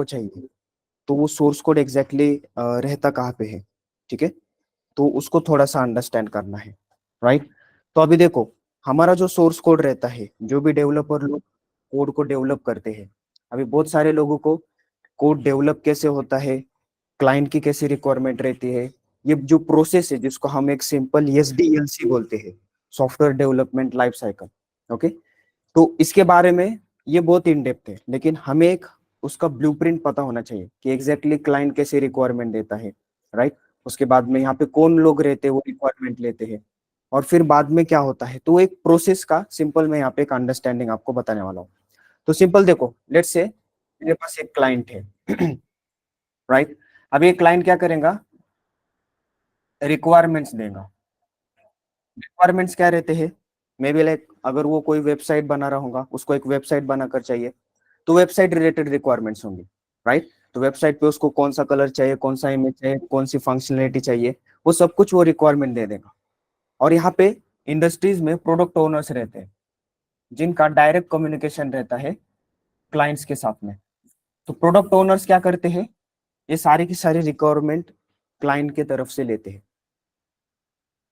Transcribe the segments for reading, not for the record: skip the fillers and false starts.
आपको चाहिए तो वो सोर्स कोड एग्जैक्टली रहता कहाँ पे है, ठीक है। तो उसको थोड़ा सा अंडरस्टैंड करना है, राइट। तो अभी देखो, हमारा जो सोर्स कोड रहता है, जो भी डेवलपर लोग कोड को डेवलप करते हैं, अभी बहुत सारे लोगों को कोड डेवलप कैसे होता है, क्लाइंट की कैसी रिक्वायरमेंट रहती है, ये जो प्रोसेस है जिसको हम एक सिंपल एसडीएलसी बोलते हैं, software development life cycle, okay. तो इसके बारे में ये बहुत इन डेप्थ है, लेकिन हमें एक उसका ब्लूप्रिंट पता होना चाहिए कि एग्जैक्टली क्लाइंट कैसे रिक्वायरमेंट देता है, राइट। उसके बाद में यहाँ पे कौन लोग रहते हैं वो रिक्वायरमेंट लेते हैं, और फिर बाद में क्या होता है। तो एक प्रोसेस का सिंपल मैं यहाँ पे एक अंडरस्टैंडिंग आपको बताने वाला हूँ। तो सिंपल देखो, लेट्स से मेरे पास एक क्लाइंट है, राइट। अब ये क्लाइंट क्या करेगा, रिक्वायरमेंट्स देगा। रिक्वायरमेंट्स क्या रहते हैं, मे बी लाइक अगर वो कोई वेबसाइट बना रहा होगा, उसको एक वेबसाइट बनाकर चाहिए, तो वेबसाइट रिलेटेड रिक्वायरमेंट्स होंगी, राइट। तो वेबसाइट पे उसको कौन सा कलर चाहिए, कौन सा इमेज चाहिए, कौन सी फंक्शनलिटी चाहिए, वो सब कुछ वो रिक्वायरमेंट दे देगा। और यहाँ पे इंडस्ट्रीज में प्रोडक्ट ओनर्स रहते हैं, जिनका डायरेक्ट कम्युनिकेशन रहता है क्लाइंट्स के साथ में। तो प्रोडक्ट ओनर्स क्या करते हैं, ये सारी की सारी रिक्वायरमेंट क्लाइंट के तरफ से लेते हैं,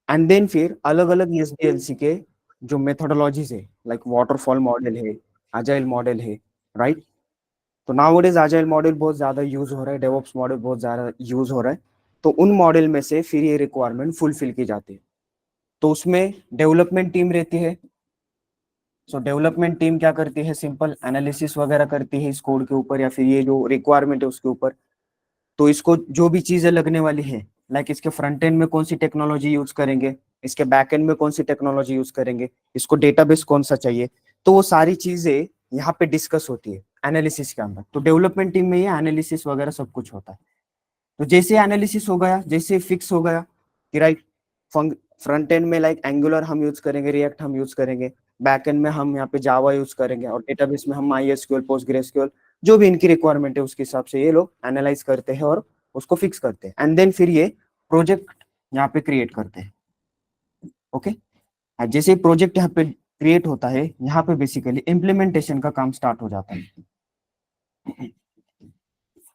एंड देन फिर अलग अलग एसडीएलसी के जो मेथोडोलॉजीज है, लाइक वाटरफॉल मॉडल है, अजाइल मॉडल है, राइट। तो नाउअडेज अजाइल मॉडल बहुत ज्यादा यूज हो रहा है, डेवऑप्स मॉडल बहुत ज्यादा यूज हो रहा है। तो उन मॉडल में से फिर ये रिक्वायरमेंट फुलफिल की जाती है। तो उसमें डेवलपमेंट टीम रहती है। सो डेवलपमेंट टीम क्या करती है, सिंपल एनालिसिस वगैरह करती है इस कोड के ऊपर, या फिर ये जो रिक्वायरमेंट है उसके ऊपर। तो इसको जो भी चीजें लगने वाली है, लाइक इसके फ्रंट एंड में कौन सी टेक्नोलॉजी यूज करेंगे, इसके बैक एंड में कौन सी टेक्नोलॉजी यूज करेंगे, इसको डेटाबेस कौन सा चाहिए, तो वो सारी चीजें यहाँ पे डिस्कस होती है एनालिसिस के अंदर। तो डेवलपमेंट टीम में ये एनालिसिस वगैरह सब कुछ होता है। तो जैसे एनालिसिस हो गया, जैसे फिक्स हो गया कि राइट, फ्रंट एंड में लाइक एंगुलर हम यूज करेंगे, रिएक्ट हम यूज करेंगे, बैक एंड में हम यहाँ पे जावा यूज करेंगे, और डेटाबेस में हम माईएसक्यूएल, पोस्टग्रेसक्यूएल, जो भी इनकी रिक्वायरमेंट है उसके हिसाब से ये लोग एनालाइज करते हैं और उसको फिक्स करते हैं, एंड देन फिर ये प्रोजेक्ट यहाँ पे क्रिएट करते हैं, ओके। जैसे प्रोजेक्ट यहाँ पे क्रिएट होता है, यहाँ पे बेसिकली इम्प्लीमेंटेशन का काम स्टार्ट हो जाता है।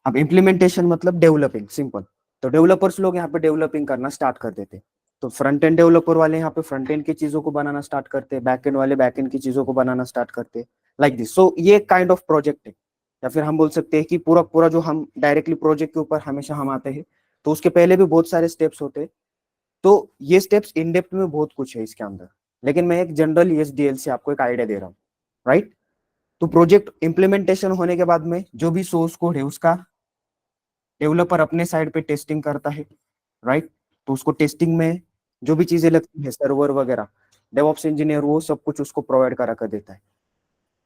अब इम्प्लीमेंटेशन मतलब डेवलपिंग, सिंपल। तो डेवलपर्स लोग यहाँ पे डेवलपिंग करना स्टार्ट कर देते हैं। तो फ्रंट एंड डेवलपर वाले यहाँ पे फ्रंट एंड की चीजों को बनाना स्टार्ट करते हैं, बैक एंड वाले बैक एंड की चीजों को बनाना स्टार्ट करते हैं, लाइक दिस। सो ये काइंड ऑफ प्रोजेक्ट है, या फिर हम बोल सकते हैं कि पूरा पूरा जो हम डायरेक्टली प्रोजेक्ट के ऊपर हमेशा हम आते हैं, तो उसके पहले भी बहुत सारे स्टेप्स होते हैं। तो ये स्टेप्स इन डेप्थ में बहुत कुछ है इसके अंदर, लेकिन मैं एक जनरल एसडीएल से आपको एक आइडिया दे रहा हूँ, राइट। तो प्रोजेक्ट इंप्लीमेंटेशन होने के बाद में जो भी सोर्स कोड है उसका डेवलपर अपने साइड पे टेस्टिंग करता है, राइट। तो उसको टेस्टिंग में जो भी चीजें लगती है, सर्वर वगैरह, डेवऑप्स इंजीनियर वो सब कुछ उसको प्रोवाइड करा कर देता है।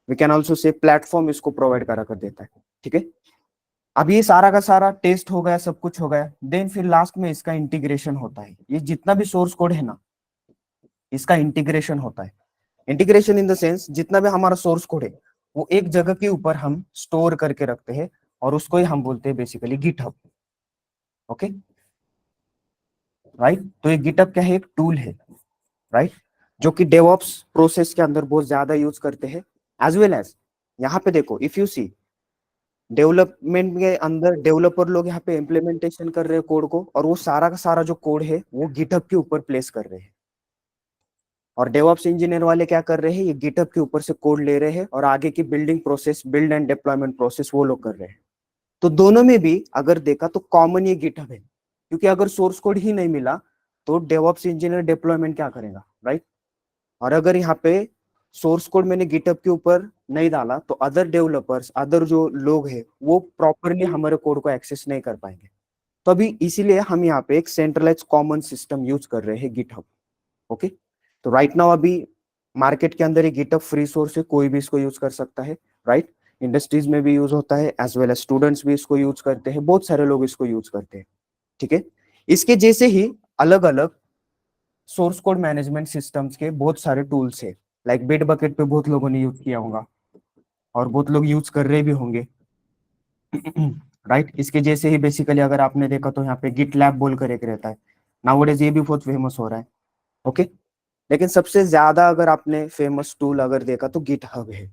We can also say platform इसको प्रोवाइड करा कर देता है, ठीक है। अब ये सारा का सारा टेस्ट हो गया, सब कुछ हो गया, देन फिर लास्ट में इसका इंटीग्रेशन होता है। ये जितना भी सोर्स कोड है ना, इसका इंटीग्रेशन होता है। इंटीग्रेशन इन द सेंस, जितना भी हमारा सोर्स कोड है वो एक जगह के ऊपर हम स्टोर करके रखते हैं, और उसको ही हम बोलते हैं बेसिकली गिटहब, ओके, राइट। तो ये गिटहब क्या है, एक टूल है, राइट, जो कि डेवऑप्स प्रोसेस के अंदर बहुत ज्यादा यूज करते हैं। एज वेल एज यहाँ पे देखो, इफ यू सी, डेवलपमेंट के अंदर डेवलपर लोग यहाँ पे इम्प्लीमेंटेशन कर रहे हैं कोड को, और वो सारा का सारा जो कोड है वो गिटहब के ऊपर प्लेस कर रहे हैं। और डेवऑप्स इंजीनियर वाले क्या कर रहे हैं, ये गिटहब के ऊपर से कोड ले रहे हैं, और आगे की building process, build and deployment process वो लोग कर रहे हैं। तो दोनों में भी अगर देखा तो कॉमन ये गिटहब है, क्योंकि अगर सोर्स कोड ही नहीं मिला तो डेवऑप्स इंजीनियर डिप्लॉयमेंट क्या करेगा, राइट। और अगर यहाँ पे सोर्स कोड मैंने गिटहब के ऊपर नहीं डाला, तो अदर डेवलपर्स, अदर जो लोग हैं वो प्रॉपरली हमारे कोड को एक्सेस नहीं कर पाएंगे। तो अभी इसीलिए हम यहाँ पे एक सेंट्रलाइज कॉमन सिस्टम यूज कर रहे हैं, गिटहब, ओके। तो राइट नाउ अभी मार्केट के अंदर ये गिटहब फ्री सोर्स है, कोई भी इसको यूज कर सकता है, राइट। इंडस्ट्रीज में भी यूज होता है, एज वेल एज स्टूडेंट्स भी इसको यूज करते हैं, बहुत सारे लोग इसको यूज करते हैं, ठीक है। इसके जैसे ही अलग अलग सोर्स कोड मैनेजमेंट सिस्टम्स के बहुत सारे टूल्स है, लाइक बिट बकेट पे बहुत लोगों ने यूज किया होगा, और बहुत लोग यूज कर रहे भी होंगे, राइट। इसके जैसे ही बेसिकली अगर आपने देखा तो यहाँ पे गिट लैब बोलकर एक रहता है, नाउअडेज ये भी बहुत फेमस हो रहा है, ओके। लेकिन सबसे ज्यादा अगर आपने फेमस टूल अगर देखा तो गिट हब है।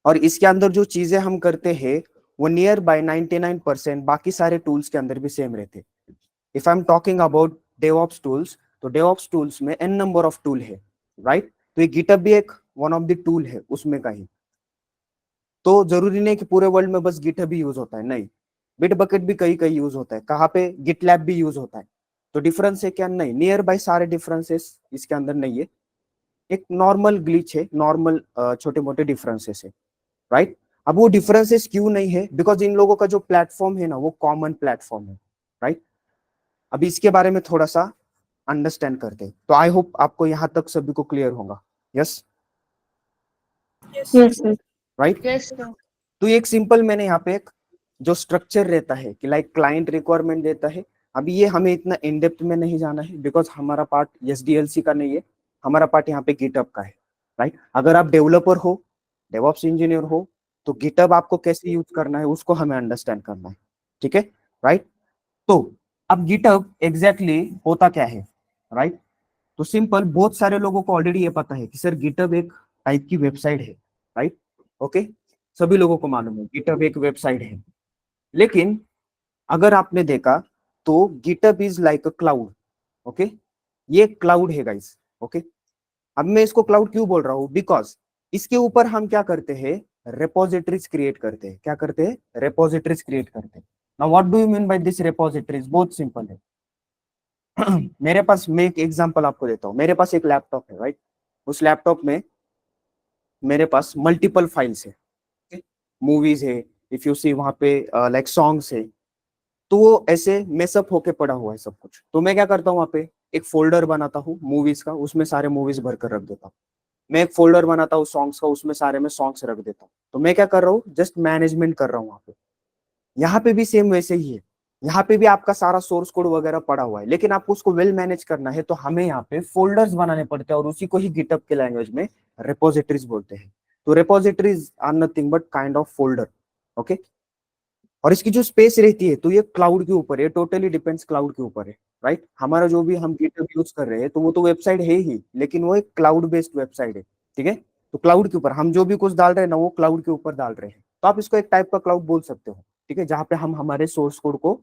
और इसके अंदर जो चीजें हम करते हैं वो नियर बाय 99% बाकी सारे टूल्स के अंदर भी सेम रहते। If I am talking about DevOps tools, तो डेवऑप्स टूल्स में एन नंबर ऑफ टूल है, राइट? तो ये गिटहब भी एक वन ऑफ द टूल है उसमें का ही। तो जरूरी नहीं कि पूरे वर्ल्ड में बस गिटहब ही यूज होता है, नहीं, बिटबकेट भी कहीं कहीं यूज होता है, कहाँ पे गिटलैब भी यूज होता है। तो डिफरेंस है क्या? नहीं, नियर बाय सारे डिफरेंसेस इसके अंदर नहीं है, एक नॉर्मल ग्लिच है, नॉर्मल छोटे मोटे डिफरेंसेस है, राइट? अब वो डिफरेंसेस क्यों नहीं है? बिकॉज इन लोगों का जो प्लेटफॉर्म है ना, वो कॉमन प्लेटफॉर्म है, राइट? अभी इसके बारे में थोड़ा सा अंडरस्टैंड करते हैं, तो आई होप आपको यहां तक सभी को क्लियर होगा। Yes, Yes, sir. Right? Yes, sir. तो एक सिंपल मैंने यहाँ पे एक जो स्ट्रक्चर रहता है कि लाइक क्लाइंट रिक्वायरमेंट देता है। अभी ये हमें इतना इन डेप्थ में नहीं जाना है, बिकॉज हमारा पार्ट एसडीएलसी का नहीं है, हमारा पार्ट यहाँ पे गिटहब का है, राइट? अगर आप डेवलपर हो, डेवऑप्स इंजीनियर हो, तो गिटहब आपको कैसे यूज करना है उसको हमें अंडरस्टैंड करना है, ठीक है, राइट? तो अब गिटहब एग्जैक्टली होता क्या है, राइट? तो सिंपल, बहुत सारे लोगों को ऑलरेडी ये पता है कि सर गिटहब एक टाइप की वेबसाइट है, राइट? ओके, सभी लोगों को मालूम है गिटहब एक वेबसाइट है। लेकिन अगर आपने देखा तो GitHub is like a cloud, okay? ये क्लाउड है गाइस, ओके? अब मैं इसको क्लाउड क्यों बोल रहा हूं? बिकॉज इसके ऊपर हम क्या करते हैं? रेपोजिटरीज क्रिएट करते हैं। क्या करते हैं? रेपोजिटरीज क्रिएट करते हैं। Now what do you mean by this repositories? बहुत सिंपल है। मेरे पास, मैं एक एग्जांपल आपको देता हूँ। मेरे पास एक लैपटॉप है, राइट? उस लैपटॉप में मेरे पास मल्टीपल फाइल्स है, मूवीज है, इफ यू सी वहां पे लाइक सॉन्ग्स है, तो वो ऐसे मेसअप होके पड़ा हुआ है सब कुछ। तो मैं क्या करता हूँ, वहां पे एक फोल्डर बनाता हूँ मूवीज का, उसमें सारे मूवीज भरकर रख देता हूँ। मैं एक फोल्डर बनाता हूँ सॉन्ग्स का, उसमें सारे में सॉन्ग्स रख देता हूँ। तो मैं क्या कर रहा हूँ? जस्ट मैनेजमेंट कर रहा हूँ वहां पे। यहाँ पे भी सेम वैसे ही है। यहाँ पे भी आपका सारा सोर्स कोड वगैरह पड़ा हुआ है, लेकिन आपको उसको वेल मैनेज करना है, तो हमें यहाँ पे फोल्डर्स बनाने पड़ते हैं, और उसी को ही गिटहब के लैंग्वेज में रेपोजिटरीज बोलते हैं। तो repositories are nothing but kind of folder, okay? और इसकी जो स्पेस रहती है, तो ये क्लाउड के ऊपर है, टोटली डिपेंड्स क्लाउड के ऊपर है, राइट? हमारा जो भी हम गिटहब यूज कर रहे हैं, तो वो तो वेबसाइट है ही, लेकिन वो एक क्लाउड बेस्ड वेबसाइट है, ठीक है? तो क्लाउड के ऊपर हम जो भी कुछ डाल रहे हैं ना, वो क्लाउड के ऊपर डाल रहे हैं। तो आप इसको एक टाइप का क्लाउड बोल सकते हो, ठीक है? जहां पे हम हमारे सोर्स कोड को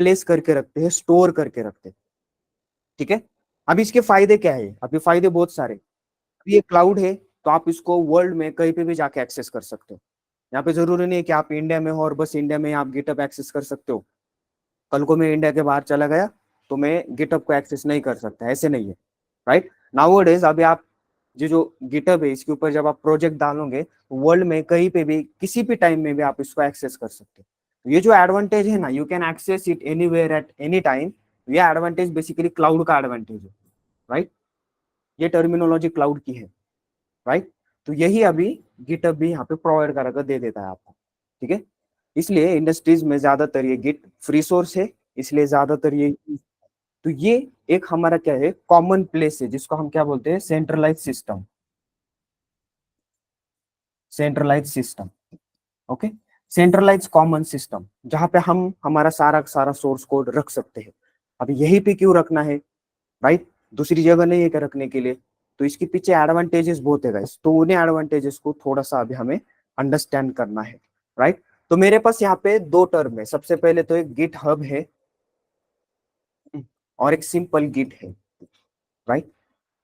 प्लेस करके रखते हैं, स्टोर करके रखते हैं, ठीक है? अब इसके फायदे क्या है? अभी फायदे बहुत सारे। ये क्लाउड है, तो आप इसको वर्ल्ड में कहीं पे भी जाके एक्सेस कर सकते हो। यहाँ पे जरूरी नहीं है कि आप इंडिया में हो और बस इंडिया में आप गिटहब एक्सेस कर सकते हो। कल को मैं इंडिया के बाहर चला गया तो मैं गिटहब को एक्सेस नहीं कर सकता, ऐसे नहीं है, राइट? नाउअडेज अभी आप जो गिटहब है, इसके ऊपर जब आप प्रोजेक्ट डालोगे, वर्ल्ड में कहीं पे भी किसी भी टाइम में भी आप इसको एक्सेस कर सकते हो। तो ये जो एडवांटेज है ना, you can access it anywhere at any time, ये एडवांटेज बेसिकली क्लाउड का एडवांटेज है, राइट? ये टर्मिनोलॉजी क्लाउड की है, राइट? तो यही अभी गिटहब भी यहाँ पे प्रोवाइड कर दे देता है आपको, ठीक है? इसलिए इंडस्ट्रीज में ज्यादातर ये गिट फ्री सोर्स है, इसलिए ज्यादातर ये, तो ये एक हमारा क्या है? कॉमन प्लेस है, जिसको हम क्या बोलते हैं? Centralize system, centralize system, okay? Centralize common system, जहां पे हम हमारा सारा सारा सोर्स कोड रख सकते हैं। अब यही पे क्यों रखना है, राइट? दूसरी जगह नहीं है क्या रखने के लिए? तो इसके पीछे एडवांटेजेस बहुत है गाइस, तो उन्हें एडवांटेजेस को थोड़ा सा अभी हमें अंडरस्टैंड करना है, राइट? तो मेरे पास यहाँ पे दो टर्म है। सबसे पहले तो एक गिट हब है और एक सिंपल गिट है, राइट?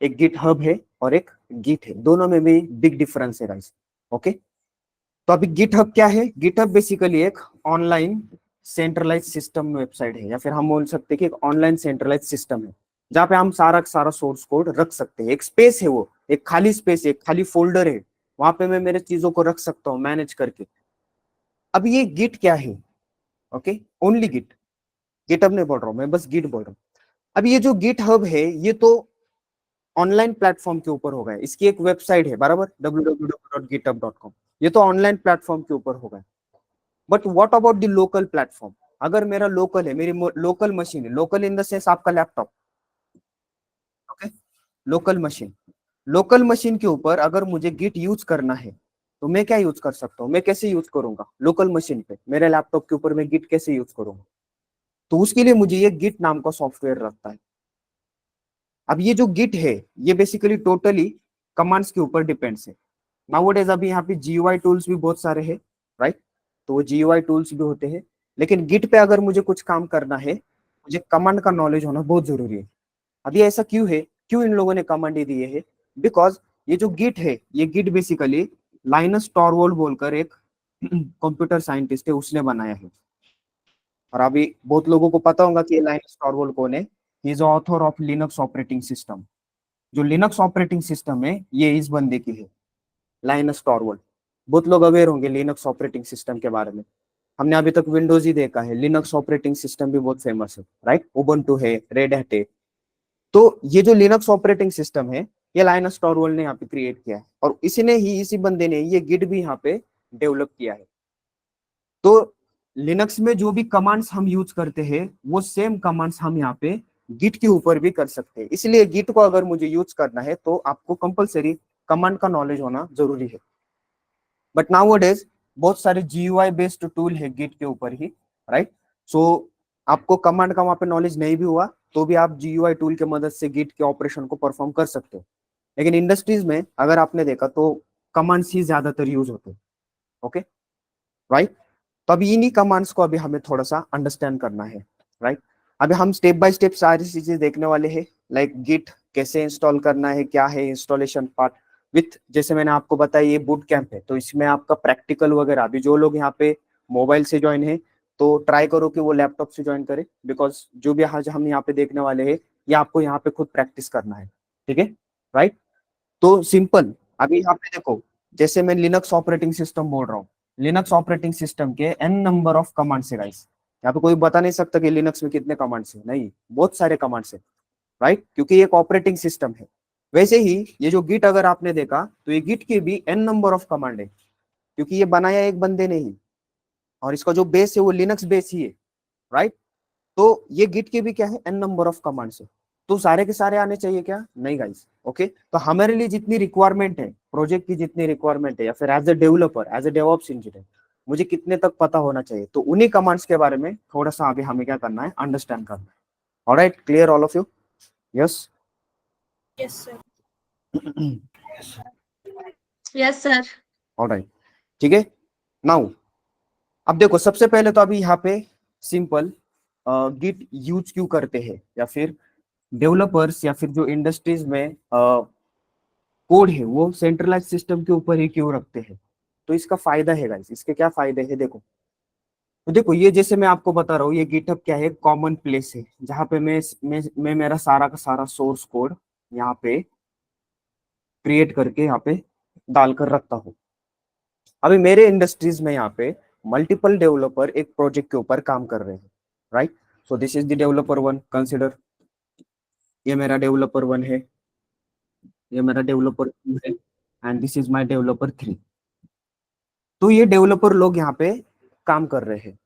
एक गिट हब है और एक गिट है, दोनों में भी बिग डिफरेंस है गाइस, ओके? तो अभी गिट हब क्या है? गिट हब बेसिकली एक ऑनलाइन सेंट्रलाइज सिस्टम वेबसाइट है, या फिर हम बोल सकते हैं कि एक ऑनलाइन सेंट्रलाइज सिस्टम है, जहां पे हम सारा सारा सोर्स कोड रख सकते हैं। एक स्पेस है, वो एक खाली स्पेस है, एक खाली फोल्डर है, वहां पे मैं मेरे चीजों को रख सकता हूँ मैनेज करके। अब ये गिट क्या है? ओके, ओनली गिट, गिटहब नहीं बोल रहा हूँ मैं, बस गिट बोल रहा हूँ। अब ये जो गिट हब है, ये तो ऑनलाइन प्लेटफॉर्म के ऊपर होगा, इसकी एक वेबसाइट है बराबर, www.github.com, ये तो ऑनलाइन प्लेटफॉर्म के ऊपर होगा। But what about the local platform? अगर मेरा लोकल है, मेरी लोकल मशीन है, लोकल इन द सेंस आपका laptop, okay? Local machine, local machine के ऊपर अगर मुझे गिट यूज करना है, तो मैं क्या यूज कर सकता हूँ? मैं कैसे यूज करूंगा लोकल मशीन पे? मेरे लैपटॉप के ऊपर मैं गिट कैसे यूज करूंगा? तो उसके लिए मुझे ये गिट नाम का सॉफ्टवेयर लगता है। अब ये जो गिट है, ये बेसिकली टोटली कमांड्स के ऊपर डिपेंड्स है। नाउअडेज अभी यहाँ पे जीयूआई टूल्स भी बहुत सारे हैं, राइट? तो वो GUI टूल्स भी होते हैं। लेकिन गिट पे अगर मुझे कुछ काम करना है, मुझे कमांड का नॉलेज होना बहुत जरूरी है। अभी ऐसा क्यों है, क्यों इन लोगों ने कमांड दिए है? बिकॉज ये जो गिट है, ये गिट बेसिकली लाइनस टॉरवोल्ड बोलकर एक कंप्यूटर साइंटिस्ट है, उसने बनाया है। और अभी बहुत लोगों को पता होगा कि ये लाइनस टॉरवोल्ड कौन है। He is author of Linux operating system. जो लिनक्स ऑपरेटिंग सिस्टम है ये इस बंदे की है, लाइनस टॉरवोल्ड। बहुत लोग अवेयर होंगे लिनक्स ऑपरेटिंग सिस्टम के बारे में। हमने अभी तक विंडोज ही देखा है, लिनक्स ऑपरेटिंग सिस्टम भी बहुत फेमस है, राइट? उबुंटू है, रेड हैट है। तो ये जो लिनक्स ऑपरेटिंग सिस्टम है, ये लाइनस टॉरवोल्ड ने यहाँ पे क्रिएट किया है, और इसी बंदे ने ये गिट भी यहाँ पे डेवलप किया है। तो लिनक्स में जो भी कमांड्स हम यूज करते हैं, वो सेम कमांड्स हम यहाँ पे गिट के ऊपर भी कर सकते हैं। इसलिए गिट को अगर मुझे यूज करना है तो आपको कंपलसरी कमांड का नॉलेज होना जरूरी है। बट नाउ डेज बहुत सारे GUI बेस्ड टूल है गिट के ऊपर ही, राइट? सो आपको कमांड का वहां पे नॉलेज नहीं भी हुआ तो भी आप GUI टूल की मदद से गिट के ऑपरेशन को परफॉर्म कर सकते हो। लेकिन इंडस्ट्रीज में अगर आपने देखा तो कमांड्स ही ज्यादातर यूज होते हैं। Okay, right? तो अभी इन्हीं कमांड्स को अभी हमें थोड़ा सा अंडरस्टैंड करना है, राइट? अभी हम स्टेप बाय स्टेप सारी चीजें देखने वाले हैं, लाइक गिट कैसे इंस्टॉल करना है, क्या है इंस्टॉलेशन पार्ट विथ, जैसे मैंने आपको बताया ये बूट कैंप है, तो इसमें आपका प्रैक्टिकल वगैरह। अभी जो लोग यहाँ पे मोबाइल से ज्वाइन है तो ट्राई करो कि वो लैपटॉप से ज्वाइन करे, बिकॉज जो भी आज हम यहाँ पे देखने वाले हैं ये आपको यहाँ पे खुद प्रैक्टिस करना है, ठीक है, राइट? तो सिंपल, अभी यहाँ पे देखो, जैसे मैं लिनक्स ऑपरेटिंग सिस्टम बोल रहा हूँ, लिनक्स ऑपरेटिंग सिस्टम के n नंबर ऑफ कमांड्स है गाइस। यहाँ पे कोई बता नहीं सकता कि लिनक्स में कितने कमांड्स है, नहीं, बहुत सारे कमांड्स है, राइट? क्योंकि ये एक ऑपरेटिंग सिस्टम है। वैसे ही ये जो गिट अगर आपने देखा तो ये गिट के भी n नंबर ऑफ कमांड है, क्योंकि ये बनाया एक बंदे ने ही, और इसका जो बेस है वो लिनक्स बेस ही है, राइट? तो ये गिट के भी क्या है, n नंबर ऑफ कमांड्स है। तो सारे के सारे आने चाहिए क्या? नहीं गाइस। ओके, तो हमारे लिए जितनी रिक्वायरमेंट है, प्रोजेक्ट की जितनी रिक्वायरमेंट है, या फिर as a developer, as a DevOps engineer, मुझे कितने तक पता होना चाहिए, तो उन्हीं कमांड्स के बारे में थोड़ा सा अभी हमें क्या करना है, अंडरस्टैंड करना है। Alright, clear all of you? Yes, yes sir. Yes sir. Alright, ठीक है। नाउ अब देखो, सबसे पहले तो अभी यहाँ पे सिंपल गिट यूज क्यों करते हैं, या फिर डेवलपर्स या फिर जो इंडस्ट्रीज में कोड है वो सेंट्रलाइज सिस्टम के ऊपर ही क्यों रखते हैं। तो इसका फायदा है गाइस, इसके क्या फायदे हैं देखो। तो देखो, ये जैसे मैं आपको बता रहा हूँ, ये गिटहब क्या है, कॉमन प्लेस है जहाँ पे मैं मेरा सारा का सारा सोर्स कोड यहाँ पे क्रिएट करके यहाँ पे डालकर रखता हूँ। अभी मेरे इंडस्ट्रीज में यहाँ पे मल्टीपल डेवलपर एक प्रोजेक्ट के ऊपर काम कर रहे हैं, right? So this is the developer one, consider. ये मेरा डेवलपर वन है, ये मेरा डेवलपर टू है, and this is my developer three. तो ये डेवलपर लोग यहाँ पे काम कर रहे हैं।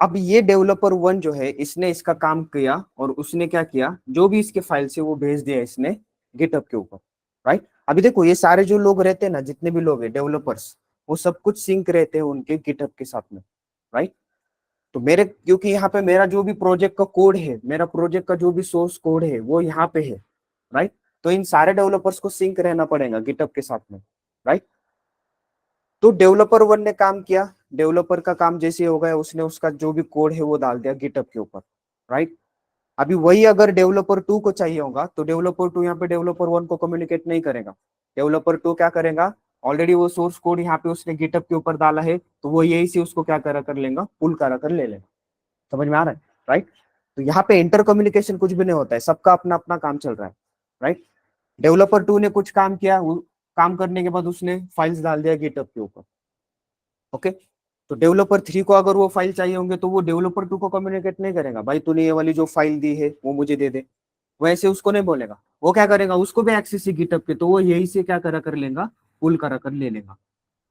अब ये डेवलपर वन जो है, इसने इसका काम किया और उसने क्या किया, जो भी इसके फाइल से वो भेज दिया इसने गिटहब के ऊपर, राइट? अभी देखो, ये सारे जो लोग रहते हैं ना, जितने भी लोग हैं डेवलपर्स, वो सब कुछ सिंक रहते हैं उनके गिटहब के साथ में, राइट? तो मेरे, क्योंकि यहाँ पे मेरा जो भी प्रोजेक्ट का कोड है, मेरा प्रोजेक्ट का जो भी सोर्स कोड है वो यहाँ पे है, राइट? तो इन सारे डेवलपर्स को सिंक रहना पड़ेगा गिटहब के साथ में, राइट? तो डेवलपर वन ने काम किया, डेवलपर का काम जैसे हो गया, उसने उसका जो भी कोड है वो डाल दिया गिटहब के ऊपर, राइट? अभी वही अगर डेवलपर टू को चाहिए होगा तो डेवलपर टू यहाँ पे डेवलपर वन को कम्युनिकेट नहीं करेगा। डेवलपर टू क्या करेगा, ऑलरेडी वो सोर्स कोड यहाँ पे उसने गिटहब के ऊपर डाला है, तो वो यही से उसको क्या करा कर लेगा, पुल करा कर ले लेगा। समझ में आ रहा है, राइट? तो यहाँ पे इंटर कम्युनिकेशन कुछ भी नहीं होता है, सबका अपना अपना काम चल रहा है, राइट? डेवलपर टू ने कुछ काम किया, काम करने के बाद उसने फाइल्स डाल दिया गिटहब के ऊपर, ओके? तो डेवलपर थ्री को अगर वो फाइल चाहिए होंगे तो वो डेवलपर टू को कम्युनिकेट नहीं करेगा, भाई तूने ये वाली जो फाइल दी है वो मुझे दे दे, वैसे उसको नहीं बोलेगा। वो क्या करेगा, उसको भी एक्सेस है गिटहब पे, तो वो यही से क्या करा कर लेगा, पुल करा कर ले लेगा,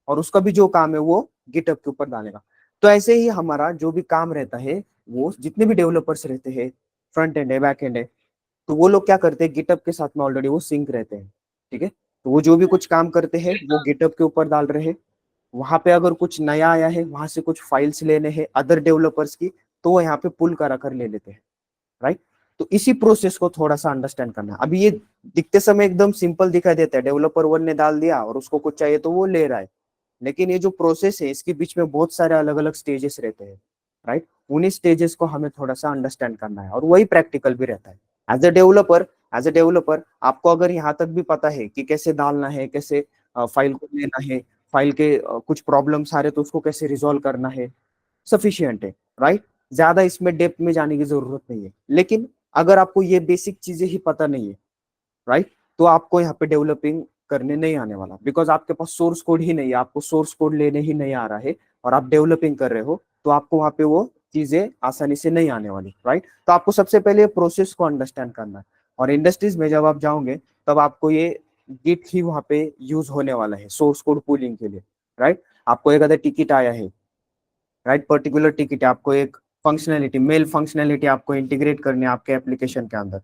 और उसका भी जो काम है वो गिटहब के ऊपर डालेगा। तो ऐसे ही हमारा जो भी काम रहता है, वो जितने भी डेवलपर्स रहते हैं, फ्रंट एंड है, बैक एंड है, तो वो लोग क्या करते हैं, गिटहब के साथ में ऑलरेडी वो सिंक रहते हैं, ठीक है? तो वो जो भी कुछ काम करते हैं वो गिटहब के ऊपर डाल रहे हैं। वहां पे अगर कुछ नया आया है, वहां से कुछ फाइल्स लेने हैं अदर डेवलपर्स की, तो वो यहाँ पे पुल करा कर ले लेते हैं, राइट? तो इसी प्रोसेस को थोड़ा सा अंडरस्टैंड करना है। अभी ये दिखते समय एकदम सिंपल दिखाई देता है, डेवलपर वन ने डाल दिया और उसको कुछ चाहिए तो वो ले रहा है, लेकिन ये जो प्रोसेस है इसके बीच में बहुत सारे अलग अलग स्टेजेस रहते हैं, राइट। उन्हीं स्टेजेस को हमें थोड़ा सा अंडरस्टैंड करना है और वही प्रैक्टिकल भी रहता है। एज ए डेवलपर आपको अगर यहाँ तक भी पता है कि कैसे डालना है, कैसे फाइल को लेना है, फाइल के कुछ प्रॉब्लम्स आ रहे तो उसको कैसे रिजॉल्व करना है, सफिशियंट है, राइट। ज्यादा इसमें डेप्थ में जाने की जरूरत नहीं है। लेकिन अगर आपको ये बेसिक चीजें ही पता नहीं है, राइट, तो आपको यहाँ पे डेवलपिंग करने नहीं आने वाला, बिकॉज आपके पास सोर्स कोड ही नहीं है, आपको सोर्स कोड लेने ही नहीं आ रहा है और आप डेवलपिंग कर रहे हो, तो आपको वहां पे वो चीजें आसानी से नहीं आने वाली, राइट। तो आपको सबसे पहले प्रोसेस को अंडरस्टैंड करना है। और इंडस्ट्रीज में जब आप जाओगे तब आपको ये गिट ही वहां पे यूज होने वाला है सोर्स कोड पूलिंग के लिए, राइट। आपको एक अदर टिकट आया है, राइट, पर्टिकुलर टिकट है, आपको एक फंक्शनैलिटी, मेल फंक्शनैलिटी आपको इंटीग्रेट करनी है आपके एप्लीकेशन के अंदर,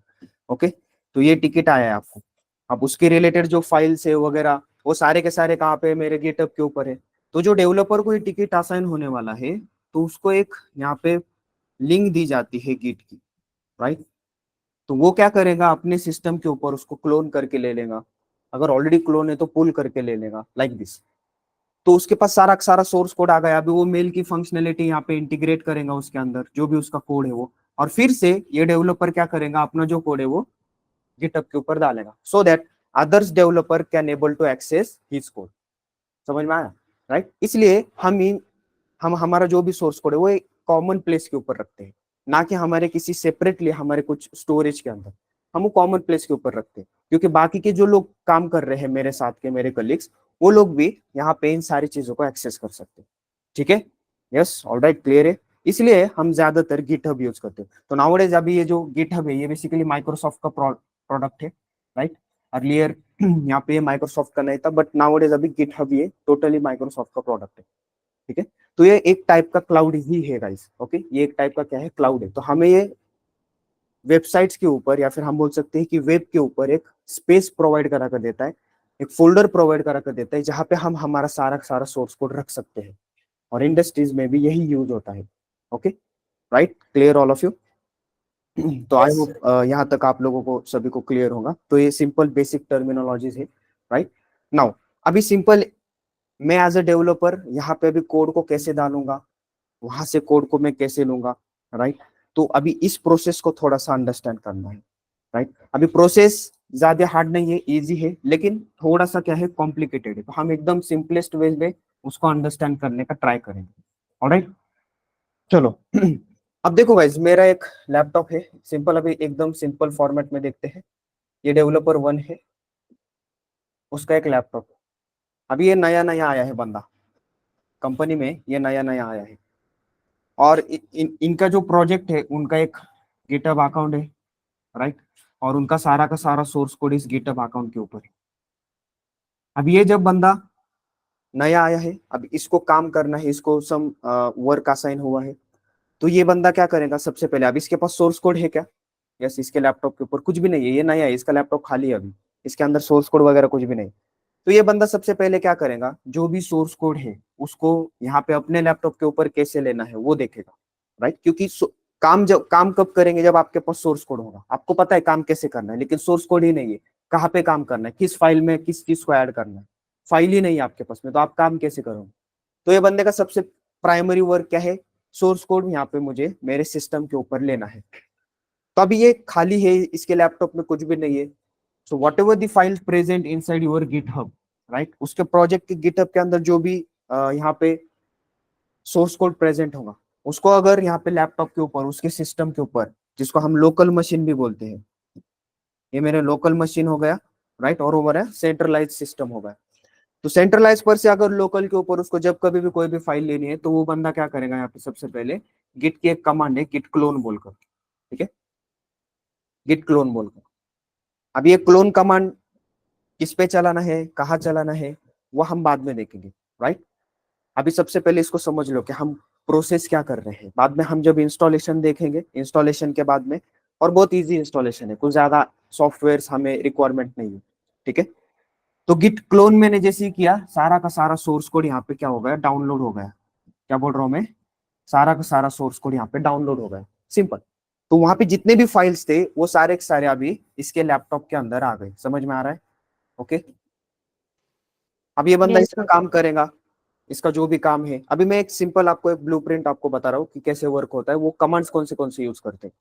ओके। तो ये टिकट आया है आपको, अब उसके रिलेटेड जो फाइल्स है वगैरह वो सारे के सारे कहाँ पे, मेरे गिटहब के ऊपर है। तो जो डेवलपर को ये टिकट असाइन होने वाला है तो उसको एक यहाँ पे लिंक दी जाती है गिट की, राइट। तो वो क्या करेगा, अपने सिस्टम के ऊपर उसको क्लोन करके ले लेगा, अगर ऑलरेडी क्लोन है तो पुल करके ले लेगा, लाइक दिस। तो उसके पास सारा सारा सोर्स कोड आ गया, अभी वो मेल की फंक्शनैलिटी यहाँ पे इंटीग्रेट करेगा उसके अंदर जो भी उसका कोड है वो, और फिर से ये डेवलपर क्या करेगा, अपना जो कोड है वो गिटहब के ऊपर डालेगा, so that others developer can able to access his code. समझ में आया, राइट। इसलिए हम हमारा जो भी सोर्स कोड है वो एक कॉमन प्लेस के ऊपर रखते हैं, ना कि हमारे किसी सेपरेटली हमारे कुछ स्टोरेज के अंदर, हम वो कॉमन प्लेस के ऊपर रखते हैं, क्योंकि बाकी के जो लोग काम कर रहे हैं मेरे साथ के, मेरे कलीग्स, वो लोग भी यहाँ पे इन सारी चीजों को एक्सेस कर सकते हैं, ठीक है। यस, ऑलराइट, क्लियर है। इसलिए हम ज्यादातर गिटहब यूज करते हैं। तो नाउअडेज अभी ये जो गिटहब है ये बेसिकली माइक्रोसॉफ्ट का प्रोडक्ट है, राइट। अर्लियर यहाँ पे माइक्रोसॉफ्ट का नहीं था, बट नाउअडेज अभी गिटहब ये टोटली माइक्रोसॉफ्ट का प्रोडक्ट है, ठीक है। तो ये एक टाइप का क्लाउड ही है गाइस, ओके। ये एक टाइप का क्या है, क्लाउड है। तो हमें ये वेबसाइट्स के ऊपर या फिर हम बोल सकते हैं कि वेब के ऊपर एक स्पेस प्रोवाइड करा कर देता है, एक फोल्डर प्रोवाइड करा कर देता है जहां पे हम हमारा सारा सारा सोर्स कोड रख सकते हैं। और इंडस्ट्रीज में भी यही यूज होता है, okay, right, clear all of you. तो आई Yes, होप sir. यहाँ तक आप लोगों को सभी को क्लियर होगा। तो ये सिंपल बेसिक टर्मिनोलॉजीज है, राइट। नाउ अभी सिंपल मैं एज अ डेवलपर यहाँ पे अभी कोड को कैसे डालूंगा, वहां से कोड को मैं कैसे लूंगा, राइट। तो अभी इस प्रोसेस को थोड़ा सा अंडरस्टैंड करना है, राइट। अभी प्रोसेस ज्यादा हार्ड नहीं है, इजी है, लेकिन थोड़ा सा क्या है, कॉम्प्लिकेटेड है। तो हम एकदम सिंपलेस्ट वे में उसको अंडरस्टैंड करने का ट्राई करेंगे, ऑलराइट। चलो अब देखो गाइज, मेरा एक लैपटॉप है, सिंपल, अभी एकदम सिंपल फॉर्मेट में देखते हैं। ये डेवलपर 1 है, उसका एक लैपटॉप है। अभी ये नया नया आया है बंदा कंपनी में, ये नया नया आया है। और इनका जो प्रोजेक्ट है उनका एक गिटहब अकाउंट है, राइट। और उनका सारा का सारा सोर्स कोड इस गिटहब अकाउंट के ऊपर है। अब ये जब बंदा नया आया है, अब इसको काम करना है, इसको सम वर्क असाइन हुआ है, तो ये बंदा क्या करेगा, सबसे पहले अब इसके पास सोर्स कोड है क्या, यस, इसके लैपटॉप के ऊपर कुछ भी नहीं है, ये नया है, इसका लैपटॉप खाली है अभी, इसके अंदर सोर्स कोड वगैरह कुछ भी नहीं। तो ये बंदा सबसे पहले क्या करेगा, जो भी सोर्स कोड है उसको यहाँ पे अपने लैपटॉप के ऊपर कैसे लेना है वो देखेगा, राइट। क्योंकि काम कब करेंगे, जब आपके पास सोर्स कोड होगा, आपको पता है काम कैसे करना है, लेकिन सोर्स कोड ही नहीं है, कहाँ पे काम करना है, किस फाइल में किस चीज को ऐड करना है, फाइल ही नहीं है आपके पास में, तो आप काम कैसे करोगे। तो ये बंदे का सबसे प्राइमरी वर्क क्या है, सोर्स कोड यहाँ पे मुझे मेरे सिस्टम के ऊपर लेना है। तो अभी ये खाली है, इसके लैपटॉप में कुछ भी नहीं है। So what ever the file present in side your GitHub, right, उसके प्रोजेक्ट के गिटहब के अंदर जो भी यहाँ पे सोर्स कोड प्रेजेंट होगा, उसको अगर यहाँ पे लैपटॉप के ऊपर, उसके सिस्टम के ऊपर, जिसको हम लोकल मशीन भी बोलते हैं, ये मेरे लोकल मशीन हो गया, राइट, और ओवर है सेंट्रलाइज सिस्टम हो गया। तो सेंट्रलाइज पर से अगर लोकल के ऊपर उसको जब कभी भी कोई भी फाइल लेनी है, तो वो बंदा क्या करेगा, यहाँ पे सबसे पहले गिट की एक कमांड है, गिट क्लोन बोलकर, ठीक है, गिट क्लोन बोलकर। अब ये क्लोन कमांड किस पे चलाना है, कहाँ चलाना है, वो हम बाद में देखेंगे, राइट। अभी सबसे पहले इसको समझ लो कि हम प्रोसेस क्या कर रहे हैं, बाद में हम जब इंस्टॉलेशन देखेंगे, इंस्टॉलेशन के बाद में, और बहुत इजी इंस्टॉलेशन है, कुछ ज्यादा सॉफ्टवेयर हमें रिक्वायरमेंट नहीं है, ठीक है। तो गिट क्लोन मैंने जैसे ही किया, सारा का सारा सोर्स कोड यहाँ पे क्या हो गया, डाउनलोड हो गया। क्या बोल रहा हूँ मैं, सारा का सारा सोर्स कोड यहाँ पे डाउनलोड हो गया, सिंपल। तो वहां पे जितने भी फाइल्स थे वो सारे के सारे अभी इसके लैपटॉप के अंदर आ गए, समझ में आ रहा है, ओके। अब ये बंदा Yes, इसका sir. काम करेगा, इसका जो भी काम है, अभी मैं एक सिंपल आपको एक ब्लूप्रिंट आपको बता रहा हूँ कि कैसे वर्क होता है, वो कमांड्स कौन से यूज करते हैं।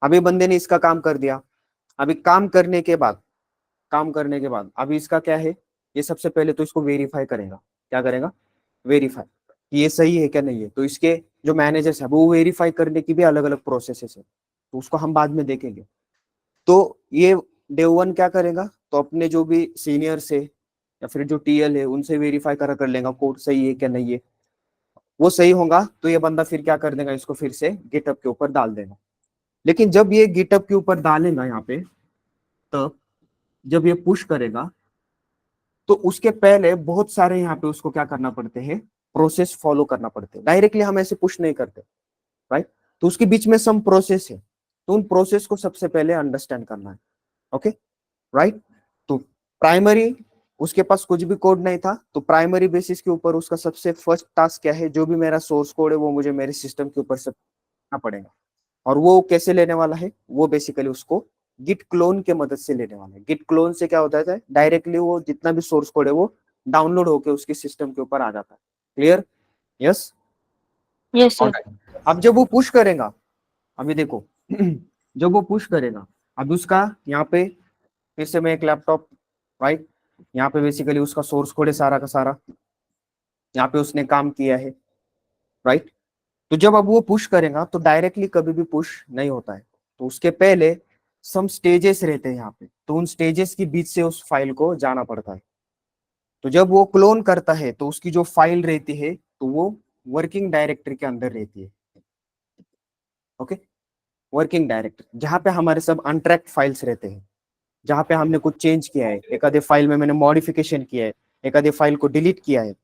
अभी बंदे ने इसका काम कर दिया, अभी काम करने के बाद अभी इसका क्या है, ये सबसे पहले तो इसको वेरीफाई करेगा। क्या करेगा? वेरीफाई कि ये सही है क्या नहीं है। तो इसके जो मैनेजर्स है वो वेरीफाई करने की भी अलग अलग प्रोसेसेस है, तो उसको हम बाद में देखेंगे। तो ये डे 1 क्या करेगा, तो अपने जो भी सीनियर्स है या फिर जो टीएल है उनसे वेरीफाई कर लेगा कोड सही है क्या नहीं है। वो सही होगा तो ये बंदा फिर क्या कर देगा, इसको फिर से गिटअप के ऊपर डाल देगा। लेकिन जब ये गिटअप के ऊपर डालेगा यहाँ पे, तब जब ये पुश करेगा तो उसके पहले बहुत सारे यहाँ पे उसको क्या करना पड़ते हैं, प्रोसेस फॉलो करना पड़ते हैं। डायरेक्टली हम ऐसे पुश नहीं करते, राइट। तो उसके बीच में सम प्रोसेस है, तो उन प्रोसेस को सबसे पहले अंडरस्टैंड करना है। Okay, right. तो प्राइमरी, उसके पास कुछ भी कोड नहीं था, तो प्राइमरी बेसिस के ऊपर उसका सबसे फर्स्ट टास्क क्या है, जो भी मेरा सोर्स कोड है वो मुझे मेरे सिस्टम के ऊपर से करना पड़ेगा। और वो कैसे लेने वाला है, वो बेसिकली उसको गिट क्लोन के मदद से लेने वाला है। गिट क्लोन से क्या होता है, डायरेक्टली वो जितना भी सोर्स कोड है वो डाउनलोड होके उसके सिस्टम के ऊपर आ जाता है। क्लियर? यस। Yes, sir. अब जब वो पुश करेगा, अभी देखो जब वो पुश करेगा, अब उसका यहाँ पे फिर से मैं एक लैपटॉप, राइट, यहाँ पे बेसिकली उसका सोर्स कोड है सारा का सारा, यहाँ पे उसने काम किया है, राइट। तो जब अब वो पुश करेगा तो डायरेक्टली कभी भी पुश नहीं होता है, तो उसके पहले सम स्टेजेस रहते हैं यहाँ पे, तो उन स्टेजेस के बीच से उस फाइल को जाना पड़ता है। तो जब वो क्लोन करता है तो उसकी जो फाइल रहती है तो वो वर्किंग डायरेक्टरी के अंदर रहती है। ओके, वर्किंग डायरेक्टरी जहाँ पे हमारे सब अनट्रैक्ड फाइल्स रहते हैं, जहाँ पे हमने कुछ चेंज किया है, एक आधे फाइल में मैंने मॉडिफिकेशन किया है, एक आधे फाइल को डिलीट किया है,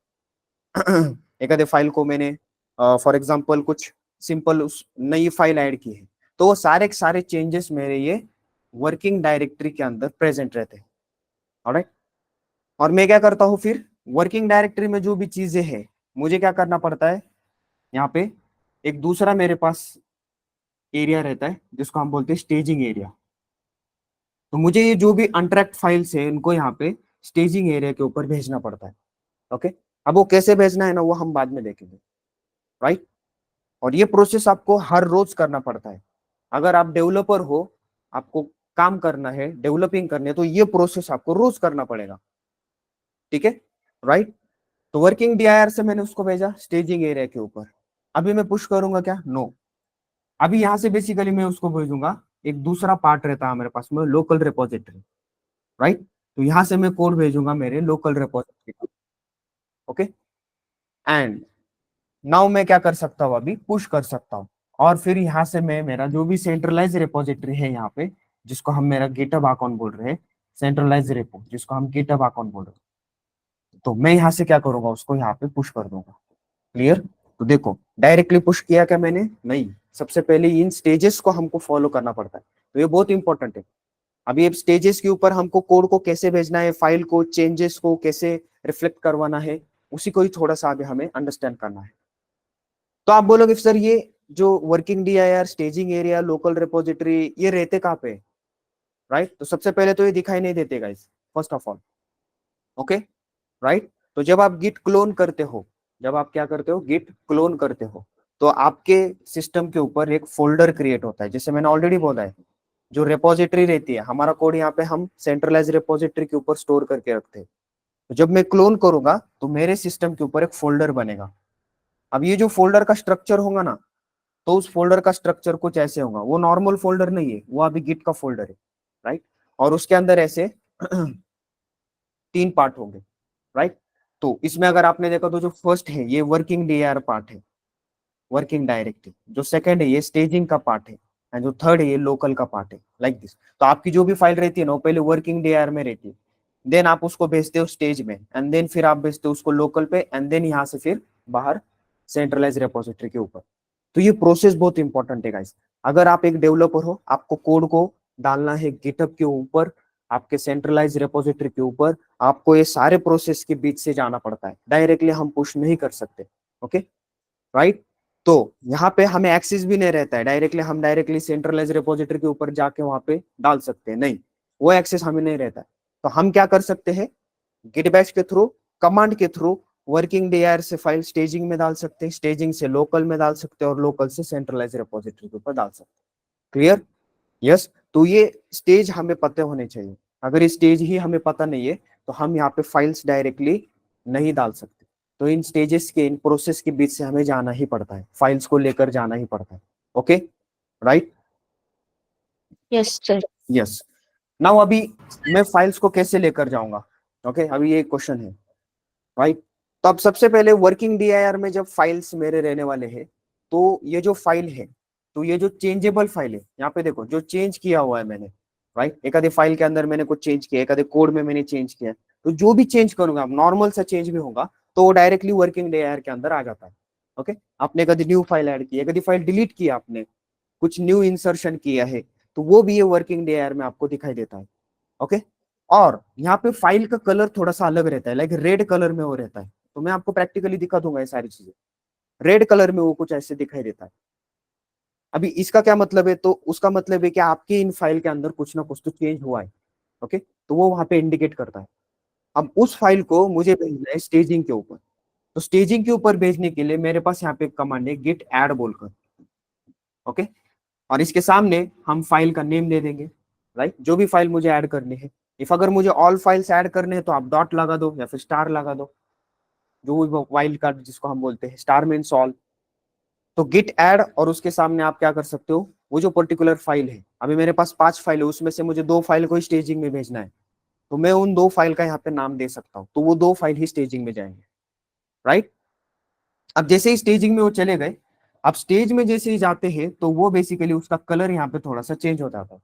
एक आधे फाइल को मैंने फॉर एग्जांपल कुछ सिंपल उस नई फाइल ऐड की है, तो वो सारे के सारे चेंजेस मेरे ये वर्किंग डायरेक्टरी के अंदर प्रेजेंट रहते हैं। ऑलराइट। और मैं क्या करता हूँ फिर, वर्किंग डायरेक्टरी में जो भी चीजें हैं मुझे क्या करना पड़ता है, यहाँ पे एक दूसरा मेरे पास एरिया रहता है जिसको हम बोलते हैं स्टेजिंग एरिया। तो मुझे ये जो भी अनट्रैक्ट फाइल्स है इनको यहाँ पे स्टेजिंग एरिया के ऊपर भेजना पड़ता है। ओके, अब वो कैसे भेजना है ना वो हम बाद में देखेंगे, राइट। और ये प्रोसेस आपको हर रोज करना पड़ता है। अगर आप डेवलपर हो, आपको काम करना है, डेवलपिंग करनी है, तो ये प्रोसेस आपको रोज करना पड़ेगा। ठीक है, राइट। तो वर्किंग डीआईआर से मैंने उसको भेजा स्टेजिंग एरिया के ऊपर। अभी मैं पुश करूंगा क्या? नो। अभी यहां से बेसिकली मैं उसको भेजूंगा, एक दूसरा पार्ट रहता है मेरे पास में लोकल रिपोजिटरी, राइट। तो यहां से मैं कोड भेजूंगा मेरे local repository. Okay, and now मैं क्या कर सकता हूँ, अभी पुश कर सकता हूँ। और फिर यहाँ से मैं मेरा जो भी सेंट्रलाइज रिपोजिटरी है यहाँ पे, जिसको हम मेरा गिटहब अकाउंट बोल रहे हैं, सेंट्रलाइज रिपो जिसको हम गिटहब अकाउंट बोल रहे हैं, तो मैं यहाँ से क्या करूंगा, उसको यहाँ पे पुश कर दूंगा। क्लियर? तो देखो डायरेक्टली पुश किया क्या मैंने? नहीं, सबसे पहले इन स्टेजेस को हमको फॉलो करना पड़ता है, तो ये बहुत इंपॉर्टेंट है। अभी ये स्टेजेस के ऊपर हमको कोड को कैसे भेजना है, फाइल को चेंजेस को कैसे रिफ्लेक्ट करवाना है, उसी को ही थोड़ा सा आगे हमें अंडरस्टैंड करना है। तो आप बोलोगे सर ये जो working DIR, staging area, local repository ये रहते कहाँ पे, राइट। तो सबसे पहले तो ये दिखाई नहीं देते guys, first of all. Okay, right. तो जब आप गिट क्लोन करते हो, जब आप क्या करते हो, गिट क्लोन करते हो, तो आपके सिस्टम के ऊपर एक फोल्डर क्रिएट होता है, जैसे मैंने ऑलरेडी बोला है, जो रिपोजिटरी रहती है हमारा कोड यहाँ पे हम सेंट्रलाइज रिपोजिटरी के ऊपर स्टोर करके रखते हैं। तो जब मैं क्लोन करूंगा तो मेरे सिस्टम के ऊपर एक फोल्डर बनेगा। अब ये जो फोल्डर का स्ट्रक्चर होगा ना, तो उस फोल्डर का स्ट्रक्चर कुछ ऐसे होगा, वो नॉर्मल फोल्डर नहीं है, वो अभी गिट का फोल्डर है, राइट। और उसके अंदर ऐसे 3 पार्ट होंगे, राइट। तो इसमें अगर आपने देखा तो जो फर्स्ट है ये वर्किंग डीआर पार्ट है, वर्किंग डायरेक्टरी। जो सेकंड है ये स्टेजिंग का पार्ट है, एंड जो थर्ड है ये लोकल का पार्ट है, लाइक दिस। तो आपकी जो भी फाइल रहती है ना वो पहले वर्किंग डीआर में रहती है, देन आप उसको भेजते हो स्टेज में, एंड देन फिर आप भेजते हो उसको लोकल पे, एंड देन यहाँ से फिर बाहर सेंट्रलाइज रिपोजिटरी के ऊपर। तो ये प्रोसेस बहुत इंपॉर्टेंट है गाइस। अगर आप एक डेवलपर हो, आपको कोड को डालना है गिटहब के ऊपर, आपके सेंट्रलाइज रिपोजिटरी के ऊपर, आपको ये सारे प्रोसेस के बीच से जाना पड़ता है, डायरेक्टली हम पुश नहीं कर सकते। Okay, right. तो यहाँ पे हमें एक्सेस भी नहीं रहता है, डायरेक्टली सेंट्रलाइज रिपोजिटरी के ऊपर जाके वहां पे डाल सकते हैं, नहीं, वो एक्सेस हमें नहीं रहता है। तो हम क्या कर सकते हैं, गिट बैश के थ्रू, कमांड के थ्रू वर्किंग DIR से फाइल स्टेजिंग में डाल सकते हैं, स्टेजिंग से लोकल में डाल सकते हैं, और लोकल से सेंट्रलाइज रिपोजिटरी के ऊपर डाल सकते हैं। क्लियर? यस। तो ये स्टेज हमें पते होने चाहिए। अगर ये स्टेज ही हमें पता नहीं है तो हम यहाँ पे फाइल्स डायरेक्टली नहीं डाल सकते। तो इन स्टेजेस के, इन प्रोसेस के बीच से हमें जाना ही पड़ता है, फाइल्स को लेकर जाना ही पड़ता है। Okay, right? Yes, sir. Yes. Now अभी मैं फाइल्स को कैसे लेकर जाऊंगा? ओके, अभी ये क्वेश्चन है, राइट? तो अब सबसे पहले वर्किंग DIR में जब फाइल्स मेरे रहने वाले हैं, तो ये जो फाइल है, तो ये जो चेंजेबल फाइल है, यहाँ पे देखो जो चेंज किया हुआ है मैंने, राइट? एक आधे फाइल के अंदर मैंने कुछ चेंज किया, एक आधे कोड में मैंने चेंज किया, तो जो भी चेंज करूंगा, नॉर्मल सा चेंज भी होगा तो वो डायरेक्टली वर्किंग DIR के अंदर आ जाता है। ओके, आपने कभी न्यू फाइल ऐड की, कभी फाइल डिलीट किया, आपने कुछ न्यू इंसर्शन किया है, तो वो भी ये वर्किंग DIR में आपको दिखाई देता है। ओके, और यहाँ पे फाइल का कलर थोड़ा सा अलग रहता है, लाइक रेड कलर में वो रहता है। तो मैं आपको प्रैक्टिकली दिखा दूंगा ये सारी चीजें। रेड कलर में वो कुछ ऐसे दिखाई देता है। अभी इसका क्या मतलब है? तो उसका मतलब है कि आपके इन फाइल के अंदर कुछ ना कुछ तो चेंज हुआ है। ओके, तो वो वहां पे इंडिकेट करता है। अब उस फाइल को मुझे भेजना है स्टेजिंग के ऊपर। तो स्टेजिंग के ऊपर भेजने के लिए मेरे पास यहाँ पे कमांड है git add बोलकर। ओके, और इसके सामने हम फाइल का नेम दे देंगे, राइट? जो भी फाइल मुझे ऐड करनी है। इफ अगर मुझे ऑल फाइल्स ऐड करने हैं तो आप डॉट लगा दो या फिर स्टार लगा दो, जो वाइल्ड कार्ड जिसको हम बोलते हैं, स्टार मीन्स ऑल। तो गिट ऐड, और उसके सामने आप क्या कर सकते हो, वो जो पर्टिकुलर फाइल है, अभी मेरे पास 5 फाइल है, उसमें से मुझे 2 फाइल को स्टेजिंग में भेजना है, तो मैं उन 2 फाइल का यहाँ पे नाम दे सकता हूँ, तो वो 2 फाइल ही स्टेजिंग में जाएंगे, राइट? अब जैसे ही स्टेजिंग में वो चले गए, अब स्टेज में जैसे ही जाते हैं तो वो बेसिकली उसका कलर यहाँ पे थोड़ा सा चेंज हो जाता है।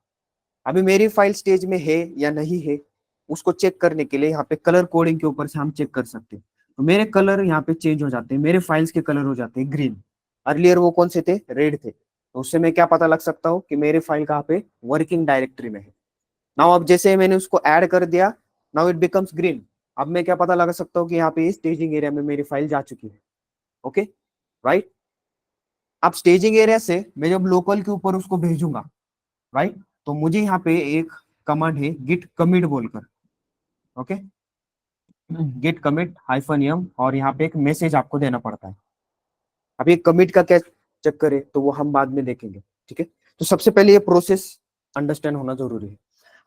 अभी मेरी फाइल स्टेज में है या नहीं है, उसको चेक करने के लिए यहाँ पे कलर कोडिंग के ऊपर से हम चेक कर सकते हैं। तो मेरे कलर यहाँ पे चेंज हो जाते हैं, मेरे फाइल्स के कलर हो जाते हैं ग्रीन। अर्लियर वो कौन से थे? रेड थे। तो उससे मैं क्या पता लग सकता हूँ कि मेरी फाइल कहाँ पे वर्किंग डायरेक्टरी में है। नाउ अब जैसे मैंने उसको ऐड कर दिया, नाउ इट बिकम्स ग्रीन। अब मैं क्या पता लगा सकता हूँ कि यहाँ पे स्टेजिंग एरिया में मेरी फाइल जा चुकी है। Okay, right? अब स्टेजिंग एरिया से मैं जब लोकल के ऊपर उसको भेजूंगा, राइट, तो मुझे यहाँ पे एक कमांड है गिट कमिट बोलकर। ओके, गिट कमिट -m, और यहाँ पे एक मैसेज आपको देना पड़ता है। अब ये कमिट का क्या चक्कर है तो वो हम बाद में देखेंगे, ठीक है? तो सबसे पहले ये प्रोसेस अंडरस्टैंड होना जरूरी है।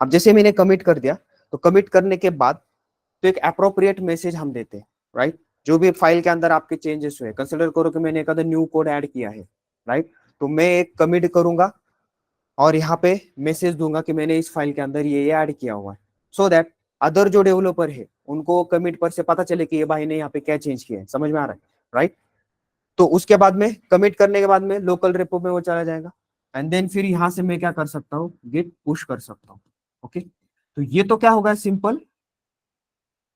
अब जैसे मैंने कमिट कर दिया, तो कमिट करने के बाद तो एक अप्रोप्रिएट मैसेज हम देते हैं, राइट? जो भी फाइल के अंदर आपके चेंजेस हुए, कंसिडर करो कि मैंने एक आधा न्यू कोड ऐड किया है, राइट? तो मैं एक कमिट करूंगा और यहाँ पे मैसेज दूंगा कि मैंने इस फाइल के अंदर ये ऐड किया हुआ है, सो दैट अदर जो डेवलपर है उनको कमिट पर से पता चले कि ये भाई ने यहाँ पे क्या चेंज किया है। समझ में आ रहा है, राइट? तो उसके बाद में कमिट करने के बाद में लोकल रेपो में वो चला जाएगा, एंड देन फिर यहाँ से मैं क्या कर सकता हूँ, गिट पुश कर सकता हूँ। ओके, तो ये तो क्या होगा, सिंपल।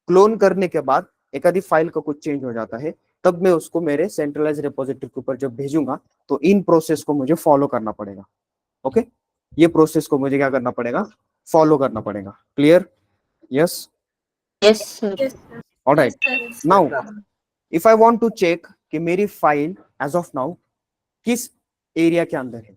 क्लोन करने के बाद एक आधी फाइल का कुछ चेंज हो जाता है, तब मैं उसको मेरे सेंट्रलाइज रिपोजिटरी के ऊपर जब भेजूंगा, तो इन प्रोसेस को मुझे फॉलो करना पड़ेगा। ओके, ये प्रोसेस को मुझे क्या करना पड़ेगा, फॉलो करना पड़ेगा। Clear? Yes, Yes, sir. Alright. Now if I want to check कि मेरी फाइल एज ऑफ नाउ किस एरिया के अंदर है,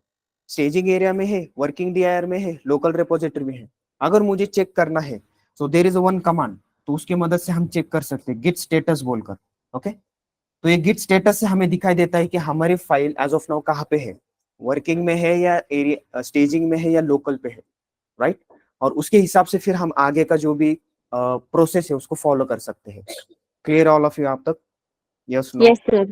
स्टेजिंग एरिया में है, वर्किंग DIR में है, लोकल रिपोजिटरी में है, अगर मुझे चेक करना है, so there is one command, तो उसकी मदद से हम चेक कर सकते हैं गिट स्टेटस बोलकर। ओके, तो ये गिट स्टेटस से हमें दिखाई देता है कि हमारी फाइल एज ऑफ नाउ कहाँ पे है, वर्किंग में है या एरिया स्टेजिंग में है या लोकल पे है, राइट? और उसके हिसाब से फिर हम आगे का जो भी प्रोसेस है उसको फॉलो कर सकते हैं। क्लियर ऑल ऑफ यू आप तक? Yes, no? Yes, sir.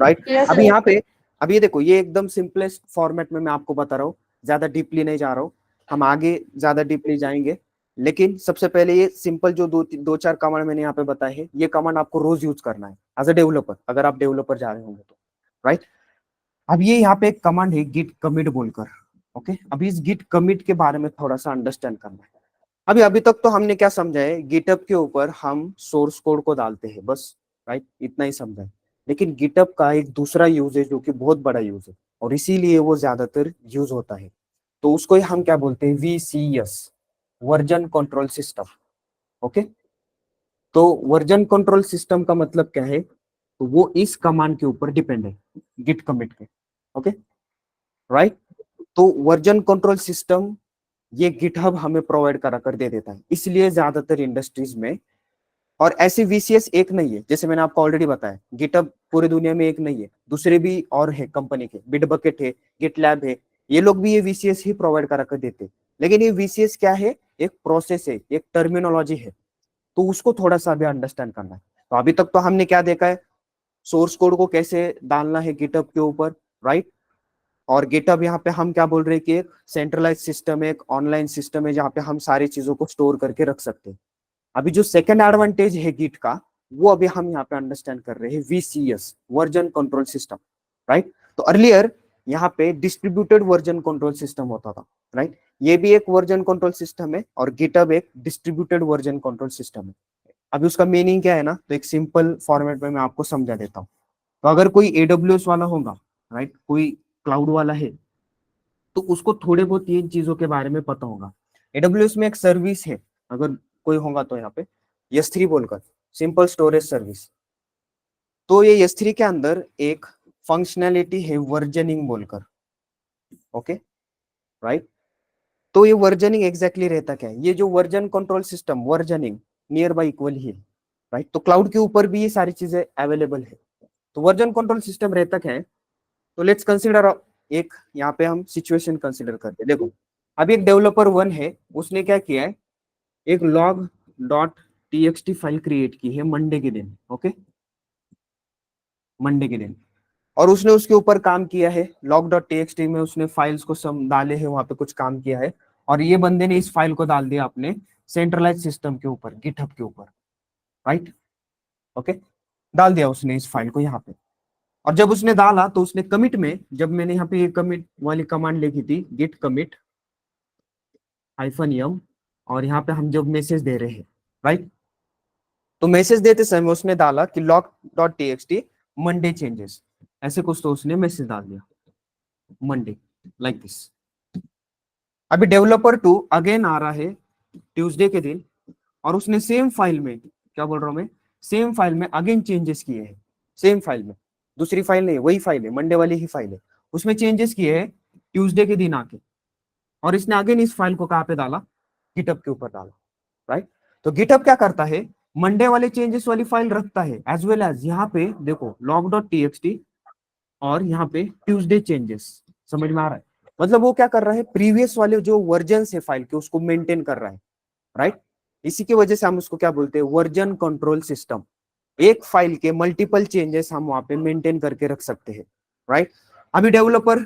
Right? Yes, अभी sir. यहाँ पे, अब ये देखो, ये एकदम सिंपलेस्ट फॉर्मेट में मैं आपको बता रहा हूँ, ज्यादा डीपली नहीं जा रहा हूँ, हम आगे ज्यादा डीपली जाएंगे। लेकिन सबसे पहले ये सिंपल जो दो चार कमांड मैंने यहाँ पे बताए हैं, ये कमांड आपको रोज यूज करना है एज अ डेवलपर, अगर आप डेवलपर जा रहे होंगे तो, राइट? अब ये यहाँ पे एक कमांड है गिट कमिट बोलकर। ओके, अभी इस गिट कमिट के बारे में थोड़ा सा अंडरस्टैंड करना है। अभी अभी तक तो हमने क्या समझा है, गिटअप के ऊपर हम सोर्स कोड को डालते हैं बस, राइट? इतना ही समझा है। लेकिन गिटअप का एक दूसरा यूज है जो कि बहुत बड़ा यूज है, और इसीलिए वो ज्यादातर यूज होता है। तो उसको हम क्या बोलते हैं, VCS, version control system. Okay, तो वर्जन कंट्रोल सिस्टम का मतलब क्या है, तो वो इस कमांड के ऊपर डिपेंड है, गिट कमिट के। Okay, right? तो वर्जन कंट्रोल सिस्टम ये गिटहब हमें प्रोवाइड करा कर दे देता है, इसलिए ज्यादातर इंडस्ट्रीज में और ऐसे VCS एक नहीं है, जैसे मैंने आपको ऑलरेडी बताया, गिटहब पूरी दुनिया में एक नहीं है, दूसरे भी और है कंपनी के, बिटबकेट है, गिटलैब है, ये लोग भी ये VCS ही प्रोवाइड करा कर देते। लेकिन ये VCS क्या है, एक प्रोसेस है, एक टर्मिनोलॉजी है, तो उसको थोड़ा सा भी अंडरस्टैंड करना है। तो अभी तक तो हमने क्या देखा है, सोर्स कोड को कैसे डालना है गिटहब के ऊपर, राइट। और गिटहब यहाँ पे हम क्या बोल रहे हैं कि एक सेंट्रलाइज सिस्टम है, एक ऑनलाइन सिस्टम है, जहाँ पे हम सारी चीजों को स्टोर करके रख सकते हैं। अभी जो सेकंड एडवांटेज है गिट का, वो अभी हम यहाँ पे अंडरस्टैंड कर रहे हैं, VCS, version control system, right. तो अर्लियर यहाँ पे डिस्ट्रीब्यूटेड वर्जन कंट्रोल सिस्टम होता था, राइट। ये भी एक वर्जन कंट्रोल सिस्टम है और गिटहब एक डिस्ट्रीब्यूटेड वर्जन कंट्रोल सिस्टम है। अभी उसका मीनिंग क्या है ना, तो एक सिंपल फॉर्मेट में मैं आपको समझा देता हूँ। तो अगर कोई AWS वाला होगा, राइट, कोई क्लाउड वाला है, तो उसको थोड़े बहुत ये चीजों के बारे में पता होगा। AWS में एक सर्विस है, अगर कोई होगा तो यहाँ पे S3 बोलकर, सिंपल स्टोरेज सर्विस। तो ये S3 के अंदर एक फंक्शनैलिटी है वर्जनिंग बोलकर, ओके, राइट। तो ये वर्जनिंग एग्जैक्टली रहता क्या है, ये जो version control system, versioning near by equal ही है, राइट। तो क्लाउड के ऊपर भी ये सारी चीजें अवेलेबल है। तो वर्जन कंट्रोल सिस्टम रहता क्या है, तो लेट्स कंसीडर, एक यहाँ पे हम सिचुएशन कंसीडर करते हैं। देखो, अभी एक डेवलपर 1 है, उसने क्या किया है, एक log dot txt file create की है मंडे के दिन, ओके, मंडे के दिन। और उसने उसके ऊपर काम किया है, log डॉट txt में उसने फाइल्स को सम डाले हैं, वहां पे कुछ काम किया है, और ये बंदे ने इस फाइल को डाल दिया अपने सेंट्रलाइज सिस्टम के ऊपर, गिटहब के ऊपर, राइट, ओके, डाल दिया उसने इस फाइल को यहाँ पे। और जब उसने डाला तो उसने कमिट में, जब मैंने यहाँ पे ये कमिट वाली कमांड लिखी थी, गिट कमिट -m, और यहाँ पे हम जब मैसेज दे रहे हैं, राइट, तो मैसेज देते समय उसने डाला कि log dot txt Monday changes, ऐसे कुछ तो उसने मैसेज डाल दिया, मंडे, लाइक दिस। अभी डेवलपर 2 अगेन आ रहा है ट्यूसडे के दिन, और उसने सेम फाइल में, क्या बोल रहा हूं मैं, सेम फाइल में अगेन चेंजेस किए हैं, सेम फाइल में, दूसरी फाइल नहीं, वही फाइल है, मंडे वाली ही फाइल है, उसमें चेंजेस किए हैं ट्यूसडे के दिन आके, और इसने अगेन इस फाइल को कहाँ पे डाला, गिटहब के ऊपर डाला, राइट। तो गिटहब क्या करता है, मंडे वाले चेंजेस वाली फाइल रखता है, एज वेल एज यहाँ पे देखो log डॉट txt, और यहाँ पे ट्यूसडे चेंजेस, समझ में आ रहा है, मतलब वो क्या कर रहा है, प्रीवियस वाले जो वर्जन है फाइल के उसको मेंटेन कर रहा है, राइट। इसी की वजह से हम उसको क्या बोलते हैं, वर्जन कंट्रोल सिस्टम। एक फाइल के मल्टीपल चेंजेस हम वहां पे मेंटेन करके रख सकते हैं, राइट। अभी डेवलपर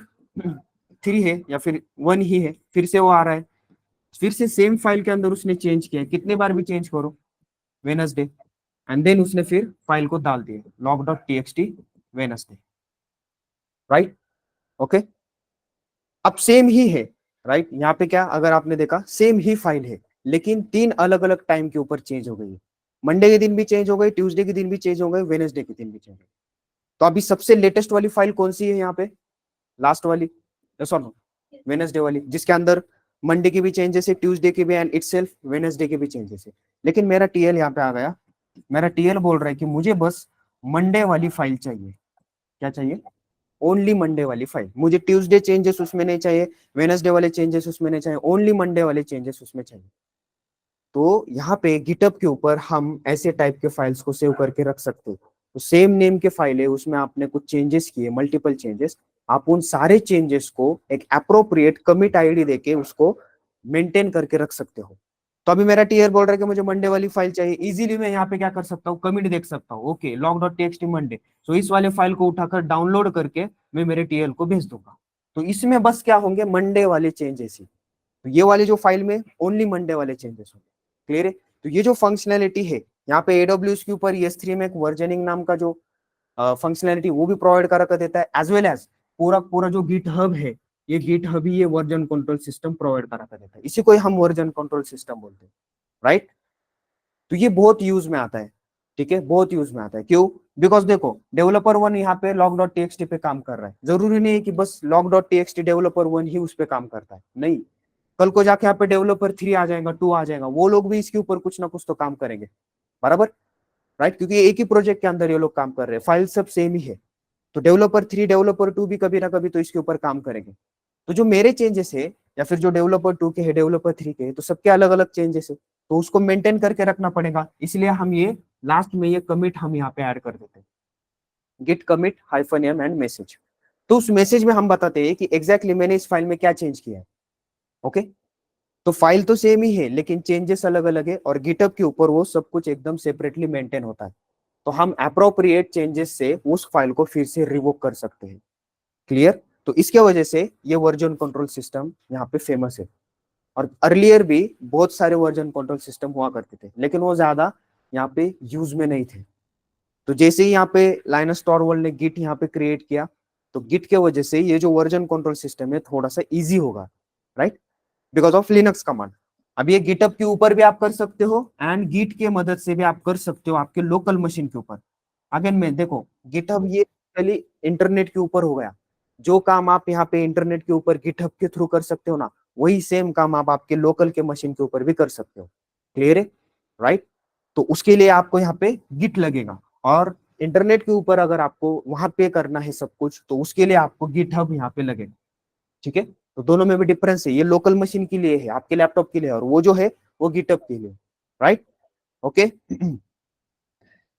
3 है या फिर 1 ही है, फिर से वो आ रहा है, फिर से सेम फाइल के अंदर उसने चेंज किया, कितने बार भी चेंज करो, वेनसडे, एंड देन उसने फिर फाइल को डाल दिया log dot txt Wednesday, right, okay. अब सेम ही है, राइट, यहाँ पे क्या, अगर आपने देखा सेम ही फाइल है, लेकिन 3 अलग अलग टाइम के ऊपर चेंज हो गई है, मंडे के दिन भी चेंज हो गई, ट्यूसडे के दिन भी चेंज हो गई, वेनेसडे के दिन भी चेंज हो गई। तो अभी सबसे लेटेस्ट वाली फाइल कौन सी है यहाँ पे, लास्ट वाली, सॉरी वेनेसडे वाली, जिसके अंदर मंडे की भी चेंजेस है, ट्यूसडे के भी, एंड इटसेल्फ वेनेसडे के भी चेंजेस है। लेकिन मेरा टीएल यहाँ पे आ गया, मेरा टीएल बोल रहा है कि मुझे बस मंडे वाली फाइल चाहिए, क्या चाहिए, ओनली मंडे वाली फाइल, मुझे ट्यूसडे चेंजेस उसमें नहीं चाहिए, वेनसडे वाले चेंजेस उसमें नहीं चाहिए, ओनली मंडे वाले चेंजेस उसमें चाहिए। तो यहाँ पे गिटहब के ऊपर हम ऐसे टाइप के फाइल्स को सेव करके रख सकते हैं। तो सेम नेम के फाइल है, उसमें आपने कुछ चेंजेस किए, मल्टीपल चेंजेस, आप उन सारे चेंजेस को एक अप्रोप्रिएट कमिट आईडी देके उसको मेंटेन करके रख सकते हो। तो अभी मेरा टीयर बोल रहा है कि मुझे मंडे वाली फाइल चाहिए, इजीली मैं यहाँ पे क्या कर सकता हूँ, कमिट देख सकता हूँ, okay log dot txt Monday, तो इस वाले फाइल को उठाकर डाउनलोड करके मैं मेरे टीएल को भेज दूंगा। तो इसमें बस क्या होंगे, मंडे वाले चेंजेस ही, तो ये वाले जो फाइल में ओनली मंडे वाले चेंजेस होंगे, क्लियर है। तो ये जो फंक्शनैलिटी है यहाँ पे AWS के ऊपर S3 में एक वर्जनिंग नाम का जो फंक्शनैलिटी वो भी प्रोवाइड करा कर देता है, एज वेल एज पूरा पूरा जो गिटहब है, ये गिटहब ही ये वर्जन कंट्रोल सिस्टम प्रोवाइड करा कर देता है, इसी को हम वर्जन कंट्रोल सिस्टम बोलते हैं, राइट। तो ये बहुत यूज में आता है, ठीक है, बहुत यूज में आता है, क्यों, बिकॉज देखो डेवलपर 1 यहाँ पे log डॉट txt पे काम कर रहा है, जरूरी नहीं है कि बस log डॉट txt डेवलपर 1 ही उस पे काम करता है, नहीं, कल को जाके यहाँ पे डेवलपर 3 आ जाएगा, 2 आ जाएगा, वो लोग भी इसके ऊपर कुछ ना कुछ तो काम करेंगे, बराबर, राइट, क्योंकि एक ही प्रोजेक्ट के अंदर ये लोग काम कर रहे हैं, फाइल सब सेम ही है। तो डेवलपर 3 डेवलपर 2 भी कभी ना कभी तो इसके ऊपर काम करेंगे। तो जो मेरे चेंजेस है या फिर जो डेवलपर 2 के है, डेवलपर 3 के है, तो सबके अलग अलग चेंजेस है, तो उसको मेंटेन करके रखना पड़ेगा, इसलिए हम ये लास्ट में ये कमिट हम यहाँ पे ऐड कर देते हैं, git commit hyphen M and message. तो उस मैसेज में हम बताते हैं कि एग्जैक्टली मैंने इस फाइल में क्या चेंज किया है। ओके, तो फाइल तो सेम ही है लेकिन चेंजेस अलग अलग है, और गिटहब के ऊपर वो सब कुछ एकदम सेपरेटली मेंटेन होता है। तो हम अप्रोप्रिएट चेंजेस से उस फाइल को फिर से रिवोक कर सकते हैं। क्लियर? तो इसके वजह से ये वर्जन कंट्रोल सिस्टम यहाँ पे फेमस है। और अर्लियर भी बहुत सारे वर्जन कंट्रोल सिस्टम हुआ करते थे, लेकिन वो ज्यादा यहाँ पे यूज में नहीं थे। तो जैसे ही यहाँ पे लाइनस टॉरवल्ड ने गिट यहाँ पे क्रिएट किया, तो गिट के वजह से ये जो वर्जन कंट्रोल सिस्टम है थोड़ा सा इजी होगा, right, because of Linux command. अब ये गिटहब के ऊपर भी आप कर सकते हो एंड गिट के मदद से भी आप कर सकते हो आपके लोकल मशीन के ऊपर। अगेन में देखो, गिटहब ये पहले इंटरनेट के ऊपर हो गया, जो काम आप यहाँ पे इंटरनेट के ऊपर गिटहब के थ्रू कर सकते हो ना, वही सेम काम आप आपके लोकल के मशीन के ऊपर भी कर सकते हो। क्लियर है? राइट। तो उसके लिए आपको यहाँ पे गिट लगेगा, और इंटरनेट के ऊपर अगर आपको वहां पे करना है सब कुछ, तो उसके लिए आपको गिटहब यहाँ पे लगेगा। ठीक है, तो दोनों में भी डिफरेंस है, ये लोकल मशीन के लिए है, आपके लैपटॉप के लिए, और वो जो है वो गिटहब के लिए। Right, okay.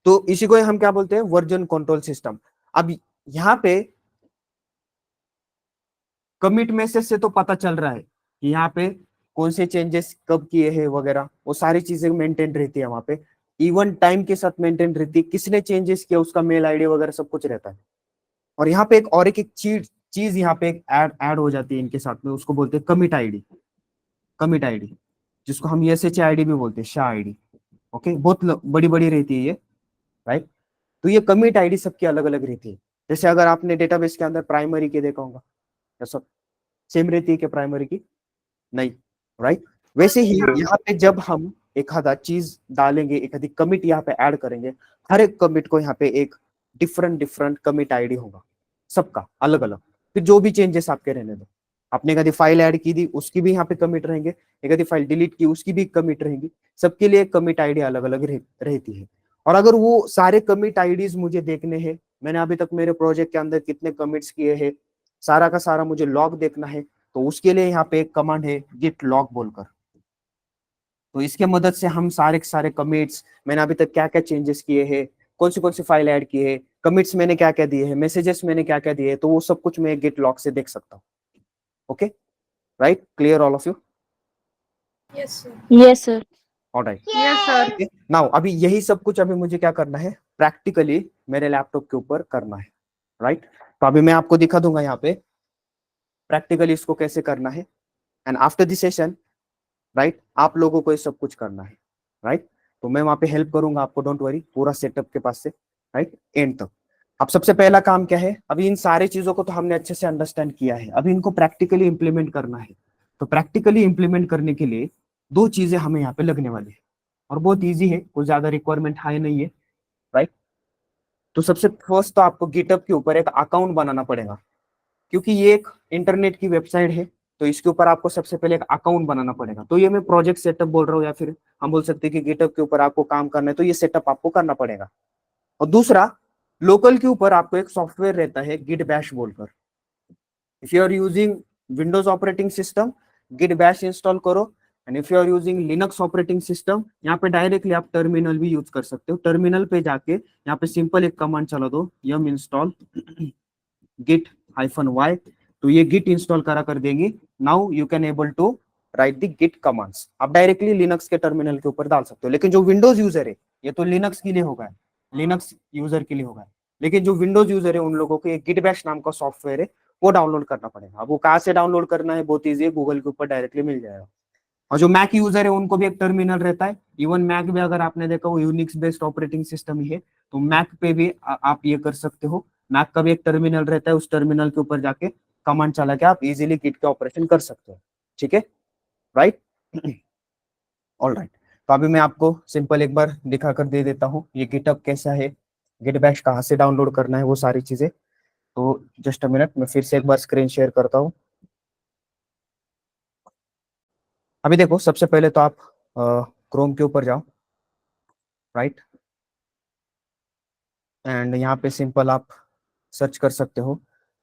तो इसी को हम क्या बोलते हैं, वर्जन कंट्रोल सिस्टम। अब यहाँ पे कमिट मैसेज से तो पता चल रहा है कि यहाँ पे कौन से चेंजेस कब किए हैं वगैरह, वो सारी चीजें मेंटेन रहती है वहां पे, इवन टाइम के साथ मेंटेन रहती है, किसने चेंजेस किया उसका मेल आईडी वगैरह सब कुछ रहता है। और यहाँ पे एक और एक चीज चीज यहाँ पे एक ऐड हो जाती है इनके साथ में, उसको बोलते हैं कमिट आईडी। कमिट आईडी, जिसको हम एस एच आईडी भी बोलते हैं, शाह आईडी। ओके, बहुत बड़ी बड़ी रहती है ये, राइट। तो ये कमिट आईडी सबकी अलग अलग रहती है। जैसे अगर आपने डेटाबेस के अंदर प्राइमरी के देखा होगा, या सब सेम रहती है क्या प्राइमरी की? नहीं, राइट। वैसे ही यहाँ पे जब हम एक आधा चीज डालेंगे, एक आधी कमिट यहाँ पे ऐड करेंगे, हर एक कमिट को यहाँ पे एक डिफरेंट डिफरेंट कमिट आईडी होगा, सबका अलग अलग। फिर जो भी चेंजेस आपके रहने दो, आपने एक आधी फाइल ऐड की थी उसकी भी यहाँ पे कमिट रहेंगे, एक आधी फाइल डिलीट की उसकी भी कमिट रहेंगी, सबके लिए कमिट आईडी अलग अलग रहती है। और अगर वो सारे कमिट आईडीज मुझे देखने हैं, मैंने अभी तक मेरे प्रोजेक्ट के अंदर कितने कमिट्स किए हैं, सारा का सारा मुझे लॉग देखना है, तो उसके लिए यहाँ पे एक कमांड है गिट लॉग बोलकर। तो इसके मदद से हम सारे के सारे कमिट्स, मैंने अभी तक क्या क्या चेंजेस किए हैं, कौन सी फाइल ऐड की है, कमिट्स मैंने क्या क्या दिए हैं, मैसेजेस मैंने क्या क्या दिए हैं, तो वो सब कुछ मैं गिट लॉग से देख सकता हूँ। Okay, right, clear all of you? Yes, sir. Yes, sir. Alright. Yes, sir. Now अभी यही सब कुछ अभी मुझे क्या करना है, प्रैक्टिकली मेरे लैपटॉप के ऊपर करना है, राइट। तो अभी मैं आपको दिखा दूंगा यहाँ पे प्रैक्टिकली इसको कैसे करना है, and after this session, right, आप लोगों को ये सब कुछ करना है, राइट। तो मैं वहां पे हेल्प करूंगा आपको, डोंट वरी, पूरा सेटअप के पास से राइट एंड तक। अब सबसे पहला काम क्या है, अभी इन सारी चीजों को तो हमने अच्छे से अंडरस्टैंड किया है, अभी इनको प्रैक्टिकली इंप्लीमेंट करना है। तो प्रैक्टिकली इंप्लीमेंट करने के लिए दो चीजें हमें यहाँ पे लगने वाली है, और बहुत ईजी है, कोई ज्यादा रिक्वायरमेंट हाई नहीं है, राइट। तो सबसे फर्स्ट तो आपको गिटहब के ऊपर एक अकाउंट बनाना पड़ेगा, क्योंकि ये एक इंटरनेट की वेबसाइट है, तो इसके ऊपर आपको सबसे पहले एक अकाउंट बनाना पड़ेगा। तो ये मैं प्रोजेक्ट सेटअप बोल रहा हूँ, या फिर हम बोल सकते हैं कि गिटहब के ऊपर आपको काम करना है, तो ये सेटअप आपको करना पड़ेगा। और दूसरा, लोकल के ऊपर आपको एक सॉफ्टवेयर रहता है गिट बैश बोलकर। If you are using Windows operating system, Git Bash install करो, and if you are using Linux operating system, यहाँ पे डायरेक्टली आप टर्मिनल भी यूज कर सकते हो। टर्मिनल पे जाके यहाँ पे सिंपल एक कमांड चला दो, यम इंस्टॉल git -y, तो ये git इंस्टॉल करा कर देंगे। Now you can able to write the git commands, आप डायरेक्टली लिनक्स के टर्मिनल के ऊपर डाल सकते हो। लेकिन जो विंडोज यूजर है, ये तो लिनक्स के लिए होगा, लिनक्स यूजर के लिए होगा, लेकिन जो विंडोज यूजर है उन लोगों को एक गिट बैश नाम का सॉफ्टवेयर है, वो डाउनलोड करना पड़ेगा। अब वो कहाँ से डाउनलोड करना है, बहुत ईजी है, गूगल के ऊपर डायरेक्टली मिल जाएगा। और जो मैक यूजर है उनको भी एक टर्मिनल रहता है, इवन मैक भी अगर आपने देखा वो यूनिक्स बेस्ड ऑपरेटिंग सिस्टम ही है, तो मैक पे भी आप ये कर सकते हो। मैक का भी एक टर्मिनल रहता है, उस टर्मिनल के ऊपर जाके कमांड चला के आप इजीली गिट के ऑपरेशन कर सकते हो। ठीक है, राइट, ऑल राइट। तो अभी मैं आपको सिंपल एक बार दिखा कर दे देता हूँ ये गिटहब कैसा है, गिट बैश कहाँ से डाउनलोड करना है, वो सारी चीजें। तो जस्ट अ मिनट, मैं फिर से एक बार स्क्रीन शेयर करता हूँ। अभी देखो, सबसे पहले तो आप क्रोम के ऊपर जाओ, राइट, एंड यहाँ पे सिंपल आप सर्च कर सकते हो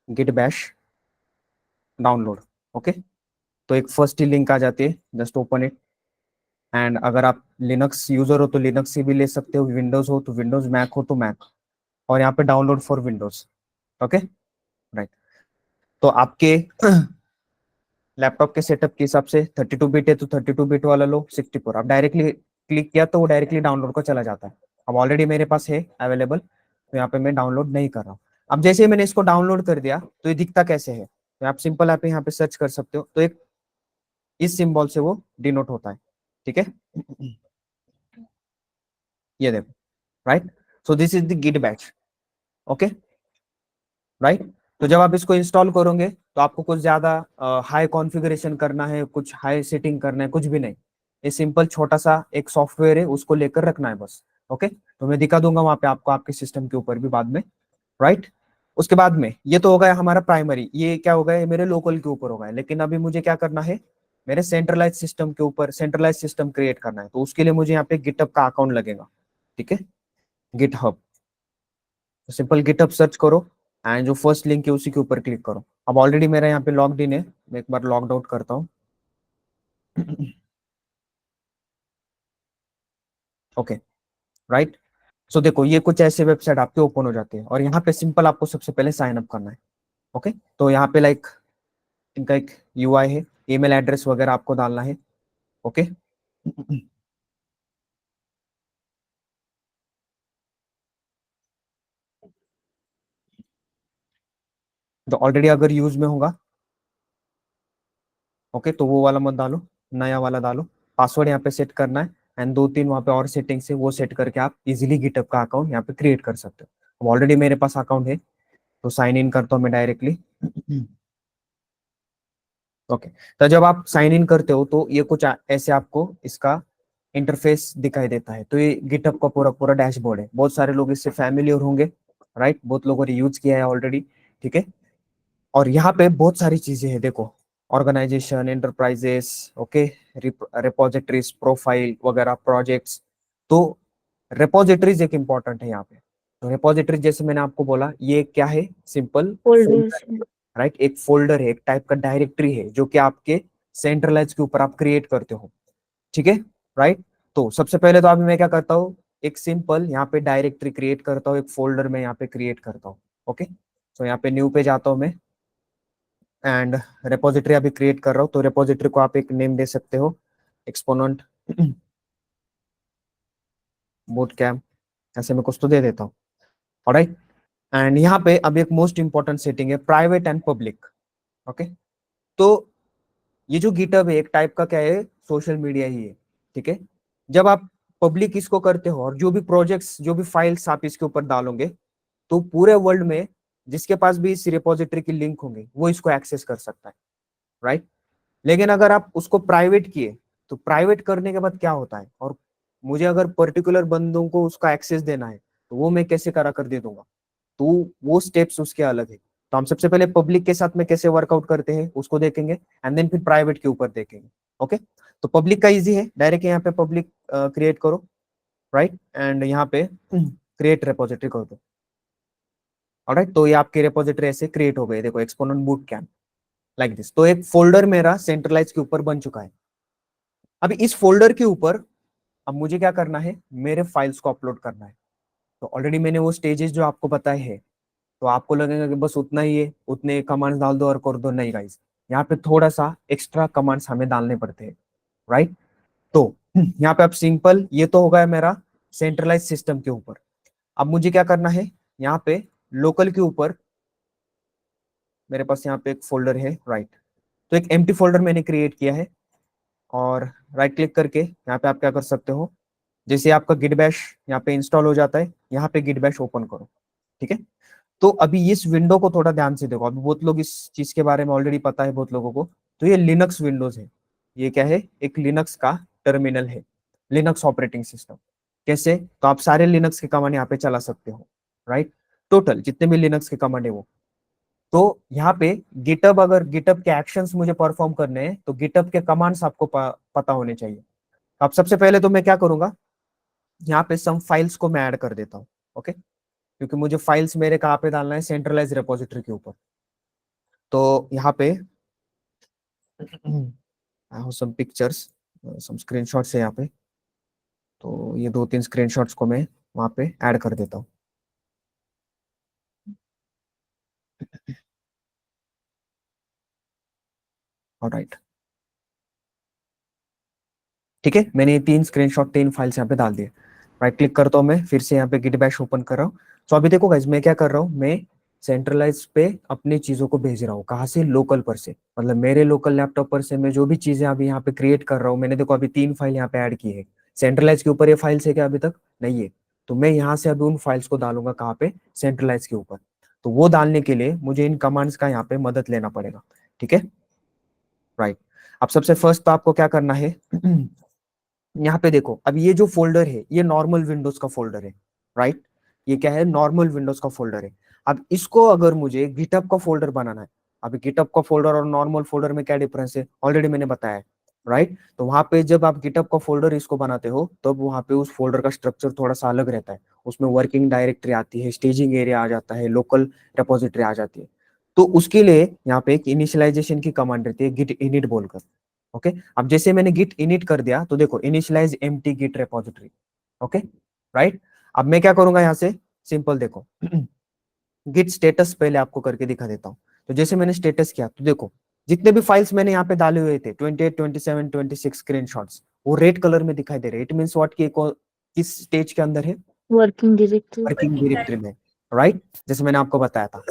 गिट बैश डाउनलोड। ओके, तो एक फर्स्ट ही लिंक आ जाती है, जस्ट ओपन इट एंड अगर आप लिनक्स यूजर हो तो लिनक्स से भी ले सकते हो, विंडोज हो तो विंडोज, मैक हो तो मैक, और यहाँ पे download for Windows. Okay, right. तो आपके लैपटॉप के सेटअप के हिसाब से 32 बिट है तो 32 बिट वाला लो, 64 आप डायरेक्टली क्लिक किया तो वो डायरेक्टली डाउनलोड को चला जाता है। अब ऑलरेडी मेरे पास है अवेलेबल, तो यहाँ पे मैं डाउनलोड नहीं कर रहा हूँ। अब जैसे ही मैंने इसको डाउनलोड कर दिया तो ये दिखता कैसे है, तो आप सिंपल आप यहाँ पे सर्च कर सकते हो, तो एक इस सिंबल से वो डिनोट होता है, ठीक है। ये देखो, right. So this is the git batch. Okay, right. तो जब आप इसको इंस्टॉल करोगे तो आपको कुछ ज्यादा हाई कॉन्फ़िगरेशन करना है, कुछ हाई सेटिंग करना है, कुछ भी नहीं। ये सिंपल छोटा सा एक सॉफ्टवेयर है, उसको लेकर रखना है बस। ओके, तो मैं दिखा दूंगा वहां पे आपको आपके सिस्टम के ऊपर भी बाद में, राइट। उसके बाद में ये तो हो गया हमारा प्राइमरी, ये क्या होगा, ये मेरे लोकल के ऊपर होगा। लेकिन अभी मुझे क्या करना है, मेरे सेंट्रलाइज सिस्टम के ऊपर सेंट्रलाइज सिस्टम क्रिएट करना है, तो उसके लिए मुझे यहाँ पे गिटहब का अकाउंट लगेगा, ठीक है। गिटहब, सिंपल गिटहब सर्च करो एंड जो फर्स्ट लिंक है उसी के ऊपर क्लिक करो। अब ऑलरेडी मेरा यहाँ पे लॉग्ड इन है, मैं एक बार लॉग्ड आउट करता हूँ। Okay, right. सो देखो ये कुछ ऐसे वेबसाइट आपके ओपन हो जाते हैं, और यहाँ पे सिंपल आपको सबसे पहले साइन अप करना है। ओके, तो यहाँ पे लाइक इनका एक यूआई है, ईमेल एड्रेस वगैरह आपको डालना है। ओके, तो ऑलरेडी अगर यूज में होगा, ओके, तो वो वाला मत डालो, नया वाला डालो। पासवर्ड यहाँ पे सेट करना है, एंड दो तीन वहाँ पे और सेटिंग्स है, वो सेट करके आप इजीली गिटहब का अकाउंट यहाँ पे क्रिएट कर सकते हो। अब ऑलरेडी मेरे पास अकाउंट है, तो साइन इन करता हूँ मैं डायरेक्टली। ओके, तो जब आप साइन इन करते हो तो ये कुछ ऐसे आपको इसका इंटरफेस दिखाई देता है। तो ये गिटहब का पूरा पूरा डैशबोर्ड है, बहुत सारे लोग इससे फैमिलियर होंगे, राइट, बहुत लोगों ने यूज किया है ऑलरेडी, ठीक है। और यहाँ पे बहुत सारी चीजें हैं, देखो, organization, enterprises, okay, repositories, profile वगैरह, प्रोजेक्ट्स। तो रिपोजिटरीज एक इंपॉर्टेंट है यहाँ पे। तो रिपोजिटरी जैसे मैंने आपको बोला, ये क्या है, सिंपल Folders. राइट, एक फोल्डर है, एक टाइप का डायरेक्टरी है जो कि आपके सेंट्रलाइज के ऊपर आप क्रिएट करते हो, ठीक है, राइट। तो सबसे पहले तो अभी मैं क्या करता हूँ, एक सिंपल यहाँ पे डायरेक्टरी क्रिएट करता हूँ, एक फोल्डर में यहाँ पे क्रिएट करता हूँ। ओके, तो यहाँ पे न्यू पे जाता हूँ मैं, एंड रेपोजिटरी अभी क्रिएट कर रहा हूँ। तो रेपोजिटरी को आप एक नेम दे सकते हो, एक्सपोनेंट बूट कैम्प, ऐसे में कुछ तो दे देता हूँ, ऑलराइट। एंड यहाँ पे अभी एक मोस्ट इंपॉर्टेंट सेटिंग है, प्राइवेट एंड पब्लिक। ओके, तो ये जो गिटहब है एक टाइप का क्या है, सोशल मीडिया ही है, ठीक है। जब आप पब्लिक इसको करते हो, और जो भी प्रोजेक्ट्स, जो भी फाइल्स आप इसके ऊपर डालोगे, तो पूरे वर्ल्ड में जिसके पास भी इस रिपोजिटरी की लिंक होंगे वो इसको एक्सेस कर सकता है, राइट। लेकिन अगर आप उसको प्राइवेट किए, तो प्राइवेट करने के बाद क्या होता है, और मुझे अगर पर्टिकुलर बंदों को उसका एक्सेस देना है, तो वो मैं कैसे करा कर दे दूंगा, तो वो स्टेप्स उसके अलग है। तो हम सबसे पहले पब्लिक के साथ में कैसे वर्कआउट करते हैं उसको देखेंगे, एंड देन फिर प्राइवेट के ऊपर देखेंगे। ओके, तो पब्लिक का इजी है, डायरेक्ट यहाँ पे पब्लिक क्रिएट करो, राइट, एंड यहाँ पे क्रिएट रेपोजिटरी कर दो, ऑलराइट। तो ये आपके रेपोजिटरी ऐसे क्रिएट हो गए, देखो, exponent boot camp, like this. तो एक फोल्डर मेरा सेंट्रलाइज के ऊपर बन चुका है। अभी इस फोल्डर के ऊपर अब मुझे क्या करना है, मेरे फाइल्स को अपलोड करना है। तो ऑलरेडी मैंने वो स्टेजेस जो आपको बताए हैं, तो आपको लगेगा कि बस उतना ही है, उतने कमांड्स डाल दो और कर दो, नहीं गाइस, यहाँ पे थोड़ा सा एक्स्ट्रा कमांड्स हमें डालने पड़ते हैं, राइट। तो यहाँ पे अब सिंपल, ये तो होगा मेरा सेंट्रलाइज सिस्टम के ऊपर। अब मुझे क्या करना है, यहाँ पे लोकल के ऊपर मेरे पास यहाँ पे एक फोल्डर है, राइट। तो एक एम्प्टी फोल्डर मैंने क्रिएट किया है, और राइट क्लिक करके यहाँ पे आप क्या कर सकते हो, जैसे आपका गिट बैश यहाँ पे इंस्टॉल हो जाता है, यहाँ पे गिट बैश ओपन करो, ठीक है। तो अभी इस विंडो को थोड़ा ध्यान से देखो, अभी बहुत लोग इस चीज के बारे में ऑलरेडी पता है बहुत लोगों को। तो ये लिनक्स विंडोज है, ये क्या है, एक लिनक्स का टर्मिनल है, लिनक्स ऑपरेटिंग सिस्टम। कैसे, तो आप सारे लिनक्स के कमांड यहाँ पे चला सकते हो, राइट, टोटल जितने भी लिनक्स के कमांड है वो। तो यहाँ पे गिटअब, अगर गिटअब के एक्शंस मुझे परफॉर्म करने हैं तो गिटअब के कमांड्स आपको पता होने चाहिए। अब सबसे पहले तो मैं क्या करूंगा, यहाँ पे सम फाइल्स को मैं ऐड कर देता हूँ, ओके, क्योंकि मुझे फाइल्स मेरे कहाँ पे डालना है, सेंट्रलाइज रिपोजिटरी के ऊपर। तो यहाँ पे सम पिक्चर्स, सम स्क्रीनशॉट्स है यहाँ पे, तो ये 2-3 स्क्रीनशॉट्स को मैं वहाँ पे ऐड कर देता हूँ। ऑलराइट, ठीक है, मैंने ये 3 स्क्रीनशॉट 3 फाइल्स यहाँ पे डाल दिए। राइट क्लिक करता हूँ मैं, फिर से यहाँ पे गिट बैश ओपन कर रहा हूँ। तो अभी देखो गाइस, मैं क्या कर रहा हूँ, मैं सेंट्रलाइज पे अपनी चीजों को भेज रहा हूँ। कहाँ से? लोकल पर से, मतलब मेरे लोकल लैपटॉप पर से मैं जो भी चीजें अभी यहाँ पे क्रिएट कर रहा हूँ, मैंने देखो अभी 3 फाइल यहाँ पे ऐड की है। सेंट्रलाइज के ऊपर ये फाइल्स है क्या? अभी तक नहीं है। तो मैं यहाँ से अभी उन फाइल्स को डालूंगा कहाँ पे? सेंट्रलाइज के ऊपर। तो वो डालने के लिए मुझे इन कमांड्स का यहाँ पे मदद लेना पड़ेगा, ठीक है। राइट, अब सबसे फर्स्ट तो आपको क्या करना है, यहाँ पे देखो, अब ये जो फोल्डर है ये नॉर्मल विंडोज का फोल्डर है। राइट, ये क्या है? नॉर्मल विंडोज का फोल्डर है। अब इसको अगर मुझे गिटहब का फोल्डर बनाना है, अभी गिटहब का फोल्डर और नॉर्मल फोल्डर में क्या डिफरेंस है ऑलरेडी मैंने बताया है। राइट, तो वहां पे जब आप गिटहब का फोल्डर इसको बनाते हो तब तो वहां पे उस फोल्डर का स्ट्रक्चर थोड़ा सा अलग रहता है। उसमें वर्किंग डायरेक्टरी आती है, स्टेजिंग एरिया आ जाता है, लोकल रेपोजिटरी आ जाती है। तो उसके लिए यहाँ पे एक इनिशियलाइजेशन की कमांड रहती है, गिट इनिट बोलकर। ओके, अब जैसे मैंने गिट इनिट कर दिया तो देखो initialize empty git repository. Okay, right, अब मैं क्या करूंगा यहाँ से, सिंपल देखो, गिट स्टेटस पहले आपको करके दिखा देता हूँ। तो जैसे मैंने स्टेटस किया तो देखो, जितने भी फाइल्स मैंने यहाँ पे डाले हुए थे 28, 27, 26 स्क्रीनशॉट्स, वो रेड कलर में दिखाई दे रहे हैं। इट मींस व्हाट कि किस स्टेज के अंदर है? Working directory. वर्किंग डायरेक्टरी में। राइट, जैसे मैंने आपको बताया था,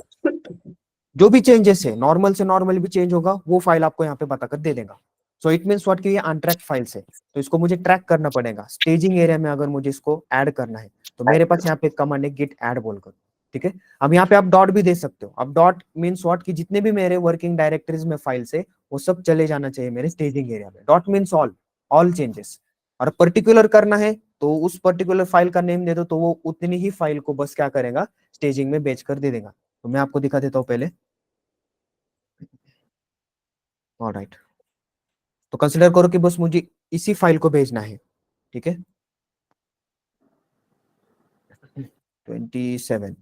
जो भी चेंजेस है नॉर्मल से नॉर्मल भी चेंज होगा वो फाइल आपको यहाँ पे बताकर दे देगा। सो इट मींस व्हाट कि ये अनट्रैक्ड फाइल्स है, तो इसको मुझे ट्रैक करना पड़ेगा। स्टेजिंग एरिया में अगर मुझे इसको ऐड करना है तो मेरे पास यहाँ पे कमांड है गिट ऐड बोलकर, ठीक है। अब यहाँ पे आप डॉट भी दे सकते हो। अब डॉट मींस व्हाट कि जितने भी मेरे वर्किंग डायरेक्टरीज में फाइल्स है वो सब चले जाना चाहिए मेरे स्टेजिंग एरिया में। Dot means all changes. और पर्टिकुलर करना है तो उस पर्टिकुलर फाइल का नेम दे दो, तो वो उतनी ही फाइल को बस क्या करेगा, स्टेजिंग में बेच कर दे देगा। तो मैं आपको दिखा देता हूँ पहले। ऑलराइट, तो कंसिडर करो कि बस मुझे इसी फाइल को भेजना है, ठीक है। 27,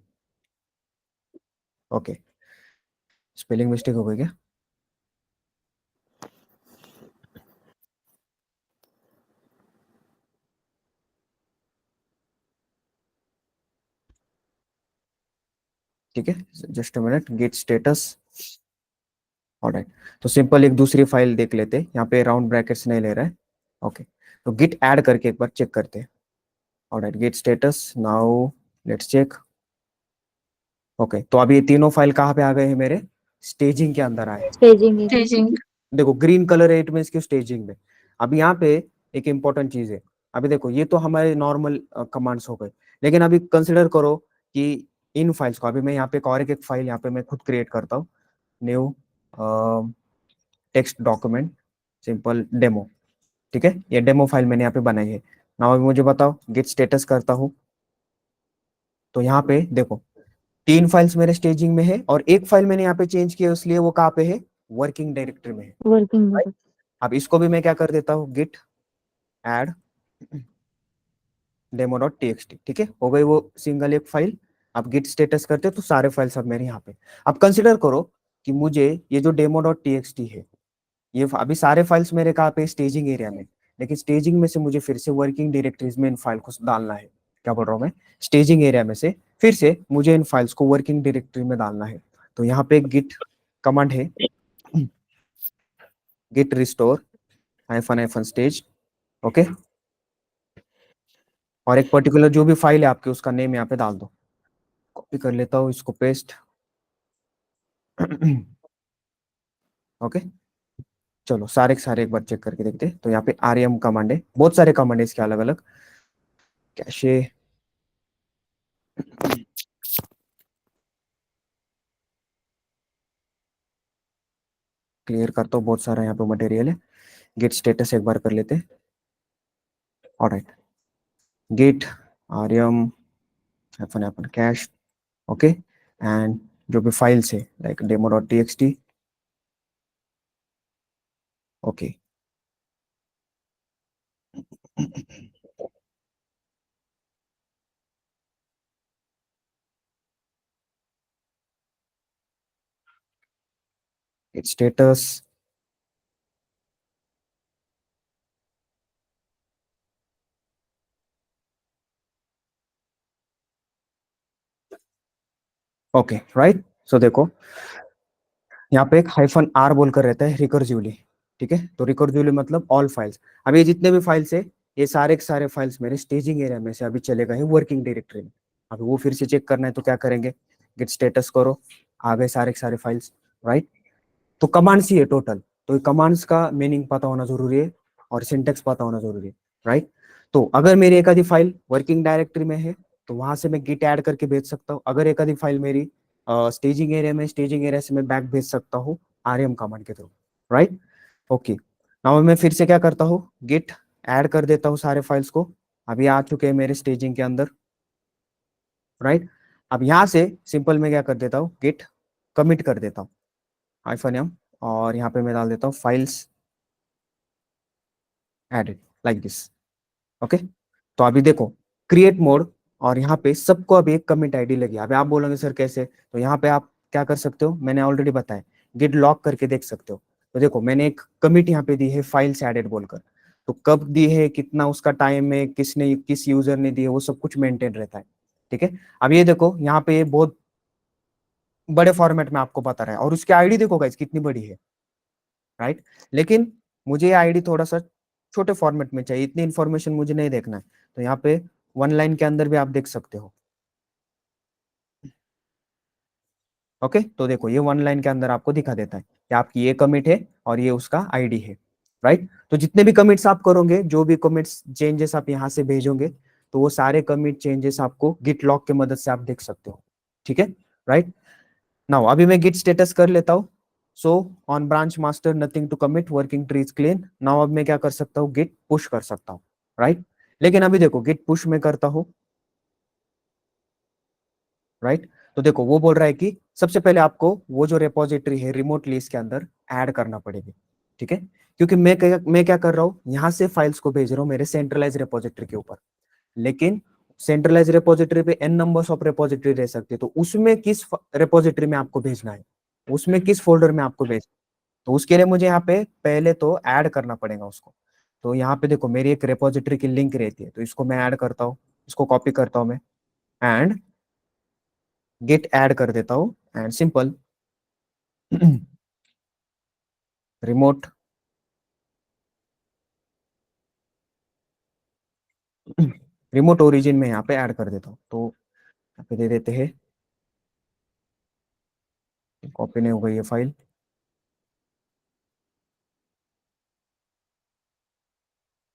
ओके, स्पेलिंग मिस्टेक हो गई क्या? ठीक है, just a minute, get status. Alright, तो सिंपल एक दूसरी फाइल देख लेते हैं, यहाँ पे राउंड ब्रैकेट्स नहीं ले रहा है। ओके, तो गिट ऐड करके एक बार चेक करते हैं। Alright, get status, now let's check. Okay, तो अभी ये तीनों फाइल कहाँ पे आ गए हैं मेरे? स्टेजिंग के अंदर आए हैं। Staging area. Staging. देखो ग्रीन कलर है, इट मींस की स्टेजिंग में। अब यहाँ पे एक इंपॉर्टेंट चीज है। अभी देखो ये तो हमारे नॉर्मल कमांड्स हो गए, लेकिन अभी कंसिडर करो कि इन फाइल्स को, अभी मैं यहाँ पे एक फाइल यहाँ पे मैं खुद क्रिएट करता हूँ, new text document simple demo, ठीक है। ये डेमो फाइल मैंने यहाँ पे बनाई है। नाउ अभी मुझे बताओ, गेट स्टेटस करता हूँ तो यहाँ पे देखो 3 फाइल्स मेरे स्टेजिंग में है और एक फाइल मैंने यहाँ पे चेंज किया, इसलिए वो कहाँ पे है? वर्किंग डायरेक्टरी में है। Working Right? directory. अब इसको भी मैं क्या कर देता हूँ, गिट ऐड demo.txt, ठीक है, हो गई वो सिंगल एक फाइल। अब गिट स्टेटस करते तो सारे फाइल सब मेरे यहाँ पे। अब कंसिडर करो कि मुझे ये जो demo.txt है, ये अभी सारे फाइल्स मेरे कहाँ पे? स्टेजिंग एरिया में। लेकिन स्टेजिंग में से मुझे फिर से वर्किंग डायरेक्टरीज में इन फाइल को डालना है। क्या बोल रहा हूँ मैं? स्टेजिंग एरिया में से फिर से मुझे इन फाइल्स को वर्किंग डायरेक्टरी में डालना है। तो यहाँ पे गिट कमांड है, git restore hyphen stage. Okay, और एक पर्टिकुलर जो भी फाइल है आपके उसका नेम यहाँ पे डाल दो। कॉपी कर लेता हूँ इसको, पेस्ट। ओके, चलो सारे के सारे एक बार चेक करके देखते हैं। तो यहाँ पे आरएम कमांड है, बहुत सारे कमांड है इसके अलग अलग। कैशे, क्लियर करता हूँ, बहुत सारा यहाँ पे मटेरियल है। गेट स्टेटस एक बार कर लेते हैं। ऑलराइट, गेट आरएम अपन कैश, ओके, एंड जो भी फाइल्स है like demo.txt, okay. Git status, okay right. So देखो यहाँ पे एक हाइफन आर बोलकर रहता है रिकर्सिवली, ठीक है। तो रिकर्सिवली मतलब ऑल फाइल्स। अब ये जितने भी फाइल्स है ये सारे के सारे फाइल्स मेरे स्टेजिंग एरिया में से अभी चले गए वर्किंग डायरेक्टरी में। अभी वो फिर से चेक करना है तो क्या करेंगे, गिट स्टेटस करो, आ गए सारे के सारे फाइल्स, राइट। तो कमांड्स ही है टोटल, तो कमांड्स का मीनिंग पता होना जरूरी है और सिंटेक्स पता होना जरूरी है, राइट। तो अगर मेरी एक आधी फाइल वर्किंग डायरेक्टरी में है तो वहां से मैं गिट ऐड करके भेज सकता हूँ। अगर एक आधी फाइल मेरी स्टेजिंग एरिया में, स्टेजिंग एरिया से मैं बैक भेज सकता हूँ आरएम कमांड के थ्रू, राइट। ओके, नाउ मैं फिर से क्या करता हूँ, गिट ऐड कर देता हूँ सारे फाइल्स को। अभी आ चुके हैं मेरे स्टेजिंग के अंदर, राइट। अब यहाँ से सिंपल मैं क्या कर देता हूँ, गिट कमिट कर देता हूँ हाइफन एम, और यहाँ पे मैं डाल देता हूँ files added like this. Okay, तो अभी देखो क्रिएट मोड, और यहाँ पे सबको अभी एक कमिट आईडी लगी। अभी आप बोलोगे सर कैसे, तो यहाँ पे आप क्या कर सकते हो, मैंने ऑलरेडी बताया, गिट लॉग करके देख सकते हो। तो देखो मैंने एक कमिट यहाँ पे दी है फाइल्स एडेड बोलकर, तो कब दी है, कितना उसका टाइम है, किसने किस यूजर ने दी है, वो सब कुछ मेंटेन रहता है, ठीक है। अब ये देखो यहाँ पे ये बहुत बड़े फॉर्मेट में आपको बता रहा है, और उसकी आईडी देखो गाइस कितनी बड़ी है, राइट। लेकिन मुझे ये आईडी थोड़ा सा छोटे फॉर्मेट में चाहिए, इतनी इंफॉर्मेशन मुझे नहीं देखना है। तो यहाँ पे वन लाइन के अंदर भी आप देख सकते हो। ओके, तो देखो ये वन लाइन के अंदर आपको दिखा देता है कि आपकी ये कमिट है और ये उसका आईडी है, राइट। तो जितने भी कमिट्स आप करोगे, जो भी कमिट्स चेंजेस आप यहाँ से भेजोगे, तो वो सारे कमिट चेंजेस आपको गिट लॉग की मदद से आप देख सकते हो, ठीक है, राइट। नाउ अभी मैं गिट स्टेटस कर लेता हूँ। So on branch master nothing to commit, working tree is clean. Now अब मैं क्या कर सकता हूँ, गिट पुश कर सकता हूँ, राइट। लेकिन अभी देखो गिट पुश में करता हूँ, राइट। तो देखो वो बोल रहा है कि सबसे पहले आपको वो जो रेपोजिटरी है रिमोटली इसके अंदर ऐड करना पड़ेगी, ठीक है। क्योंकि मैं क्या कर रहा हूँ, यहाँ से फाइल्स को भेज रहा हूँ मेरे सेंट्रलाइज रेपोजिटरी के ऊपर। लेकिन सेंट्रलाइज रेपोजिटरी पे एन नंबर्स ऑफ रेपोजिटरी रह सकती है, तो उसमें किस रेपोजिटरी में आपको भेजना है, उसमें किस फोल्डर में आपको भेजना, तो उसके लिए मुझे यहाँ पे पहले तो ऐड करना पड़ेगा उसको। तो यहाँ पे देखो मेरी एक रेपोजिटरी की लिंक रहती है, तो इसको मैं ऐड करता हूँ, इसको कॉपी करता हूँ मैं, एंड गेट ऐड कर देता हूँ, and simple remote remote origin में यहाँ पे ऐड कर देता हूँ। तो यहाँ पे दे देते हैं, कॉपी नहीं हो गई ये फाइल,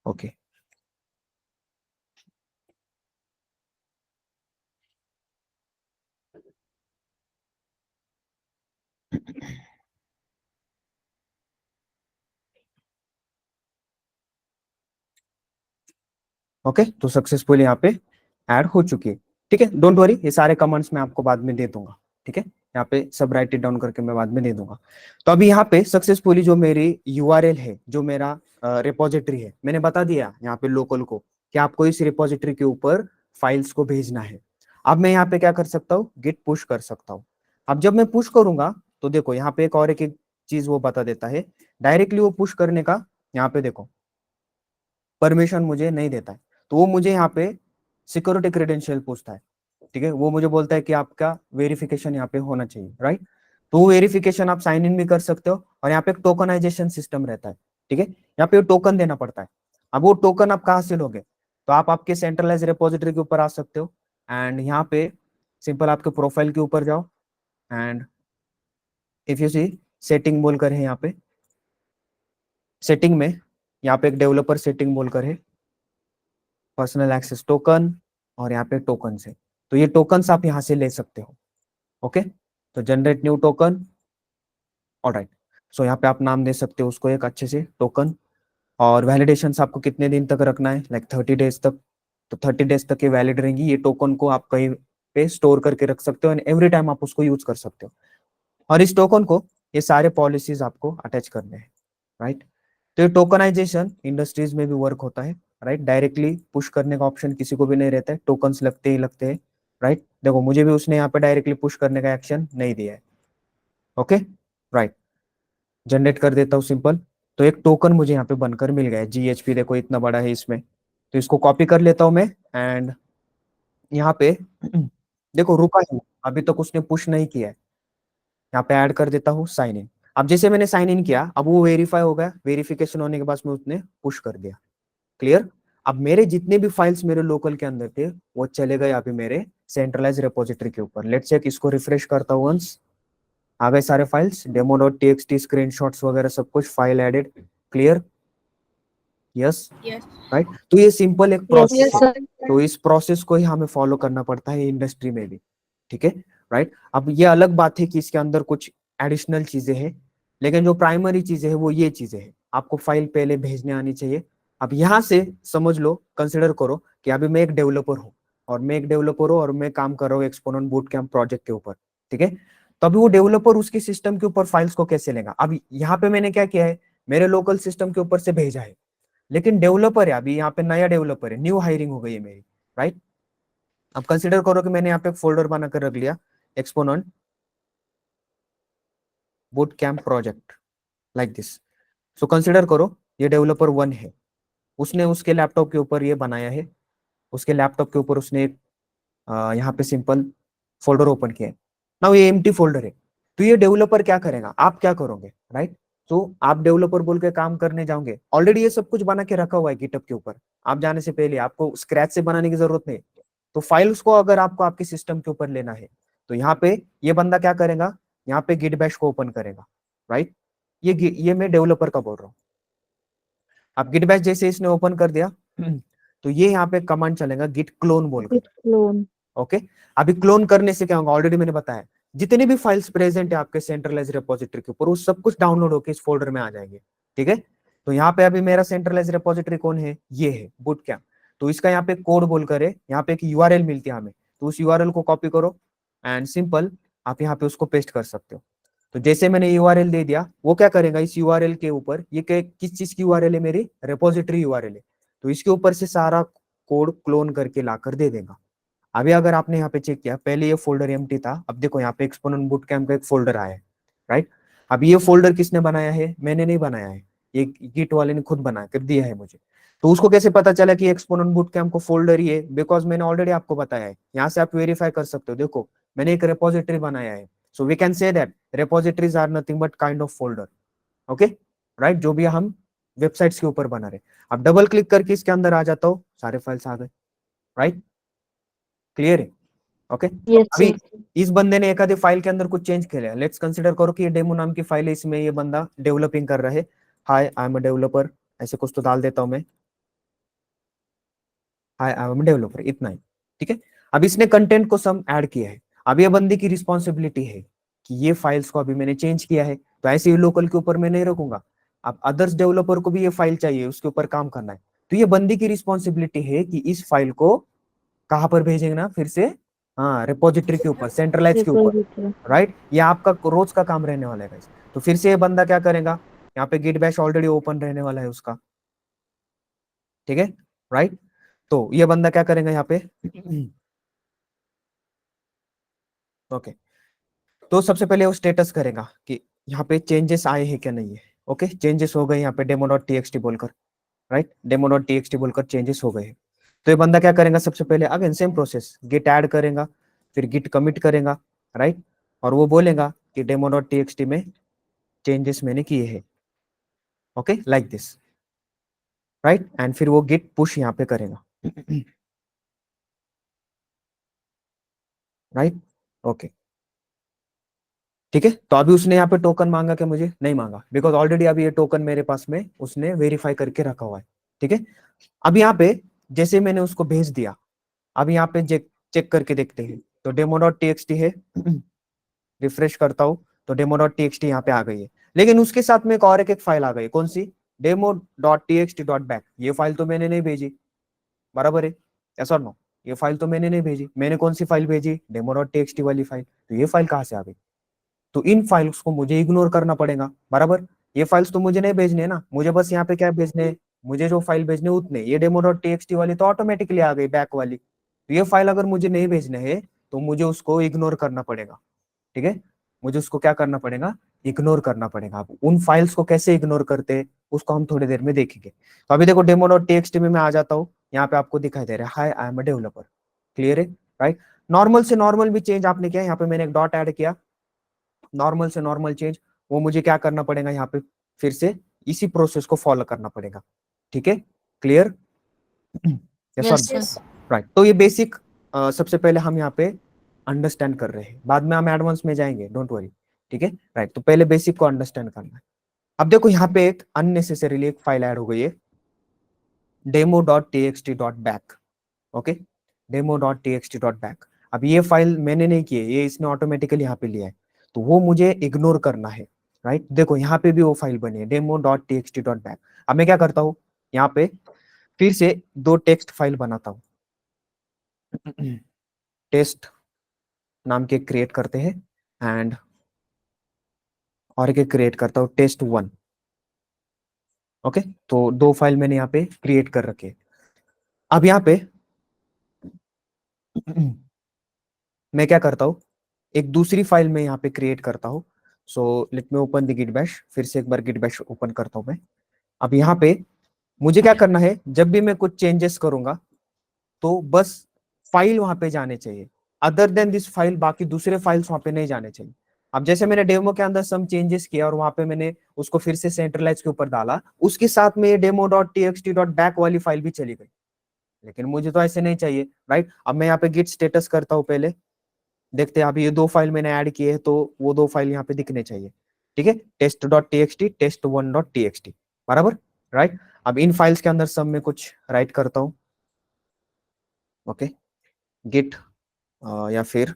ओके। ओके, तो सक्सेसफुल यहाँ पे ऐड हो चुकी है, ठीक है। डोंट वरी, ये सारे कमांड्स मैं आपको बाद में दे दूंगा, ठीक है। यहाँ पे सब राइट इट डाउन करके मैं बाद में दे दूंगा। तो अभी यहाँ पे सक्सेसफुली जो मेरी यूआरएल है, जो मेरा रिपोजिटरी है, मैंने बता दिया यहाँ पे लोकल को कि आपको इस रिपोजिटरी के ऊपर फाइल्स को भेजना है। अब मैं यहाँ पे क्या कर सकता हूँ, गिट पुश कर सकता हूँ। अब जब मैं पुश करूंगा तो देखो यहाँ पे एक और एक चीज वो बता देता है, डायरेक्टली वो पुश करने का यहाँ पे देखो परमिशन मुझे नहीं देता है। तो वो मुझे यहाँ पे सिक्योरिटी क्रेडेंशियल पूछता है, ठीक है। वो मुझे बोलता है कि आपका वेरिफिकेशन यहाँ पे होना चाहिए, राइट। तो वो वेरिफिकेशन आप साइन इन भी कर सकते हो, और यहाँ पे एक टोकनाइजेशन सिस्टम रहता है, ठीक है। यहाँ पे टोकन देना पड़ता है। अब वो टोकन आप कहाँ से लोगे, तो आप आपके सेंट्रलाइज रिपोजिटरी के ऊपर आ सकते हो, एंड यहाँ पे सिंपल आपके प्रोफाइल के ऊपर जाओ, and if you see setting बोलकर है यहाँ पे, सेटिंग में यहाँ पे एक डेवलपर सेटिंग बोलकर है, पर्सनल एक्सेस टोकन, और यहाँ पे टोकन से, तो ये टोकन आप यहाँ से ले सकते हो, ओके। तो जनरेट न्यू टोकन, ऑलराइट। सो यहाँ पे आप नाम दे सकते हो उसको एक अच्छे से टोकन, और वैलिडेशन आपको कितने दिन तक रखना है, लाइक 30 डेज तक। तो 30 डेज तक ये वैलिड रहेंगी, ये टोकन को आप कहीं पे स्टोर करके रख सकते हो, एंड एवरी टाइम आप उसको यूज कर सकते हो। और इस टोकन को ये सारे पॉलिसीज आपको अटैच करने हैं, राइट। तो ये टोकनाइजेशन इंडस्ट्रीज में भी वर्क होता है, राइट। डायरेक्टली पुश करने का ऑप्शन किसी को भी नहीं रहता है, टोकन्स लगते ही लगते हैं, राइट। देखो मुझे भी उसने यहाँ पे डायरेक्टली पुश करने का एक्शन नहीं दिया है, ओके, राइट। जनरेट कर देता हूँ सिंपल। तो एक टोकन मुझे यहाँ पे बनकर मिल गया है, जीएचपी देखो इतना बड़ा है इसमें। तो इसको कॉपी कर लेता हूँ मैं, एंड यहाँ पे देखो रुका है, अभी तक उसने पुश नहीं किया है। यहाँ पे ऐड कर देता हूँ साइन इन। अब जैसे मैंने साइन इन किया, अब वो वेरीफाई हो गया, वेरिफिकेशन होने के बाद में उसने पुश कर दिया। क्लियर। अब मेरे जितने भी फाइल्स मेरे लोकल के अंदर थे वो चले गए अभी मेरे सेंट्रलाइज रिपोजिटरी के ऊपर। लेट्स चेक, इसको रिफ्रेश करता हूँ वंस। आ गए सारे फाइल्स, डेमो.txt, स्क्रीनशॉट्स वगैरह सब कुछ, file added. Clear. Yes. Yes. Right. तो ये सिंपल एक Yes, प्रोसेस है। sir. तो इस प्रोसेस को ही हमें फॉलो करना पड़ता है इंडस्ट्री में भी। ठीक है। राइट। अब ये अलग बात है कि इसके अंदर कुछ एडिशनल चीजें हैं, लेकिन जो प्राइमरी चीजें हैं वो ये चीजें हैं। आपको फाइल पहले भेजने आनी चाहिए। अब यहाँ से समझ लो, कंसिडर करो कि अभी मैं एक डेवलपर हूँ, और मैं काम कर रहा हूँ एक्सपोनेंट बूट कैंप प्रोजेक्ट के ऊपर। ठीक है। तो अभी वो डेवलपर उसके सिस्टम के ऊपर फाइल्स को कैसे लेगा? अब यहाँ पे मैंने क्या किया है, मेरे लोकल सिस्टम के ऊपर से भेजा है, लेकिन डेवलपर है, अभी यहाँ पे नया डेवलपर है, न्यू हायरिंग हो गई है मेरी। राइट। अब कंसिडर करो कि मैंने यहाँ पे एक फोल्डर बनाकर रख लिया, exponent boot camp project, like this. So consider करो ये डेवलपर 1 है, उसने उसके लैपटॉप के ऊपर ये बनाया है, उसके लैपटॉप के ऊपर उसने यहाँ पे सिंपल फोल्डर ओपन किया है। नाउ ये एम्प्टी फोल्डर है। तो ये डेवलपर क्या करेगा, आप क्या करोगे? राइट। तो आप डेवलपर बोल के काम करने जाओगे, ऑलरेडी ये सब कुछ बना के रखा हुआ है गिटहब के ऊपर। आप जाने से पहले आपको स्क्रैच से बनाने की जरूरत नहीं। तो फाइल्स को अगर आपको आपके सिस्टम के ऊपर लेना है, तो यहाँ पे ये बंदा क्या करेगा, यहाँ पे गिट बैश को ओपन करेगा। राइट। ये मैं डेवलपर का बोल रहा हूँ। अब गिट बैश जैसे इसने ओपन कर दिया, तो ये यहाँ पे कमांड चलेगा गिट क्लोन बोलकर। Git clone. ओके। अभी क्लोन करने से क्या होगा, ऑलरेडी मैंने बताया, जितने भी फाइल्स प्रेजेंट है आपके सेंट्रलाइज रिपोजिटरी के ऊपर, वो सब कुछ डाउनलोड होकर इस फोल्डर में आ जाएंगे। ठीक है। तो यहाँ पे अभी मेरा सेंट्रलाइज रिपोजिटरी कौन है, ये है बूट कैंप। तो इसका यहाँ पे कोड बोलकर है, यहाँ पे एक यूआरएल मिलती है हमें, तो उस यूआरएल को कॉपी करो एंड सिंपल आप यहाँ पे उसको पेस्ट कर सकते हो। तो जैसे मैंने यूआरएल दे दिया, वो क्या करेगा, इस यूआरएल के ऊपर, ये किस चीज की यूआरएल है, मेरी रिपोजिटरी यूआरएल है, तो इसके ऊपर से सारा कोड क्लोन करके लाकर दे देगा। अभी अगर आपने यहाँ पे चेक किया, पहले ये फोल्डर एम्प्टी था, अब देखो यहाँ पे एक्सपोनेंट बूट कैंप का एक फोल्डर आया है। राइट। अब ये फोल्डर किसने बनाया है, मैंने नहीं बनाया है, ये गिट वाले ने खुद बना कर दिया है मुझे। तो उसको कैसे पता चला कि एक्सपोनेंट बूट कैंप को फोल्डर ही है? बिकॉज मैंने ऑलरेडी आपको बताया है, यहाँ से आप वेरीफाई कर सकते हो। देखो मैंने एक रेपोजिटरी बनाया है, so we can say that repositories are nothing but kind of folder. Okay. Right. जो भी हम वेबसाइट्स के ऊपर बना रहे। अब डबल क्लिक करके इसके अंदर आ जाता हूँ, सारे फाइल्स आ गए। राइट। क्लियर है? ओके। Yes, अभी sir. इस बंदे ने एक आधे फाइल के अंदर कुछ चेंज किया, लेट्स कंसीडर करो कि ये डेमो नाम की फाइल है, इसमें ये बंदा डेवलपिंग कर रहा है, hi I am a developer, ऐसे कुछ तो डाल देता हूं मैं, हाय आई एम अ डेवलपर, इतना ही। ठीक है। अब इसने कंटेंट को सम ऐड किया है। अब ये बंदे की रिस्पॉन्सिबिलिटी है कि ये फाइल्स को अभी मैंने चेंज किया है, तो ऐसे ही लोकल के ऊपर मैं नहीं रखूंगा। अब अदर्स डेवलपर को भी ये फाइल चाहिए, उसके ऊपर काम करना है, तो ये बंदी की रिस्पॉन्सिबिलिटी है कि इस फाइल को कहां पर भेजेंगे ना, फिर से, हाँ, रिपोजिटरी के ऊपर, सेंट्रलाइज के ऊपर। Repository. राइट। ये आपका रोज का काम रहने वाला है guys। तो फिर से ये बंदा क्या करेगा, यहाँ पे गिट बैश ऑलरेडी ओपन रहने वाला है उसका। ठीक है। राइट। तो ये बंदा क्या करेगा यहाँ पे, ओके। तो सबसे पहले वो स्टेटस करेगा कि यहाँ पे चेंजेस आए हैं क्या नहीं है। ओके। चेंजेस हो गए यहाँ पे डेमो.txt बोलकर। राइट। डेमो.txt बोलकर चेंजेस हो गए हैं। तो ये बंदा क्या करेगा, सबसे पहले again same process, git add करेगा, फिर गिट कमिट करेगा। राइट। और वो बोलेगा कि डेमो.txt में चेंजेस मैंने किए हैं। Okay, like this. Right. And फिर वो गिट पुश यहाँ पे करेगा। राइट। ओके। ठीक है। तो अभी उसने यहाँ पे टोकन मांगा क्या, मुझे नहीं मांगा, बिकॉज ऑलरेडी अभी ये टोकन मेरे पास में उसने वेरीफाई करके रखा हुआ है। ठीक है। अब यहाँ पे जैसे मैंने उसको भेज दिया, अब यहाँ पे चेक करके देखते हैं, तो डेमो.txt है, रिफ्रेश करता हूँ, तो डेमो.txt यहाँ पे आ गई है। लेकिन उसके साथ में एक फाइल आ गई, कौन सी, demo.txt.back। ये फाइल तो मैंने नहीं भेजी, बराबर है, ऐसा नो, ये फाइल तो मैंने नहीं भेजी। मैंने कौन सी फाइल भेजी, डेमो.txt वाली फाइल। तो ये फाइल कहाँ से आ गई? तो इन फाइल्स को मुझे इग्नोर करना पड़ेगा, बराबर। ये फाइल्स तो मुझे नहीं भेजने ना, मुझे बस यहाँ पे क्या भेजने, मुझे जो फाइल भेजने उतने। ये डेमो.txt वाली तो ऑटोमेटिकली आ गई, बैक वाली। तो ये फाइल अगर मुझे नहीं भेजने है, तो मुझे उसको इग्नोर करना पड़ेगा। ठीक है। मुझे उसको क्या करना पड़ेगा, इग्नोर करना पड़ेगा। अब उन फाइल्स को कैसे इग्नोर करते हैं, उसको हम थोड़ी देर में देखेंगे। तो अभी देखो डेमो.txt में मैं आ जाता हूँ, यहाँ पे आपको दिखाई दे रहा है, hi I am a developer. Clear है? राइट। नॉर्मल से नॉर्मल भी चेंज आपने किया, यहाँ पे मैंने एक डॉट ऐड किया, नॉर्मल से नॉर्मल चेंज, वो मुझे क्या करना पड़ेगा, यहाँ पे फिर से इसी प्रोसेस को फॉलो करना पड़ेगा। ठीक है, क्लियर? Yes, sir. राइट, तो ये बेसिक सबसे पहले हम यहाँ पे अंडरस्टैंड कर रहे हैं, बाद में हम एडवांस में जाएंगे, डोंट वरी। ठीक है, राइट, तो पहले बेसिक को अंडरस्टैंड करना है। अब देखो यहाँ पे एक अननेसेसरीली एक फाइल ऐड हो गई है, demo.txt.back। Okay, demo.txt.back। अब ये फाइल मैंने नहीं की है, ये इसने ऑटोमेटिकली यहाँ पे लिया है, तो वो मुझे इग्नोर करना है। राइट, देखो यहाँ पे भी वो फाइल बनी है demo.txt.back। अब मैं क्या करता हूँ, यहाँ पे फिर से दो टेक्स्ट फाइल बनाता हूँ, टेस्ट नाम के क्रिएट करते हैं, एंड और एक क्रिएट करता हूँ test1। ओके, तो दो फाइल मैंने यहाँ पे क्रिएट कर रखे। अब यहाँ पे मैं क्या करता हूँ, एक दूसरी फाइल में यहाँ पे क्रिएट करता हूँ। So let me open the git bash, फिर से एक बार गिट बैश ओपन करता हूँ मैं। अब यहाँ पे मुझे क्या करना है, जब भी मैं कुछ चेंजेस करूंगा तो बस फाइल वहां पे जाने चाहिए, अदर देन दिस फाइल बाकी दूसरे फाइल्स वहां पे नहीं जाने चाहिए। अब जैसे मैंने डेमो के अंदर सम चेंजेस किया और वहां पे मैंने उसको फिर से सेंट्रलाइज के ऊपर डाला, उसके साथ में ये demo.txt.back वाली फाइल भी चली गई, लेकिन मुझे तो ऐसे नहीं चाहिए। राइट, अब मैं यहाँ पे गिट स्टेटस करता हूँ, पहले देखते हैं। अभी ये दो फाइल मैंने ऐड किए हैं, तो वो दो फाइल यहाँ पे दिखने चाहिए। ठीक है, test.txt, test1.txt, बराबर। राइट, अब इन फाइल्स के अंदर सब में कुछ राइट करता हूँ। ओके, गिट या फिर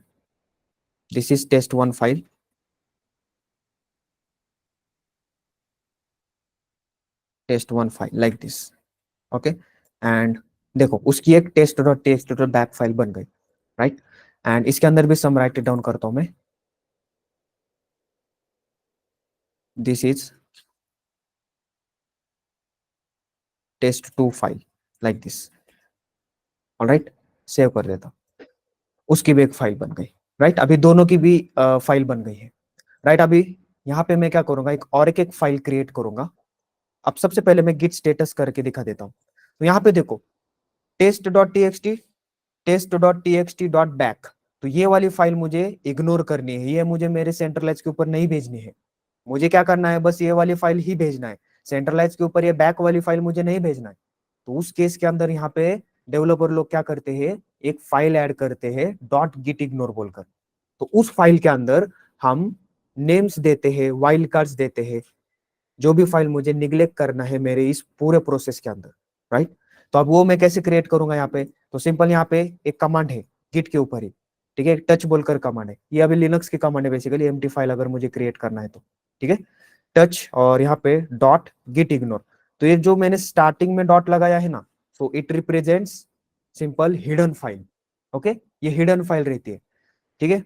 this is test1 file, test1 file like this. Okay, and देखो उसकी एक test.txt.back फाइल बन गई। राइट, एंड इसके अंदर भी सम राइट डाउन करता हूं मैं, this is test2 file like this. Alright, save कर देता हूं, उसकी भी एक फाइल बन गई। राइट, अभी दोनों की भी फाइल बन गई है। राइट, अभी यहाँ पे मैं क्या करूंगा, एक फाइल क्रिएट करूंगा। अब सबसे पहले मैं गिट स्टेटस करके दिखा देता हूँ। तो यहाँ पे देखो test.txt, test.txt.back, तो ये वाली फाइल मुझे इग्नोर करनी है, ये मुझे मेरे सेंट्रलाइज के ऊपर नहीं भेजनी है। मुझे क्या करना है, बस ये वाली फाइल ही भेजना है, सेंट्रलाइज के ऊपर ये बैक वाली फाइल मुझे नहीं भेजना है। तो उस केस के अंदर यहाँ पे डेवलपर लोग क्या करते हैं, एक फाइल ऐड करते हैं डॉट गिट इग्नोर बोलकर। तो उस फाइल के अंदर हम नेम्स देते हैं, वाइल्ड कार्ड्स देते हैं, जो भी फाइल मुझे निग्लेक्ट करना है मेरे इस पूरे प्रोसेस के अंदर। राइट, तो अब वो मैं कैसे क्रिएट करूंगा, यहाँ पे तो सिंपल यहाँ पे एक कमांड है गिट के ऊपर ही। ठीक है, टच बोलकर कमांड है, ये अभी लिनक्स की कमांड है बेसिकली, एम्प्टी फाइल अगर मुझे क्रिएट करना है तो। ठीक है, टच और यहाँ पे डॉट गिट इग्नोर। तो ये जो मैंने स्टार्टिंग में डॉट लगाया है ना, so it represents simple hidden file. Okay, ये हिडन फाइल रहती है। ठीक है,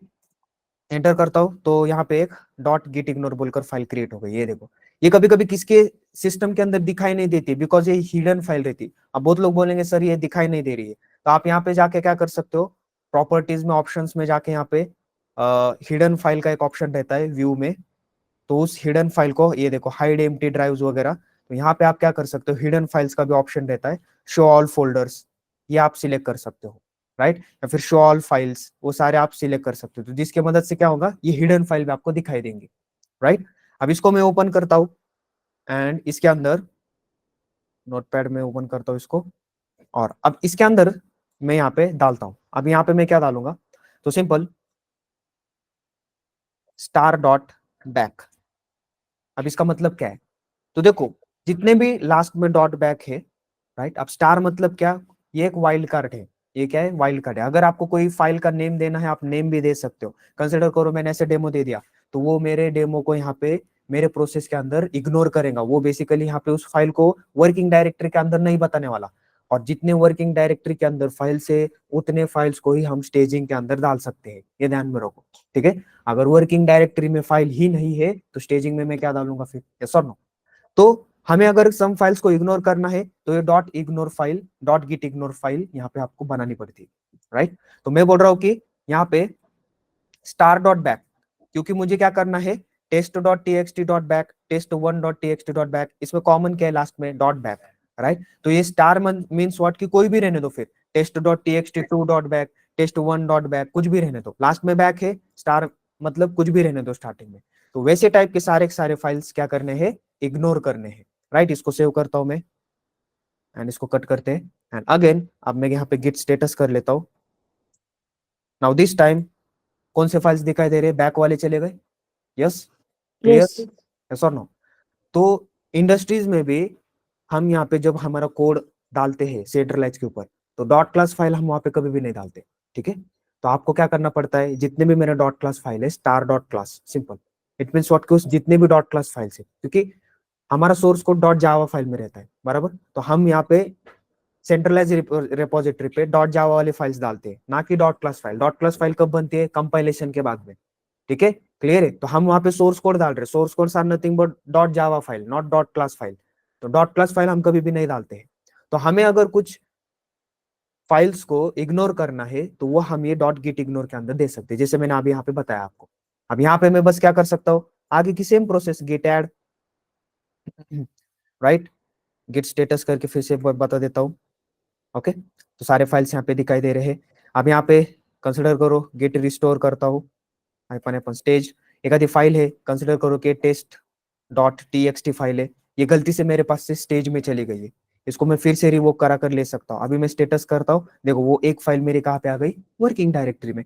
एंटर करता हूं तो यहाँ पे एक डॉट गिट इग्नोर बोलकर फाइल क्रिएट हो गई। ये देखो, ये कभी कभी किसके सिस्टम के अंदर दिखाई नहीं देती, बिकॉज ये हिडन फाइल रहती। अब बहुत लोग बोलेंगे सर ये दिखाई नहीं दे रही है, तो आप यहाँ पे जाके क्या कर सकते हो, प्रॉपर्टीज में ऑप्शंस में जाके यहाँ पे हिडन फाइल का एक ऑप्शन रहता है व्यू में, तो उस हिडन फाइल को, ये देखो हाइड एम्प्टी ड्राइव्स वगैरह, तो यहाँ पे आप क्या कर सकते हो, हिडन फाइल्स का भी ऑप्शन रहता है, शो ऑल फोल्डर्स, ये आप सिलेक्ट कर सकते हो। राइट, या फिर शो ऑल फाइल्स, वो सारे आप सिलेक्ट कर सकते हो, तो जिसके मदद से क्या होगा, ये हिडन फाइल भी आपको दिखाई देंगे। राइट, अब इसको मैं ओपन करता हूं, एंड इसके अंदर नोटपैड में ओपन करता हूं इसको, और अब इसके अंदर मैं यहाँ पे डालता हूं। अब यहाँ पे मैं क्या डालूंगा, तो सिंपल स्टार डॉट बैक। अब इसका मतलब क्या है, तो देखो जितने भी लास्ट में डॉट बैक है, राइट, अब स्टार मतलब क्या, ये एक वाइल्ड कार्ड है। ये क्या है, वाइल्ड कार्ड है। अगर आपको कोई फाइल का नेम देना है, आप नेम भी दे सकते हो। कंसिडर करो मैंने ऐसे डेमो दे दिया, तो वो मेरे डेमो को यहाँ पे मेरे प्रोसेस के अंदर इग्नोर करेगा, वो बेसिकली यहाँ पे उस फाइल को वर्किंग डायरेक्टरी के अंदर नहीं बताने वाला। और जितने वर्किंग डायरेक्टरी के अंदर फाइल्स है, उतने फाइल्स को ही हम स्टेजिंग के अंदर डाल सकते हैं, ये ध्यान में रखो। ठीक है, अगर वर्किंग डायरेक्टरी में फाइल ही नहीं है, तो स्टेजिंग में मैं क्या डालूंगा फिर, यस और नो। तो हमें अगर सम फाइल्स को इग्नोर करना है, तो ये dot ignore file, dot git ignore file यहाँ पे आपको बनानी पड़ती है। राइट, तो मैं बोल रहा हूं कि यहाँ पे स्टार डॉट बैक, क्योंकि मुझे क्या करना है, test dot TXT dot back, test1 dot TXT dot back, इसमें कॉमन क्या है लास्ट में, डॉट बैक। राइट, तो ये स्टार मीन्स व्हाट, कि कोई भी रहने दो फिर, test dot TXT two dot back, test1 dot back, कुछ भी रहने दो, लास्ट में बैक है, स्टार मतलब कुछ भी रहने दो स्टार्टिंग में। तो वैसे टाइप के सारे फाइल्स क्या करने हैं, इग्नोर करने हैं, राइट। इसको सेव करता हूं मैं एंड इसको कट करते हैं एंड अगेन अब मैं यहाँ पे गिट स्टेटस कर लेता हूं। नाउ दिस टाइम कौन से फाइल्स दिखाई दे रहे हैं, बैक वाले चले गए, यस, क्लियर, Yes. यस और नो। तो इंडस्ट्रीज में भी हम यहाँ पे जब हमारा कोड डालते हैं सेंट्रलाइज के ऊपर, तो डॉट क्लास फाइल हम वहां पे कभी भी नहीं डालते, ठीक है। तो आपको क्या करना पड़ता है, जितने भी मेरे डॉट क्लास फाइल है, star dot class, simple, it mean what के जितने भी डॉट क्लास फाइल्स है, क्योंकि हमारा source code dot Java file में रहता है, बराबर। तो हम यहाँ पे सेंट्रलाइज रिपोजिटरी पे डॉट जावा वाली फाइल्स डालते हैं, ना कि dot class file. Dot class file कब बनती है, कंपाइलेशन के बाद में, ठीक है, क्लियर है। तो हम वहां पे सोर्स कोड डाल रहे हैं, source code are nothing but dot Java file, not dot class file. तो डॉट क्लास फाइल हम कभी भी नहीं डालते हैं। तो हमें अगर कुछ फाइल्स को इग्नोर करना है तो वो हम ये डॉट गिट इग्नोर के अंदर दे सकते हैं, जैसे मैंने अभी यहाँ पे बताया आपको। अब यहाँ पे मैं बस क्या कर सकता हूँ, आगे की same process, git add, right, git status करके फिर से बता देता हूँ। ओके, तो सारे फाइल्स यहाँ पे दिखाई दे रहे हैं। अब यहाँ पे कंसिडर करो गिट रिस्टोर करता हूँ, हाइफन स्टेज, एक आधी फाइल है, कंसिडर करो कि टेस्ट डॉट टी फाइल है, ये गलती से मेरे पास से स्टेज में चली गई है, इसको मैं फिर से रिवोक करा कर ले सकता हूँ। अभी मैं स्टेटस करता हूँ, देखो वो एक फाइल मेरी कहाँ पे आ गई, वर्किंग डायरेक्टरी में,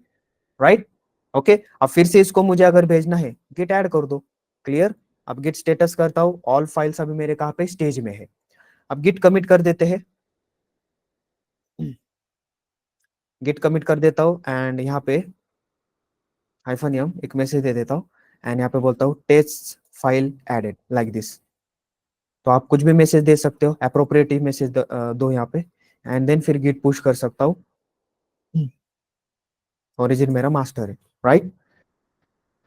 राइट। ओके, अब फिर से इसको मुझे अगर भेजना है, गिट ऐड कर दो, क्लियर। अब गिट स्टेटस करता हूँ, ऑल फाइल्स अभी मेरे कहाँ पे, स्टेज में है। अब गिट कमिट कर देते हैं, गिट कमिट कर देता हूँ एंड यहाँ पे हाइफन यम एक मैसेज दे देता हूँ एंड यहाँ पे बोलता हूँ test file added, like this. तो आप कुछ भी मैसेज दे सकते हो, अप्रोप्रिएट मैसेज दो यहाँ पे एंड देन फिर गिट पुश कर सकता हूँ। ओरिजिन मेरा मास्टर है, राइट,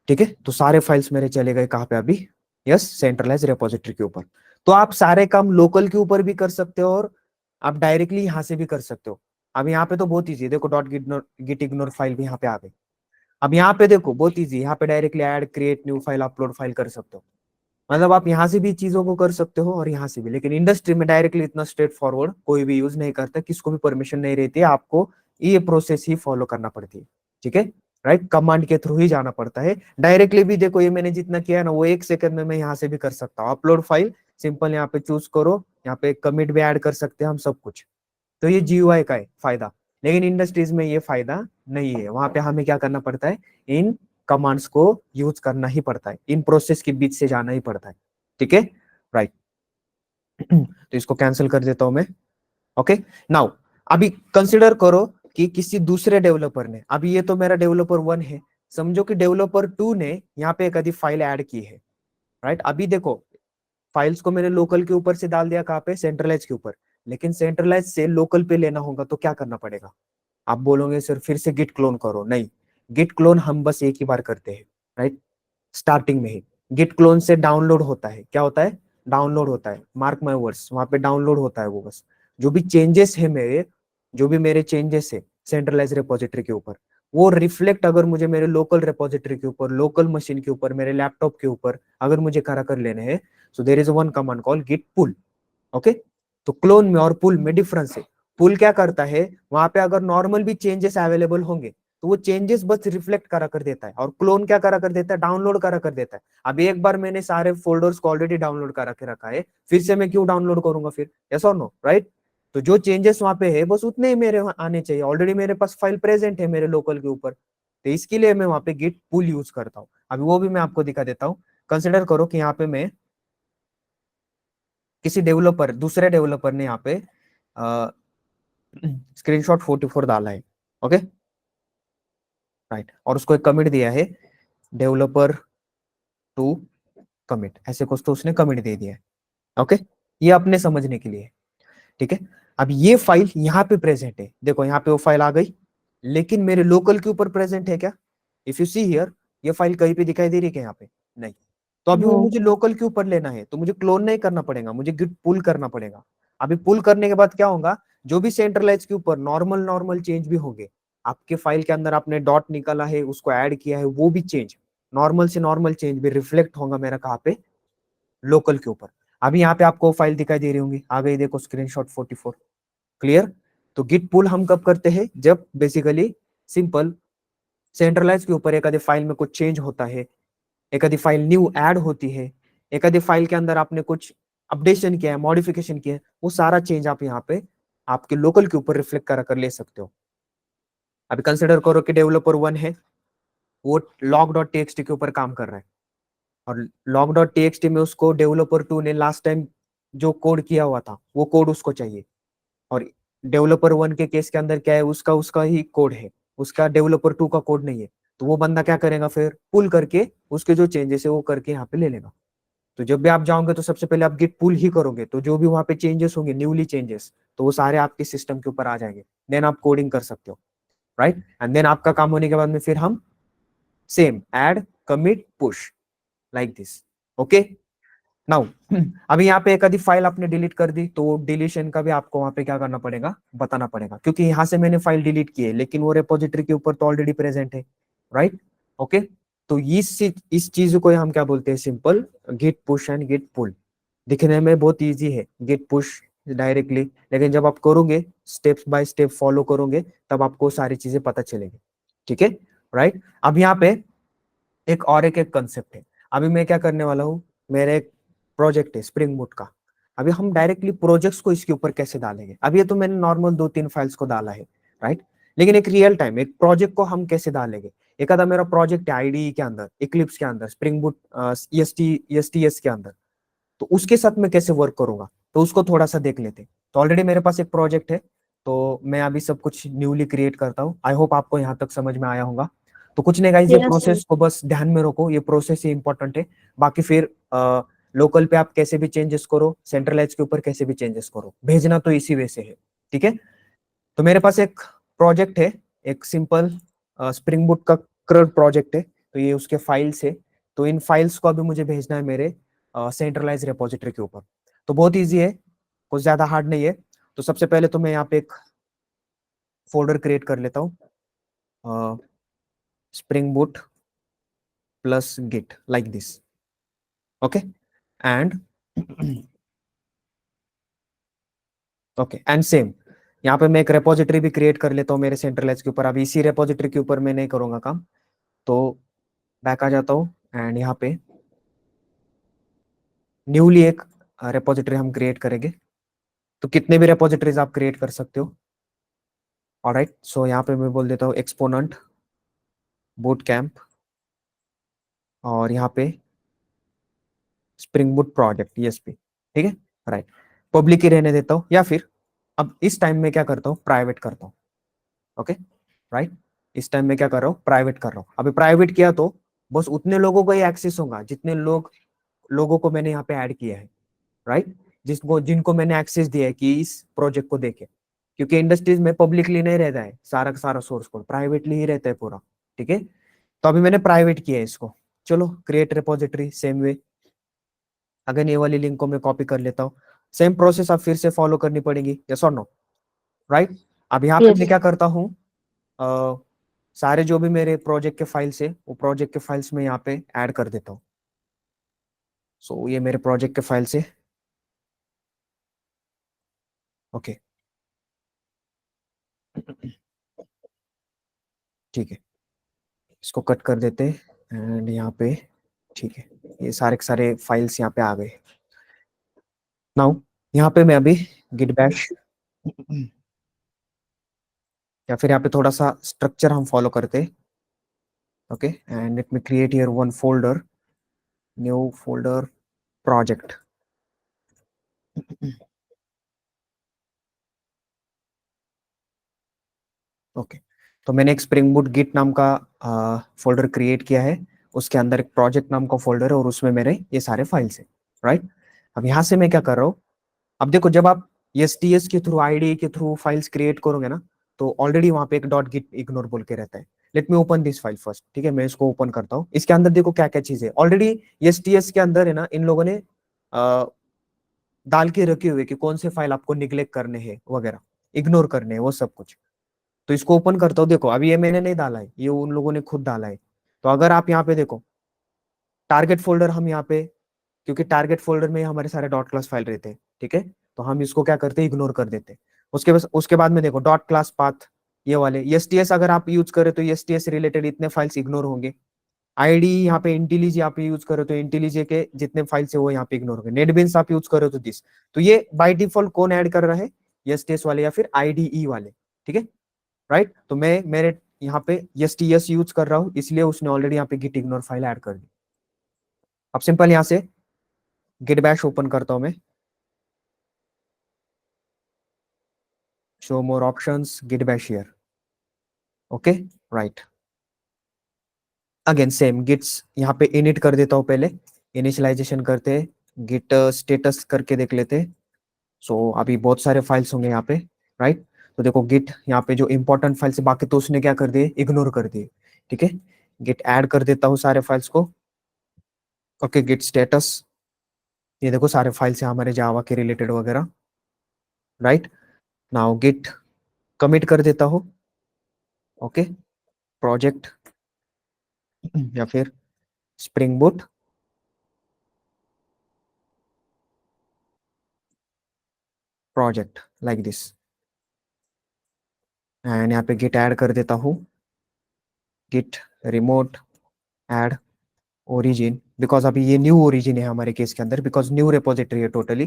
ठीक है। तो सारे फाइल्स मेरे चले गए कहाँ पे अभी, यस, सेंट्रलाइज रिपोजिटरी के ऊपर। तो आप सारे काम लोकल के ऊपर भी कर सकते हो और आप डायरेक्टली यहाँ से भी कर सकते हो। अब यहाँ पे तो बहुत ईजी है, देखो डॉट गिट इग्नोर फाइल भी यहाँ पे आ गई। अब यहाँ पे देखो बहुत ईजी, यहाँ पे directly add create new file upload file कर सकते हो। मतलब आप यहाँ से भी चीजों को कर सकते हो और यहाँ से भी, लेकिन इंडस्ट्री में डायरेक्टली इतना स्ट्रेट फॉरवर्ड कोई भी यूज नहीं करता, किसको भी परमिशन नहीं रहती है, आपको ये प्रोसेस ही फॉलो करना पड़ती है, ठीक है, राइट। कमांड के थ्रू ही जाना पड़ता है। डायरेक्टली भी देखो ये मैंने जितना किया है ना, वो एक सेकंड में मैं यहाँ से भी कर सकता हूँ, अपलोड फाइल, सिंपल यहाँ पे चूज करो, यहाँ पे कमिट भी ऐड कर सकते हैं हम, सब कुछ। तो ये जीयूआई का है फायदा, लेकिन इंडस्ट्रीज में ये फायदा नहीं है, वहां पे हमें क्या करना पड़ता है, इन कमांड्स को यूज करना ही पड़ता है, इन प्रोसेस के बीच से जाना ही पड़ता है, ठीक है, राइट। तो इसको कैंसिल कर देता हूं मैं। ओके, नाउ अभी कंसिडर करो कि किसी दूसरे डेवलपर ने, अभी ये तो मेरा डेवलपर 1 है, समझो कि डेवलपर 2 ने यहाँ पे एक आधी फाइल ऐड की है, राइट। अभी देखो फाइल्स को मैंने लोकल के ऊपर से डाल दिया, कहाँ पे, सेंट्रलाइज के ऊपर, लेकिन सेंट्रलाइज से लोकल पे लेना होगा तो क्या करना पड़ेगा। आप बोलोगे सर फिर से गिट क्लोन करो, नहीं, गिट क्लोन हम बस एक ही बार करते हैं, राइट, स्टार्टिंग में ही। गिट क्लोन से डाउनलोड होता है, क्या होता है, डाउनलोड होता है, मार्क माय वर्ड्स, वहां पे डाउनलोड होता है वो बस। जो भी चेंजेस है मेरे, जो भी मेरे चेंजेस है सेंट्रलाइज रिपोजिटरी के ऊपर, वो रिफ्लेक्ट अगर मुझे मेरे लोकल रिपोजिटरी के ऊपर, लोकल मशीन के ऊपर, मेरे लैपटॉप के ऊपर अगर मुझे करा कर लेने हैं, so there is one command call git pull. Okay, तो क्लोन में और पुल में डिफरेंस है। पुल क्या करता है, वहां पे अगर नॉर्मल भी चेंजेस अवेलेबल होंगे तो वो चेंजेस बस रिफ्लेक्ट करा कर देता है, और क्लोन क्या करा कर देता है, डाउनलोड करा कर देता है। अब एक बार मैंने सारे फोल्डर्स को ऑलरेडी डाउनलोड करा के रखा है, फिर से मैं क्यों डाउनलोड करूंगा फिर, यस और नो, राइट। तो जो चेंजेस वहां पे है बस उतने ही मेरे वहां आने चाहिए, ऑलरेडी मेरे पास फाइल प्रेजेंट है मेरे लोकल के ऊपर, तो इसके लिए मैं वहां पे गिट पुल यूज करता हूँ। अभी वो भी मैं आपको दिखा देता हूँ। कंसिडर करो कि यहाँ पे मैं किसी डेवलपर, दूसरे डेवलपर ने यहाँ पे स्क्रीनशॉट 44 डाला है, ओके, राइट, और उसको एक कमिट दिया है, डेवलपर टू कमिट, ऐसे कुछ तो उसने कमिट दे दिया है, ओके, ये अपने समझने के लिए, ठीक है। अब ये फाइल यहाँ पे प्रेजेंट है, देखो यहाँ पे वो फाइल आ गई, लेकिन मेरे लोकल के ऊपर प्रेजेंट है क्या, इफ यू सी हियर, ये फाइल कहीं पे दिखाई दे रही है क्या यहाँ पे, नहीं। तो अभी वो No. मुझे लोकल के ऊपर लेना है, तो मुझे क्लोन नहीं करना पड़ेगा, मुझे गिट पुल करना पड़ेगा। अभी पुल करने के बाद क्या होगा, जो भी सेंट्रलाइज के ऊपर नॉर्मल नॉर्मल चेंज भी होंगे, आपके फाइल के अंदर आपने डॉट निकाला है, उसको ऐड किया है, वो भी चेंज, नॉर्मल से नॉर्मल चेंज भी रिफ्लेक्ट होगा मेरा कहाँ पे, लोकल के ऊपर। अभी यहाँ पे आपको फाइल दिखाई दे रही होंगी, आ गई देखो स्क्रीनशॉट 44, क्लियर। तो गिट पुल हम कब करते हैं, जब बेसिकली सिंपल सेंट्रलाइज के ऊपर एखादी फाइल में कुछ चेंज होता है, एखादी फाइल न्यू ऐड होती है, एखादी फाइल के अंदर आपने कुछ अपडेशन किया है, मॉडिफिकेशन किया है, वो सारा चेंज आप यहाँ पे आपके लोकल के ऊपर रिफ्लेक्ट करा कर ले सकते हो। अभी कंसिडर करो कि डेवलपर 1 है, वो log.txt के ऊपर काम कर रहा है, और log.txt में उसको डेवलपर 2 ने लास्ट टाइम जो कोड किया हुआ था वो कोड उसको चाहिए, और डेवलपर 1 के केस के अंदर क्या है, उसका उसका ही कोड है, उसका डेवलपर 2 का कोड नहीं है। तो वो बंदा क्या करेगा, फिर पुल करके उसके जो चेंजेस है वो करके यहाँ पे ले लेगा। तो जब भी आप जाओगे तो सबसे पहले आप गिट पुल ही करोगे, तो जो भी वहां पे चेंजेस होंगे, न्यूली चेंजेस, तो वो सारे आपके सिस्टम के ऊपर आ जाएंगे, देन आप कोडिंग कर सकते हो, राइट। एंड देन आपका काम होने के बाद में फिर हम same add commit push like this, okay. Now अभी यहाँ पे एक आधी फाइल आपने डिलीट कर दी, तो डिलीशन का भी आपको वहां पे क्या करना पड़ेगा, बताना पड़ेगा, क्योंकि यहाँ से मैंने फाइल डिलीट की है लेकिन वो रेपोजिटरी के ऊपर तो ऑलरेडी प्रेजेंट है, राइट, ओके। तो इस चीज को हम क्या बोलते हैं, simple git push and git pull. दिखने में बहुत इजी है गिट पुश डायरेक्टली, लेकिन जब आप करोगे, स्टेप बाय स्टेप फॉलो करोगे, तब आपको सारी चीजें पता चलेगी, ठीक है, राइट। अब यहाँ पे एक कंसेप्ट है। अभी मैं क्या करने वाला हूँ, मेरा एक प्रोजेक्ट है स्प्रिंग बूट का। अभी हम डायरेक्टली प्रोजेक्ट्स को इसके ऊपर कैसे डालेंगे, अभी ये तो मैंने नॉर्मल 2-3 फाइल्स को डाला है, राइट, लेकिन एक रियल टाइम एक प्रोजेक्ट को हम कैसे डालेंगे। एक आधा मेरा प्रोजेक्ट है आईडीई के अंदर, इक्लिप्स के अंदर, स्प्रिंग बूट ESTS के अंदर, तो उसके साथ मैं कैसे वर्क करूंगा, तो उसको थोड़ा सा देख लेते हैं। तो ऑलरेडी मेरे पास एक प्रोजेक्ट है, तो मैं अभी सब कुछ न्यूली क्रिएट करता हूँ। आई होप आपको यहाँ तक समझ में आया होगा। तो कुछ नहीं गाइस, ये Yes, sir. प्रोसेस को बस ध्यान में रखो, ये प्रोसेस ही इंपॉर्टेंट है। बाकी फिर लोकल पे आप कैसे भी चेंजेस करो, सेंट्रलाइज के ऊपर कैसे भी चेंजेस करो, भेजना तो इसी वे से है, ठीक है। तो मेरे पास एक प्रोजेक्ट है, एक सिंपल स्प्रिंग बूट का क्रड प्रोजेक्ट है, तो ये उसके फाइल्स है। तो इन फाइल्स को अभी मुझे भेजना है मेरे सेंट्रलाइज रेपोजिटरी के ऊपर। तो बहुत इजी है, कुछ ज्यादा हार्ड नहीं है। तो सबसे पहले तो मैं यहाँ पे एक फोल्डर क्रिएट कर लेता हूँ, spring boot plus git like this, okay. And okay and same यहाँ पे मैं एक रेपोजिटरी भी क्रिएट कर लेता हूँ मेरे सेंट्रलाइज के ऊपर। अभी इसी रेपोजिटरी के ऊपर मैं नहीं करूंगा काम, तो बैक आ जाता हूँ एंड यहाँ पे न्यूली एक रेपोजिटरी हम क्रिएट करेंगे। तो कितने भी रेपोजिटरीज आप क्रिएट कर सकते हो, ऑलराइट। सो यहाँ पे मैं बोल देता हूँ एक्सपोनेंट बूट कैंप, और यहाँ पे स्प्रिंग बूट प्रोजेक्ट ESP, ठीक है, राइट। पब्लिक ही रहने देता हूँ, या फिर अब इस टाइम में क्या करता हूँ, प्राइवेट करता हूँ, ओके, राइट। इस टाइम में क्या कर रहा हूँ, प्राइवेट कर रहा हूँ। अभी प्राइवेट किया तो बस उतने लोगों को ही एक्सेस होगा जितने लोगों को मैंने यहाँ पे ऐड किया है, राइट, जिनको मैंने एक्सेस दिया है कि इस प्रोजेक्ट को देखे। क्योंकि इंडस्ट्रीज में पब्लिकली नहीं रहता है सारा का सारा सोर्स कोड, प्राइवेटली ही रहता है पूरा, ठीक है। तो अभी मैंने प्राइवेट किया है इसको। चलो क्रिएट रिपोजिटरी सेम वे, अगर ये वाली लिंक को मैं कॉपी कर लेता हूँ, सेम प्रोसेस आप फिर से फॉलो करनी पड़ेगी, यस और नो, राइट। अब यहाँ पे Yes. मैं क्या करता हूँ, सारे जो भी मेरे प्रोजेक्ट के फाइल्स है वो प्रोजेक्ट के फाइल्स में यहाँ पे ऐड कर देता हूँ। सो ये मेरे प्रोजेक्ट के फाइल्स है, ओके, ठीक है, इसको कट कर देते एंड यहाँ पे, ठीक है, ये सारे के सारे फाइल्स यहाँ पे आ गए। नाउ यहाँ पे मैं अभी गिट बैश या फिर यहाँ पे थोड़ा सा स्ट्रक्चर हम फॉलो करते, okay, and let me create here one folder, new folder project, okay. तो मैंने एक स्प्रिंग बूट गिट नाम का फोल्डर क्रिएट किया है, उसके अंदर एक प्रोजेक्ट नाम का फोल्डर है और उसमें मेरे ये सारे फाइल्स है, राइट। अब यहाँ से मैं क्या कर रहा हूँ, अब देखो जब आप STS के थ्रू IDE के थ्रू फाइल्स क्रिएट करोगे ना, तो ऑलरेडी वहां पे एक डॉट गिट इग्नोर बोल के रहता है। Late me open this file first, ठीक है, मैं इसको ओपन करता हूँ। इसके अंदर देखो क्या क्या चीज है, ऑलरेडी STS के अंदर है ना, इन लोगों ने डाल के रखे हुए कि कौन से फाइल आपको निग्लेक्ट करने हैं वगैरह, इग्नोर करने हैं, वो सब कुछ। तो इसको ओपन करता हूँ, देखो अभी ये मैंने नहीं डाला है, ये उन लोगों ने खुद डाला है। तो अगर आप यहाँ पे देखो टारगेट फोल्डर, हम यहाँ पे, क्योंकि टारगेट फोल्डर में हमारे सारे डॉट क्लास फाइल रहते हैं, ठीक है, तो हम इसको क्या करते हैं, इग्नोर कर देते हैं। उसके बाद में देखो डॉट क्लास पाथ, ये वाले एसटीएस अगर आप यूज करें तो एसटीएस रिलेटेड इतने फाइल्स इग्नोर होंगे। आईडी यहाँ पे इंटेलिज आप यूज करो तो इंटेलिज के जितने फाइल्स है वो यहाँ पे इग्नोर होंगे। नेटबीन्स आप यूज करो तो दिस। तो ये बाय डिफॉल्ट कौन ऐड कर रहा है, एसटीएस वाले या फिर आईडीई वाले, ठीक है राइट। तो मैं मेरे यहाँ पे एसटीएस यूज कर रहा हूँ, इसलिए उसने ऑलरेडी यहाँ पे गिट इग्नोर फाइल ऐड कर दी। अब सिंपल यहाँ से गिट बैश ओपन करता हूं मैं, show more options, git bash here, okay right. Again same gits यहाँ पे इनिट कर देता हूँ, पहले इनिशियलाइजेशन करते हैं, गिट स्टेटस करके देख लेते हैं। सो अभी बहुत सारे फाइल्स होंगे यहाँ पे राइट। तो देखो गिट यहाँ पे जो इंपॉर्टेंट फाइल्स है बाकी तो उसने क्या कर दिए, इग्नोर कर दिए, ठीक है। गिट ऐड कर देता हूँ सारे फाइल्स को, ओके गिट स्टेटस, ये देखो सारे फाइल्स है हमारे जावा के रिलेटेड वगैरह राइट। नाउ गिट कमिट कर देता हूँ, ओके प्रोजेक्ट या फिर spring boot project like this, and यहाँ पे गिट ऐड कर देता हूँ, git remote add origin, because अभी ये न्यू ओरिजिन है हमारे केस के अंदर, बिकॉज न्यू रिपोजिटरी है टोटली,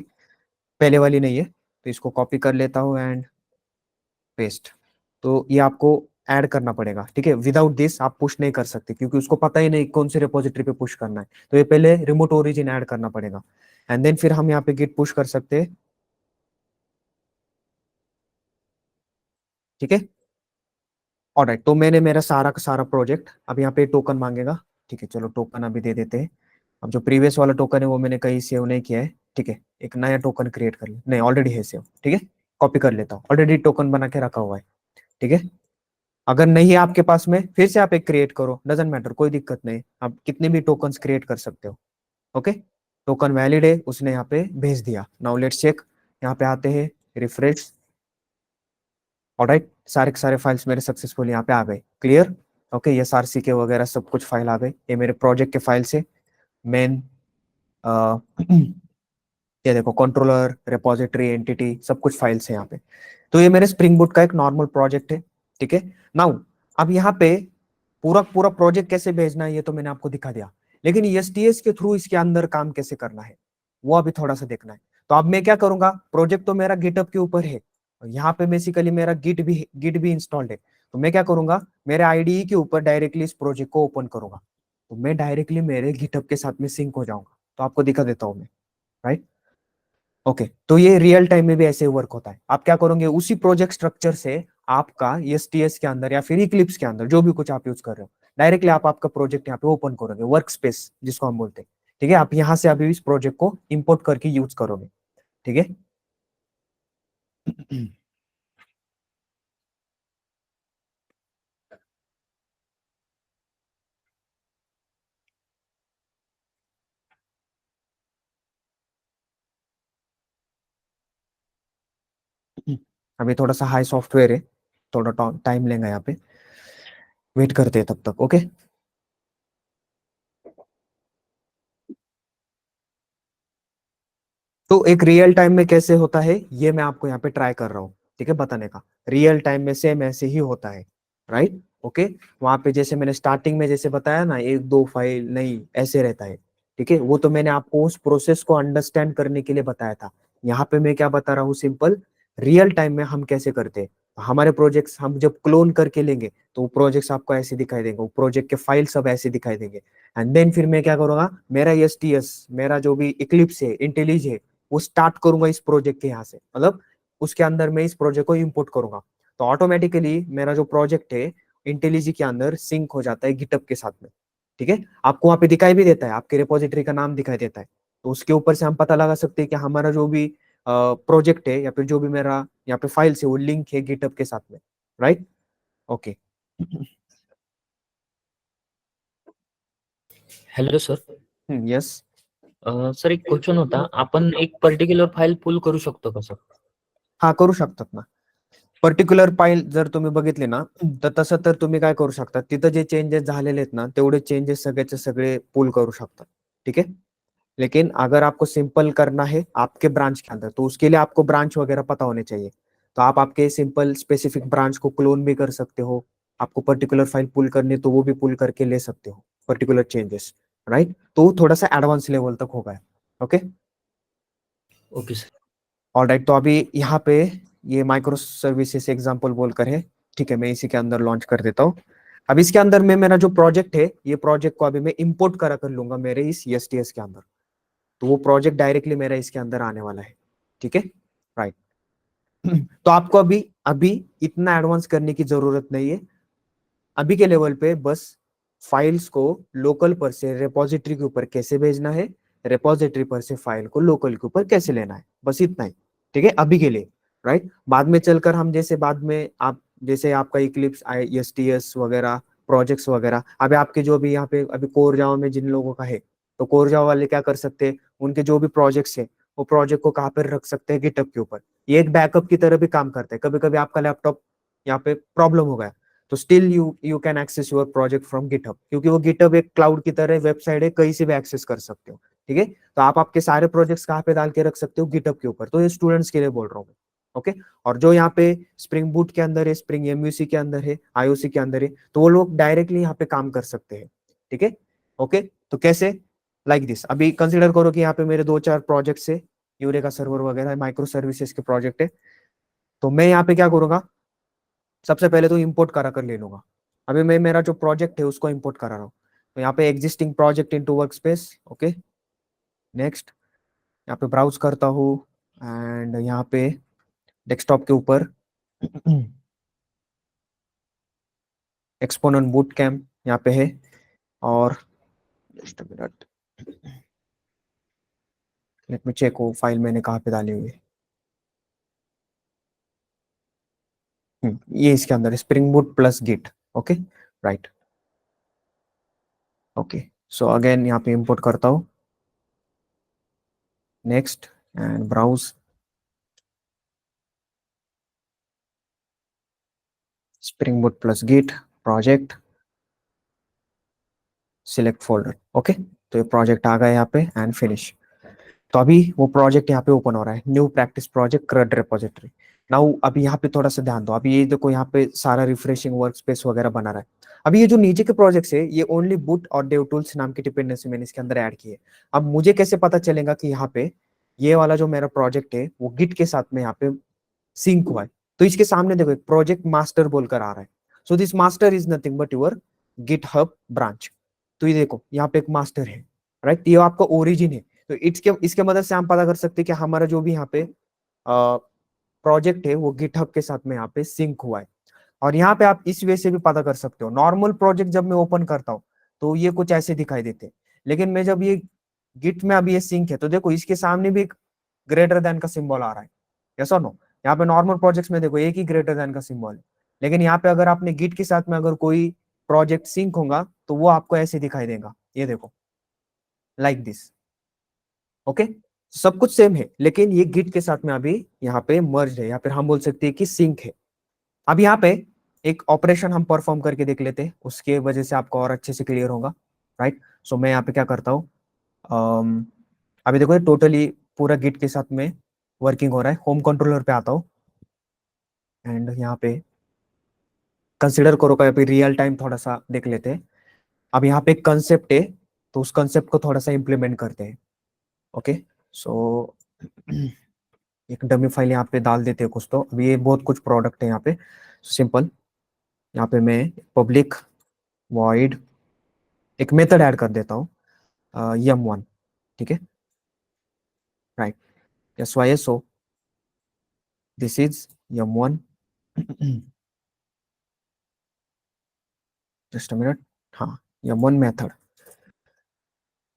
पहले वाली नहीं है। तो इसको कॉपी कर लेता हूँ एंड पेस्ट। तो ये आपको ऐड करना पड़ेगा, ठीक है। विदाउट दिस आप पुश नहीं कर सकते क्योंकि उसको पता ही नहीं कौन सी रिपोजिटरी पे पुश करना है। तो ये पहले रिमोट ओरिजिन ऐड करना पड़ेगा एंड देन फिर हम यहाँ पे गिट पुश कर सकते हैं, ठीक है ऑलराइट। तो मैंने मेरा सारा का सारा प्रोजेक्ट, अब यहाँ पे टोकन मांगेगा, ठीक है चलो टोकन अभी दे देते हैं। अब जो प्रीवियस वाला टोकन है वो मैंने कहीं सेव नहीं किया है, ठीक है एक नया टोकन क्रिएट कर ले, नहीं ऑलरेडी है सेव, ठीक है कॉपी कर लेता हूँ, ऑलरेडी टोकन बना के रखा हुआ है, ठीक है। अगर नहीं है आपके पास में फिर से आप एक क्रिएट करो, डजेंट मैटर, कोई दिक्कत नहीं, आप कितने भी टोकन्स क्रिएट कर सकते हो, ओके। टोकन वैलिड है, उसने यहाँ पे भेज दिया। नाउ लेट्स चेक, यहाँ पे आते हैं रिफ्रेश, ऑलराइट सारे के सारे फाइल्स मेरे सक्सेसफुल यहाँ पे आ गए, क्लियर ओके। SRC के वगैरह सब कुछ फाइल आ गए, ये मेरे प्रोजेक्ट के फाइल से मेन ये देखो कंट्रोलर रिपोजिटरी एंटिटी सब कुछ फाइल्स है यहाँ पे। तो ये मेरे स्प्रिंग बूट का एक नॉर्मल प्रोजेक्ट है, ठीक है। नाउ अब यहाँ पे पूरा पूरा प्रोजेक्ट कैसे भेजना है ये तो मैंने आपको दिखा दिया, लेकिन एसटीएस के थ्रू इसके अंदर काम कैसे करना है वो अभी थोड़ा सा देखना है। तो अब मैं क्या करूंगा, प्रोजेक्ट तो मेरा गिटहब के ऊपर है, यहाँ पे बेसिकली मेरा गिट भी इंस्टॉल्ड है। तो मैं क्या करूंगा, मेरे आईडीई के ऊपर डायरेक्टली इस प्रोजेक्ट को ओपन करूंगा, तो मैं डायरेक्टली मेरे गिटहब के साथ में सिंक हो जाऊंगा। तो आपको दिखा देता हूँ मैं, राइट ओके। तो ये रियल टाइम में भी ऐसे वर्क होता है। आप क्या करोगे, उसी प्रोजेक्ट स्ट्रक्चर से आपका एसटीएस के अंदर या फिर इक्लिप्स के अंदर जो भी कुछ आप यूज कर रहे हो, डायरेक्टली आप आपका प्रोजेक्ट यहाँ पे ओपन करोगे, वर्क स्पेस जिसको हम बोलते हैं, ठीक है। आप यहाँ से अभी इस प्रोजेक्ट को इंपोर्ट करके यूज करोगे, ठीक है। अभी थोड़ा सा हाई सॉफ्टवेयर है, थोड़ा टाइम लेगा यहाँ पे, वेट करते हैं तब तक, ओके। तो एक रियल टाइम में कैसे होता है ये मैं आपको यहाँ पे ट्राई कर रहा हूँ, ठीक है बताने का। रियल टाइम में सेम ऐसे ही होता है, राइट ओके। वहां पे जैसे मैंने स्टार्टिंग में जैसे बताया ना, एक दो फाइल नहीं ऐसे रहता है, ठीक है। वो तो मैंने आपको उस प्रोसेस को अंडरस्टैंड करने के लिए बताया था। यहाँ पे मैं क्या बता रहा हूँ, सिंपल रियल टाइम में हम कैसे करते हैं। हमारे प्रोजेक्ट्स हम जब क्लोन करके लेंगे तो वो प्रोजेक्ट्स आपको ऐसे दिखाई देंगे, वो प्रोजेक्ट के फाइल सब ऐसे दिखाई देंगे। एंड देन फिर मैं क्या करूंगा, मेरा एसटीएस मेरा जो भी इक्लिप्स है इंटेलिज है वो स्टार्ट करूंगा इस प्रोजेक्ट के यहाँ से, मतलब उसके अंदर मैं इस प्रोजेक्ट को इंपोर्ट करूंगा। तो ऑटोमेटिकली मेरा जो प्रोजेक्ट है इंटेलिजी के अंदर सिंक हो जाता है गिटहब के साथ में, ठीक है। आपको वहां पे दिखाई भी देता है, आपके रिपोजिटरी का नाम दिखाई देता है। तो उसके ऊपर से हम पता लगा सकते हैं कि हमारा जो भी प्रोजेक्ट है या फिर जो भी मेरा यहाँ पे फाइल्स है वो लिंक है गिटहब के साथ में, right okay. Hello sir. Yes sir एक क्वेश्चन होता, आपण एक पर्टिक्युलर फाईल पुल करू शकतो का सर? हा करू शकतात ना। पर्टिक्युलर फाईल जर तुम्ही बघितले ना तर तसं तर तुम्ही काय करू शकता, तिथं जे चेंजेस झालेले आहेत ना तेवढे चेंजेस सगळेचे सगळे पुल करू शकतात, ठीक है। लेकिन अगर आपको सिंपल करना है आपके ब्रांच के अंदर तो उसके लिए आपको ब्रांच वगैरह पता होने चाहिए। तो आप आपके सिंपल स्पेसिफिक ब्रांच को क्लोन भी कर सकते हो, आपको पर्टिकुलर फाइल पुल करनी तो वो भी पुल करके ले सकते हो, पर्टिकुलर चेंजेस, राइट। तो वो थोड़ा सा एडवांस लेवल तक होगा। Okay okay sir. ऑलराइट, तो अभी यहाँ पे ये माइक्रो सर्विसेज एग्जांपल बोलकर है, ठीक है, मैं इसी के अंदर लॉन्च कर देता हूँ। अब इसके अंदर में मेरा जो प्रोजेक्ट है, ये प्रोजेक्ट को अभी मैं इंपोर्ट करा कर लूंगा मेरे इस एसटीएस के अंदर, तो वो प्रोजेक्ट डायरेक्टली मेरा इसके अंदर आने वाला है, ठीक है, राइट। तो आपको अभी अभी इतना एडवांस करने की जरूरत नहीं है। अभी के लेवल पे बस फाइल्स को लोकल पर से रेपोजिटरी के ऊपर कैसे भेजना है, रेपोजिटरी पर से फाइल को लोकल के ऊपर कैसे लेना है, बस इतना ही, ठीक है, अभी के लिए, राइट। बाद में चलकर हम जैसे बाद में आप जैसे आपका इक्लिप्स एसटीएस वगैरह प्रोजेक्ट्स वगैरह, अभी आपके जो भी यहाँ पे अभी कोर जावा में जिन लोगों का है, तो कोर जावा वाले क्या कर सकते हैं, उनके जो भी प्रोजेक्ट्स है वो प्रोजेक्ट को कहाँ पर रख सकते हैं, गिटहब के ऊपर। ये एक बैकअप की तरह भी काम करता है। कभी कभी आपका लैपटॉप यहाँ पे प्रॉब्लम हो गया, तो still you can access your project from GitHub, क्योंकि वो गिटहब एक क्लाउड की तरह वेबसाइट है, कहीं से भी एक्सेस कर सकते हो, ठीक है। तो आप आपके सारे प्रोजेक्ट्स कहाँ पे डाल के रख सकते हो, गिटहब के ऊपर। तो ये स्टूडेंट्स के लिए बोल रहा हूँ मैं, ओके। और जो यहाँ पे स्प्रिंग बूट के अंदर है, स्प्रिंग एमयूसी के अंदर है, आईओसी के अंदर है, तो वो लोग डायरेक्टली यहाँ पे काम कर सकते हैं, ठीक है, ओके। तो कैसे, लाइक दिस, अभी कंसिडर करो कि यहाँ पे मेरे 2-4 प्रोजेक्ट्स है, यूरेका सर्वर वगैरह माइक्रो सर्विसेज के प्रोजेक्ट है। तो मैं यहाँ पे क्या करूंगा, सबसे पहले तो इंपोर्ट करा कर ले लूंगा। अभी मैं मेरा जो प्रोजेक्ट है उसको इंपोर्ट करा रहा हूँ, तो यहाँ पे existing project into workspace, okay, next, यहाँ पे ब्राउज करता हूँ एंड यहाँ पे डेस्कटॉप के ऊपर एक्सपोनेंट बूट कैम्प यहाँ पे है, और just a minute, let me check वो फाइल मैंने कहाँ पे डाली हुई है। ये इसके अंदर spring boot plus git, okay, right, okay. So again यहाँ पे इंपोर्ट करता हूँ, next and browse, spring boot plus git project, select folder, okay. तो ये प्रोजेक्ट आ गया यहाँ पे एंड फिनिश। तो अभी वो प्रोजेक्ट यहाँ पे ओपन हो रहा है, new practice project क्रड repository. Now अभी यहाँ पे थोड़ा सा ध्यान दो, अभी ये देखो यहाँ पे सारा रिफ्रेशिंग वर्क स्पेस वगैरह बना रहा है। अभी ये जो नीचे के प्रोजेक्ट्स है, ये ओनली बूट और डेव टूल्स नाम की डिपेंडेंसी मैंने इसके अंदर ऐड की है। अब मुझे कैसे पता चलेगा कि यहाँ पे ये वाला जो मेरा प्रोजेक्ट है वो गिट के साथ में यहाँ पे सिंक हुआ है। तो इसके सामने देखो एक प्रोजेक्ट मास्टर बोलकर आ रहा है, so this master is nothing but your GitHub branch. तो ये देखो यहाँ पे एक मास्टर है, राइट, ये आपका ओरिजिन है। तो इसके इसके मदद से हम पता कर सकते हैं कि हमारा जो भी यहाँ पे प्रोजेक्ट है वो गिटहब के साथ में यहाँ पे सिंक हुआ है। और यहाँ पे आप इस वे से भी पता कर सकते हो, नॉर्मल प्रोजेक्ट जब मैं ओपन करता हूँ तो ये कुछ ऐसे दिखाई देते हैं, लेकिन मैं जब ये गिट में अभी ये सिंक है तो देखो इसके सामने भी एक ग्रेटर देन का सिंबल आ रहा है, यस और नो। यहाँ पे नॉर्मल प्रोजेक्ट्स में देखो एक ही ग्रेटर देन का सिंबल है, लेकिन यहाँ पे अगर आपने गिट के साथ में अगर कोई प्रोजेक्ट सिंक होगा तो वो आपको ऐसे दिखाई देगा, ये देखो, लाइक दिस, ओके। सब कुछ सेम है, लेकिन ये गिट के साथ में अभी यहाँ पे मर्ज है, या फिर हम बोल सकते हैं कि सिंक है। अब यहाँ पे एक ऑपरेशन हम परफॉर्म करके देख लेते हैं, उसके वजह से आपको और अच्छे से क्लियर होगा, राइट। सो मैं यहाँ पे क्या करता हूँ, अभी देखो टोटली पूरा गिट के साथ में वर्किंग हो रहा है। होम कंट्रोलर पे आता हूँ एंड यहाँ पे कंसिडर करो कि अभी रियल टाइम थोड़ा सा देख लेते हैं। अब यहाँ पे एक कंसेप्ट है, तो उस कंसेप्ट को थोड़ा सा इंप्लीमेंट करते हैं, ओके। सो एक डमी फाइल यहाँ पे डाल देते हैं कुछ, तो अभी ये बहुत कुछ प्रोडक्ट है यहाँ पे, सिंपल। यहाँ पे मैं पब्लिक वॉइड एक मेथड ऐड कर देता हूँ, yum1, ठीक है, right, SYSO, this is yum1, just a minute, हाँ, yum1 मेथड,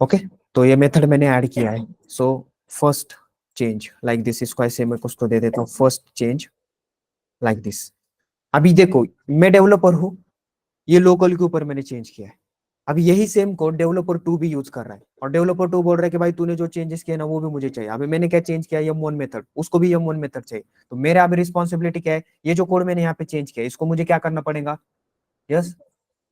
ओके। तो ये मेथड मैंने ऐड किया है। So first change like this, इसको ऐसे मैं कुछ तो दे देता हूँ, फर्स्ट चेंज लाइक दिस। अभी देखो मैं डेवलपर हूँ, ये लोकल के ऊपर मैंने चेंज किया है। अभी यही सेम कोड डेवलपर 2 भी यूज कर रहा है, और डेवलपर 2 बोल रहा है कि भाई तूने जो चेंजेस किए ना वो भी मुझे चाहिए। अभी मैंने क्या चेंज किया, यम1 मेथड, उसको भी यम1 मेथड चाहिए। तो मेरा अभी रिस्पॉन्सिबिलिटी क्या है, ये जो कोड मैंने यहाँ पे चेंज किया इसको मुझे क्या करना पड़ेगा, यस,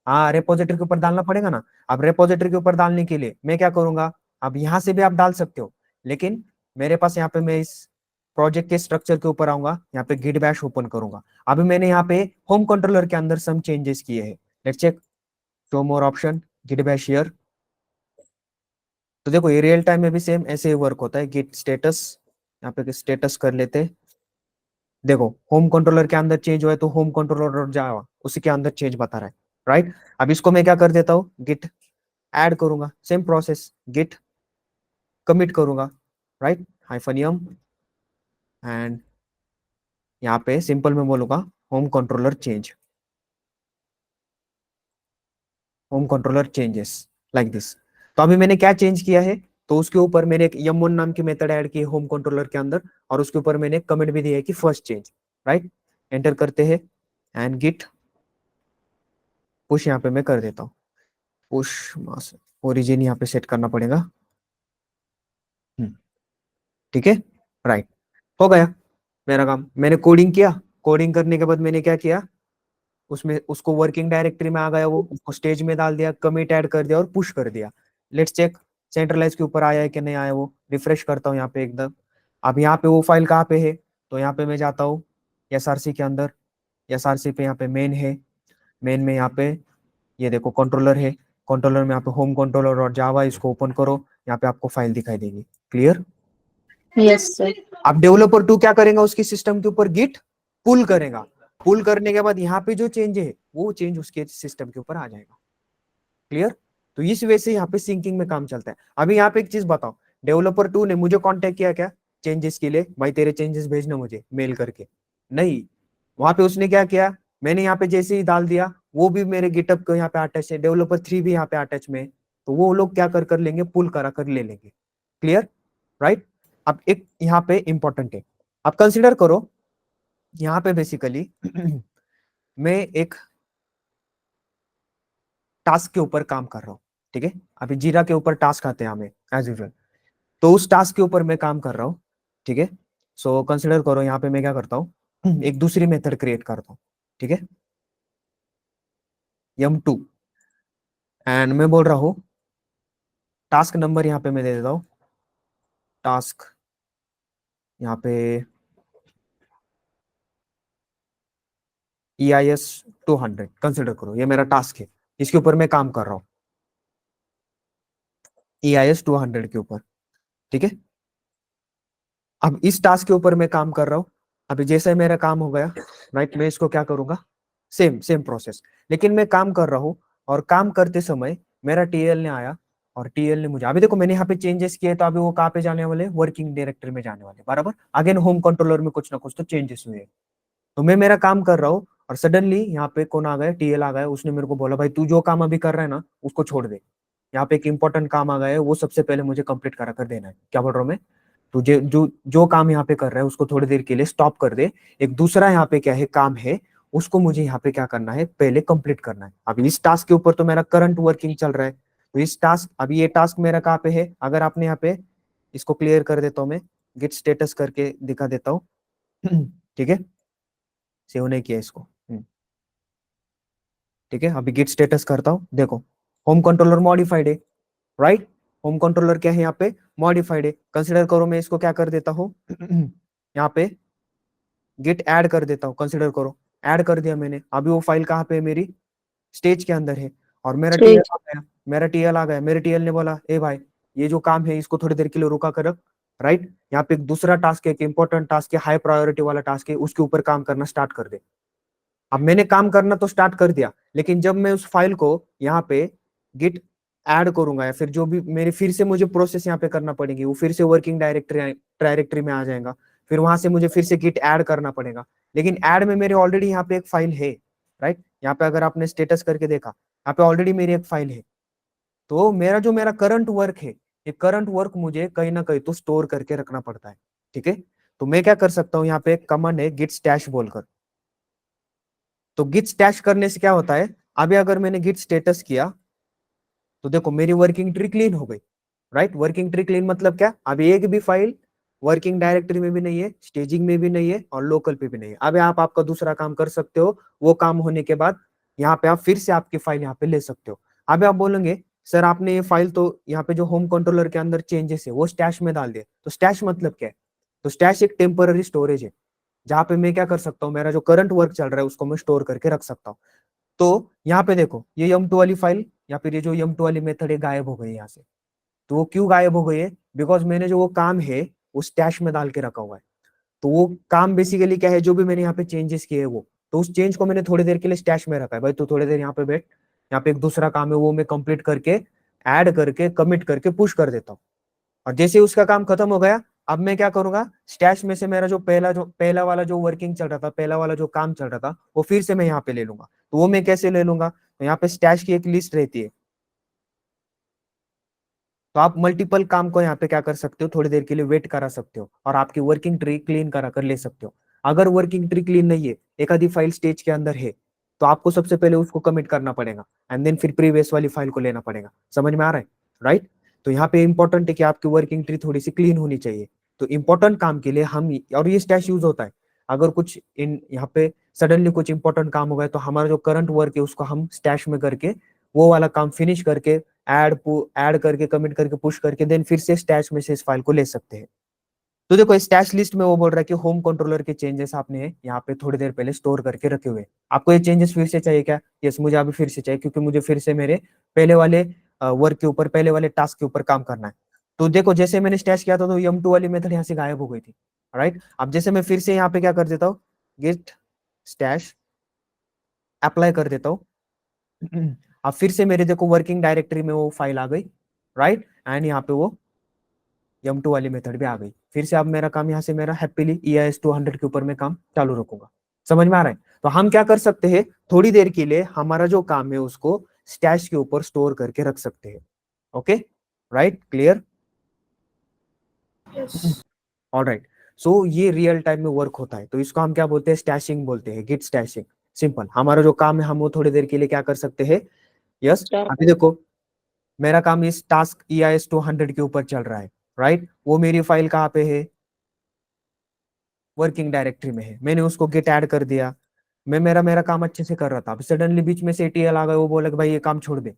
हाँ, रेपोजिटरी के ऊपर डालना पड़ेगा ना। अब रेपोजिटरी के ऊपर डालने के लिए मैं क्या करूंगा, अब यहाँ से भी आप डाल सकते हो, लेकिन मेरे पास यहाँ पे मैं इस प्रोजेक्ट के स्ट्रक्चर के ऊपर आऊंगा, यहाँ पे गिट बैश ओपन करूंगा। अभी मैंने यहाँ पे होम कंट्रोलर के अंदर सम चेंजेस किए हैं। Let's check, show more option, git bash here. तो देखो ये रियल टाइम में भी सेम ऐसे ही वर्क होता है। गिट स्टेटस, यहाँ पे स्टेटस कर लेते हैं। देखो होम कंट्रोलर के अंदर चेंज हुआ है तो होम कंट्रोलर और जावा उसी के अंदर चेंज बता रहा है, राइट। अब इसको मैं क्या कर देता हूँ, गिट ऐड करूंगा, सेम प्रोसेस, गिट कमिट करूंगा, राइट, हाइफन एंड यहाँ पे सिंपल में बोलूंगा home controller change, home controller changes like this. तो अभी मैंने क्या चेंज किया है, तो उसके ऊपर मैंने एक यम1 नाम की मेथड ऐड की होम कंट्रोलर के अंदर, और उसके ऊपर मैंने कमेंट भी दिया है कि फर्स्ट चेंज, राइट। एंटर करते हैं एंड गिट पुश यहाँ पे मैं कर देता हूँ, पुश ओरिजिन यहाँ पे सेट करना पड़ेगा। ठीक है, राइट, हो गया मेरा काम। मैंने कोडिंग किया, कोडिंग करने के बाद मैंने क्या किया, उसमें उसको वर्किंग डायरेक्टरी में आ गया, वो उसको स्टेज में डाल दिया, कमिट ऐड कर दिया और पुश कर दिया। लेट्स चेक सेंट्रलाइज के ऊपर आया है कि नहीं आया, वो रिफ्रेश करता हूँ यहाँ पे एकदम। अब यहाँ पे वो फाइल कहाँ पे है, तो यहाँ पे मैं जाता हूँ एसआरसी के अंदर, एसआरसी पे यहाँ पे मेन है, मेन में यहाँ पे ये देखो कंट्रोलर है, कंट्रोलर में यहाँ पे होम कंट्रोलर और जावा, इसको ओपन करो, यहाँ पे आपको फाइल दिखाई देगी। क्लियर? Yes sir. अब डेवलपर 2 क्या करेगा, उसकी सिस्टम के ऊपर गिट पुल करेगा, पुल करने के बाद यहाँ पे जो चेंज है वो चेंज उसके सिस्टम के ऊपर आ जाएगा। क्लियर? तो इस वजह से यहाँ पे सिंकिंग में काम चलता है। अभी यहाँ पे एक चीज बताओ, डेवलपर 2 ने मुझे कांटेक्ट किया क्या चेंजेस के लिए, भाई तेरे चेंजेस भेजना मुझे मेल करके? नहीं, वहां पे उसने क्या किया, मैंने यहाँ पे जैसे ही डाल दिया वो भी मेरे गिटअप को यहाँ पे अटैच है, डेवलपर 3 भी यहाँ पे अटैच में, तो वो लोग क्या कर लेंगे, पुल करा कर ले लेंगे। क्लियर? राइट। अब एक यहाँ पे इंपॉर्टेंट है, अब कंसिडर करो यहाँ पे बेसिकली मैं एक टास्क के ऊपर काम कर रहा हूँ, ठीक है। अभी जीरा के ऊपर टास्क आते हैं हमें एज यूजुअल, तो उस टास्क के ऊपर मैं काम कर रहा हूँ, ठीक है। सो कंसिडर करो यहाँ पे मैं क्या करता हूँ, एक दूसरी मेथड क्रिएट करता हूँ, ठीक है, yum2, एंड मैं बोल रहा हूँ टास्क नंबर यहाँ पे मैं दे देता हूँ, टास्क यहाँ पे EIS 200 कंसिडर करो, ये मेरा टास्क है, इसके ऊपर मैं काम कर रहा हूँ EIS 200 के ऊपर, ठीक है। अब इस टास्क के ऊपर मैं काम कर रहा हूँ, अभी जैसे मेरा काम हो गया, राइट, मैं इसको क्या करूंगा, सेम सेम प्रोसेस, लेकिन मैं काम कर रहा हूँ और काम करते समय मेरा टीएल ने आया और टीएल ने मुझे, अभी देखो मैंने यहाँ पे चेंजेस किए, तो अभी वो कहाँ पे जाने वाले, वर्किंग डायरेक्टरी में जाने वाले, बराबर। अगेन होम कंट्रोलर में कुछ ना कुछ तो चेंजेस हुए, तो मैं मेरा काम कर रहा हूँ और सडनली यहाँ पे कौन आ गया, टीएल आ गया, उसने मेरे को बोला भाई तू जो काम अभी कर रहा है ना उसको छोड़ दे, यहाँ पे एक इंपॉर्टेंट काम आ गया है, वो सबसे पहले मुझे कंप्लीट करा कर देना है। क्या बोल रहा हूँ मैं, तुझे जो जो काम यहाँ पे कर रहा है उसको थोड़ी देर के लिए स्टॉप कर दे, एक दूसरा यहाँ पे क्या है काम है, उसको मुझे यहाँ पे क्या करना है, पहले कंप्लीट करना है। अभी इस टास्क के ऊपर तो मेरा करंट वर्किंग चल रहा है, तो इस टास्क, अभी ये टास्क मेरा कहाँ पे है, अगर आपने यहाँ पे इसको क्लियर कर देता हूँ मैं, गिट स्टेटस करके दिखा देता हूँ ठीक है, सेव नहीं किया इसको, ठीक है। अभी गिट स्टेटस करता हूँ, देखो होम कंट्रोलर मॉडिफाइड है, राइट, होम कंट्रोलर क्या है यहाँ पे, मॉडिफाइड है। कंसिडर करो मैं इसको क्या कर देता हूँ यहाँ पे गिट ऐड कर देता हूँ, कंसिडर करो ऐड कर दिया मैंने। अभी वो फाइल कहाँ पे है, मेरी स्टेज के अंदर है, और मेरा टीएल आ गया, मेरा टीएल आ गया, मेरे टीएल ने बोला ए भाई ये जो काम है इसको थोड़ी देर के लिए रुका कर रख, राइट। यहाँ पे एक दूसरा टास्क है, एक इंपॉर्टेंट टास्क है, हाई प्रायोरिटी वाला टास्क है, उसके ऊपर काम करना स्टार्ट कर दे। अब मैंने काम करना तो स्टार्ट कर दिया, लेकिन जब मैं उस फाइल को यहाँ पे गिट ऐड करूंगा या फिर जो भी मेरी फिर से मुझे प्रोसेस यहाँ पे करना पड़ेगी, वो फिर से वर्किंग डायरेक्टरी में आ जाएगा, फिर वहां से मुझे फिर से गिट ऐड करना पड़ेगा। लेकिन ऐड में मेरे ऑलरेडी यहाँ पे एक फाइल है, राइट, यहाँ पे अगर आपने स्टेटस करके देखा यहाँ पे ऑलरेडी मेरी एक फाइल है, तो मेरा करंट वर्क है, ये करंट वर्क मुझे कहीं ना कहीं तो स्टोर करके रखना पड़ता है, ठीक है। तो मैं क्या कर सकता हूँ, यहाँ पे एक कमांड है गिट स्टैश बोलकर, तो गिट स्टैश करने से क्या होता है, अभी अगर मैंने गिट स्टेटस किया तो देखो मेरी वर्किंग ट्री क्लीन हो गई, राइट। वर्किंग ट्री क्लीन मतलब क्या, अभी एक भी फाइल वर्किंग डायरेक्टरी में भी नहीं है, स्टेजिंग में भी नहीं है और लोकल पे भी नहीं है। अभी आप आपका दूसरा काम कर सकते हो, वो काम होने के बाद यहाँ पे आप फिर से आपकी फाइल यहाँ पे ले सकते हो। अभी आप बोलेंगे सर आपने ये फाइल तो यहाँ पे जो होम कंट्रोलर के अंदर चेंजेस है वो स्टैश में डाल दिए, तो स्टैश मतलब क्या है, तो स्टैश एक टेम्पररी स्टोरेज है जहां पे मैं क्या कर सकता हूँ, मेरा जो करंट वर्क चल रहा है उसको मैं स्टोर करके रख सकता हूँ। तो यहाँ पे देखो ये yum2 वाली फाइल या फिर ये जो yum2 वाली मेथड है गायब हो गई यहाँ से। तो वो क्यों गायब हो गई है? बिकॉज मैंने जो वो काम है वो स्टैश में डाल के रखा हुआ है। तो वो काम बेसिकली क्या है, जो भी मैंने यहाँ पे चेंजेस किए हैं वो, तो उस चेंज को मैंने थोड़ी देर के लिए स्टैश में रखा है। भाई तो थोड़ी देर यहाँ पे बैठ, यहाँ पे एक दूसरा काम है वो मैं कंप्लीट करके ऐड करके कमिट करके पुश कर देता हूँ। और जैसे ही उसका काम खत्म हो गया, अब मैं क्या करूंगा, स्टैश में से मेरा जो पहला वाला जो वर्किंग चल रहा था, पहला वाला जो काम चल रहा था, वो फिर से मैं यहाँ पे ले लूंगा। तो वो मैं कैसे ले लूंगा, तो यहाँ पे स्टैश की एक लिस्ट रहती है। तो आप मल्टीपल काम को यहाँ पे क्या कर सकते हो, थोड़ी देर के लिए वेट करा सकते हो और आपकी वर्किंग ट्री क्लीन करा कर ले सकते हो। अगर वर्किंग ट्री क्लीन नहीं है, एक आधी फाइल स्टेज के अंदर है, तो आपको सबसे पहले उसको कमिट करना पड़ेगा एंड देन फिर प्रीवियस वाली फाइल को लेना पड़ेगा। समझ में आ रहा है? राइट। तो यहाँ पे इंपॉर्टेंट है कि आपकी वर्किंग ट्री थोड़ी सी क्लीन होनी चाहिए। तो इंपॉर्टेंट काम के लिए हम, और ये स्टैश यूज होता है अगर कुछ इन यहाँ पे सडनली कुछ इंपॉर्टेंट काम हो गया, तो हमारा जो करंट वर्क है उसको हम स्टैश में करके वो वाला काम फिनिश करके ऐड करके कमिट करके पुश करके देन फिर से स्टैश में से इस फाइल को ले सकते हैं। तो देखो स्टैश लिस्ट में वो बोल रहा है कि होम कंट्रोलर के चेंजेस आपने यहाँ पे थोड़ी देर पहले स्टोर करके रखे हुए। आपको ये चेंजेस फिर से चाहिए क्या? यस, मुझे अभी फिर से चाहिए, क्योंकि मुझे फिर से मेरे पहले वाले वर्क के ऊपर, पहले वाले टास्क के ऊपर काम करना है। तो देखो जैसे मैंने स्टैश किया था तो yum2 वाली मेथड यहाँ से गायब हो गई थी। राइट। अब जैसे मैं फिर से यहाँ पे क्या कर देता हूँ, गेट स्टैश अप्लाई कर देता हूँ। अब फिर से मेरे देखो वर्किंग डायरेक्टरी में वो फाइल आ गई। राइट। एंड यहाँ पे वो yum2 वाली मेथड भी आ गई। फिर से अब मेरा काम यहाँ से मेरा हैप्पीली EIS 200 के ऊपर मैं काम चालू रखूंगा। समझ में आ रहा है? तो हम क्या कर सकते हैं, थोड़ी देर के लिए हमारा जो काम है उसको स्टैश के ऊपर स्टोर करके रख सकते हैं। Okay, right, clear? ऑलराइट। सो ये रियल टाइम में वर्क होता है, तो इसको हम क्या बोलते हैं, स्टैशिंग बोलते हैं, गिट स्टैशिंग। सिंपल, हमारा जो काम है हम वो थोड़ी देर के लिए क्या कर सकते हैं। यस, अभी देखो मेरा काम इस टास्क EIS 200 के ऊपर चल रहा है। राइट। वो मेरी फाइल कहाँ पे है, वर्किंग डायरेक्टरी में है। मैंने उसको गेट ऐड कर दिया, मैं मेरा मेरा काम अच्छे से कर रहा था। अब सडनली बीच में से TL आ गए, वो बोले कि भाई ये काम छोड़ दे,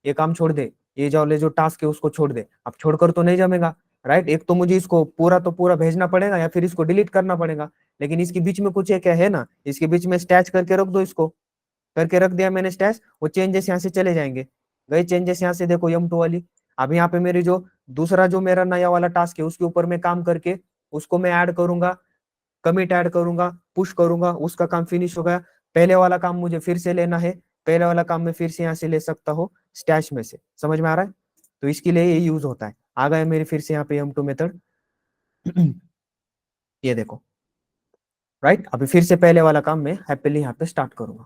ये काम छोड़ दे, ये जो टास्क है उसको छोड़ दे। अब छोड़कर तो नहीं जमेगा। राइट। एक तो मुझे इसको पूरा तो पूरा भेजना पड़ेगा या फिर इसको डिलीट करना पड़ेगा। लेकिन इसके बीच में कुछ एक है ना, इसके बीच में स्टैच करके रख दो, इसको करके रख दिया मैंने स्टैच। वो चेंजेस यहाँ से चले जाएंगे, गए चेंजेस यहाँ से, देखो yum2 वाली। अब यहाँ पे मेरी जो दूसरा जो मेरा नया वाला टास्क है उसके ऊपर मैं काम करके उसको मैं ऐड करूंगा, कमिट ऐड करूंगा, पुश करूंगा, उसका काम फिनिश हो गया। पहले वाला काम मुझे फिर से लेना है, पहले वाला काम मैं फिर से यहाँ से ले सकता हूँ स्टैश में से। समझ में आ रहा है? तो इसके लिए ये यूज होता है। आ गए मेरे फिर से यहाँ पे yum2 मेथड। ये देखो, राइट। अभी फिर से पहले वाला काम मैं हैप्पीली यहाँ पे स्टार्ट करूंगा।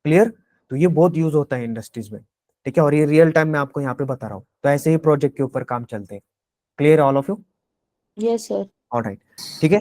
क्लियर? तो ये बहुत यूज होता है इंडस्ट्रीज में। ठीक है, और ये रियल टाइम में आपको यहाँ पे बता रहा हूँ। तो ऐसे ही प्रोजेक्ट के ऊपर काम चलते हैं। Clear all of you? Yes, sir. Alright, ठीक है।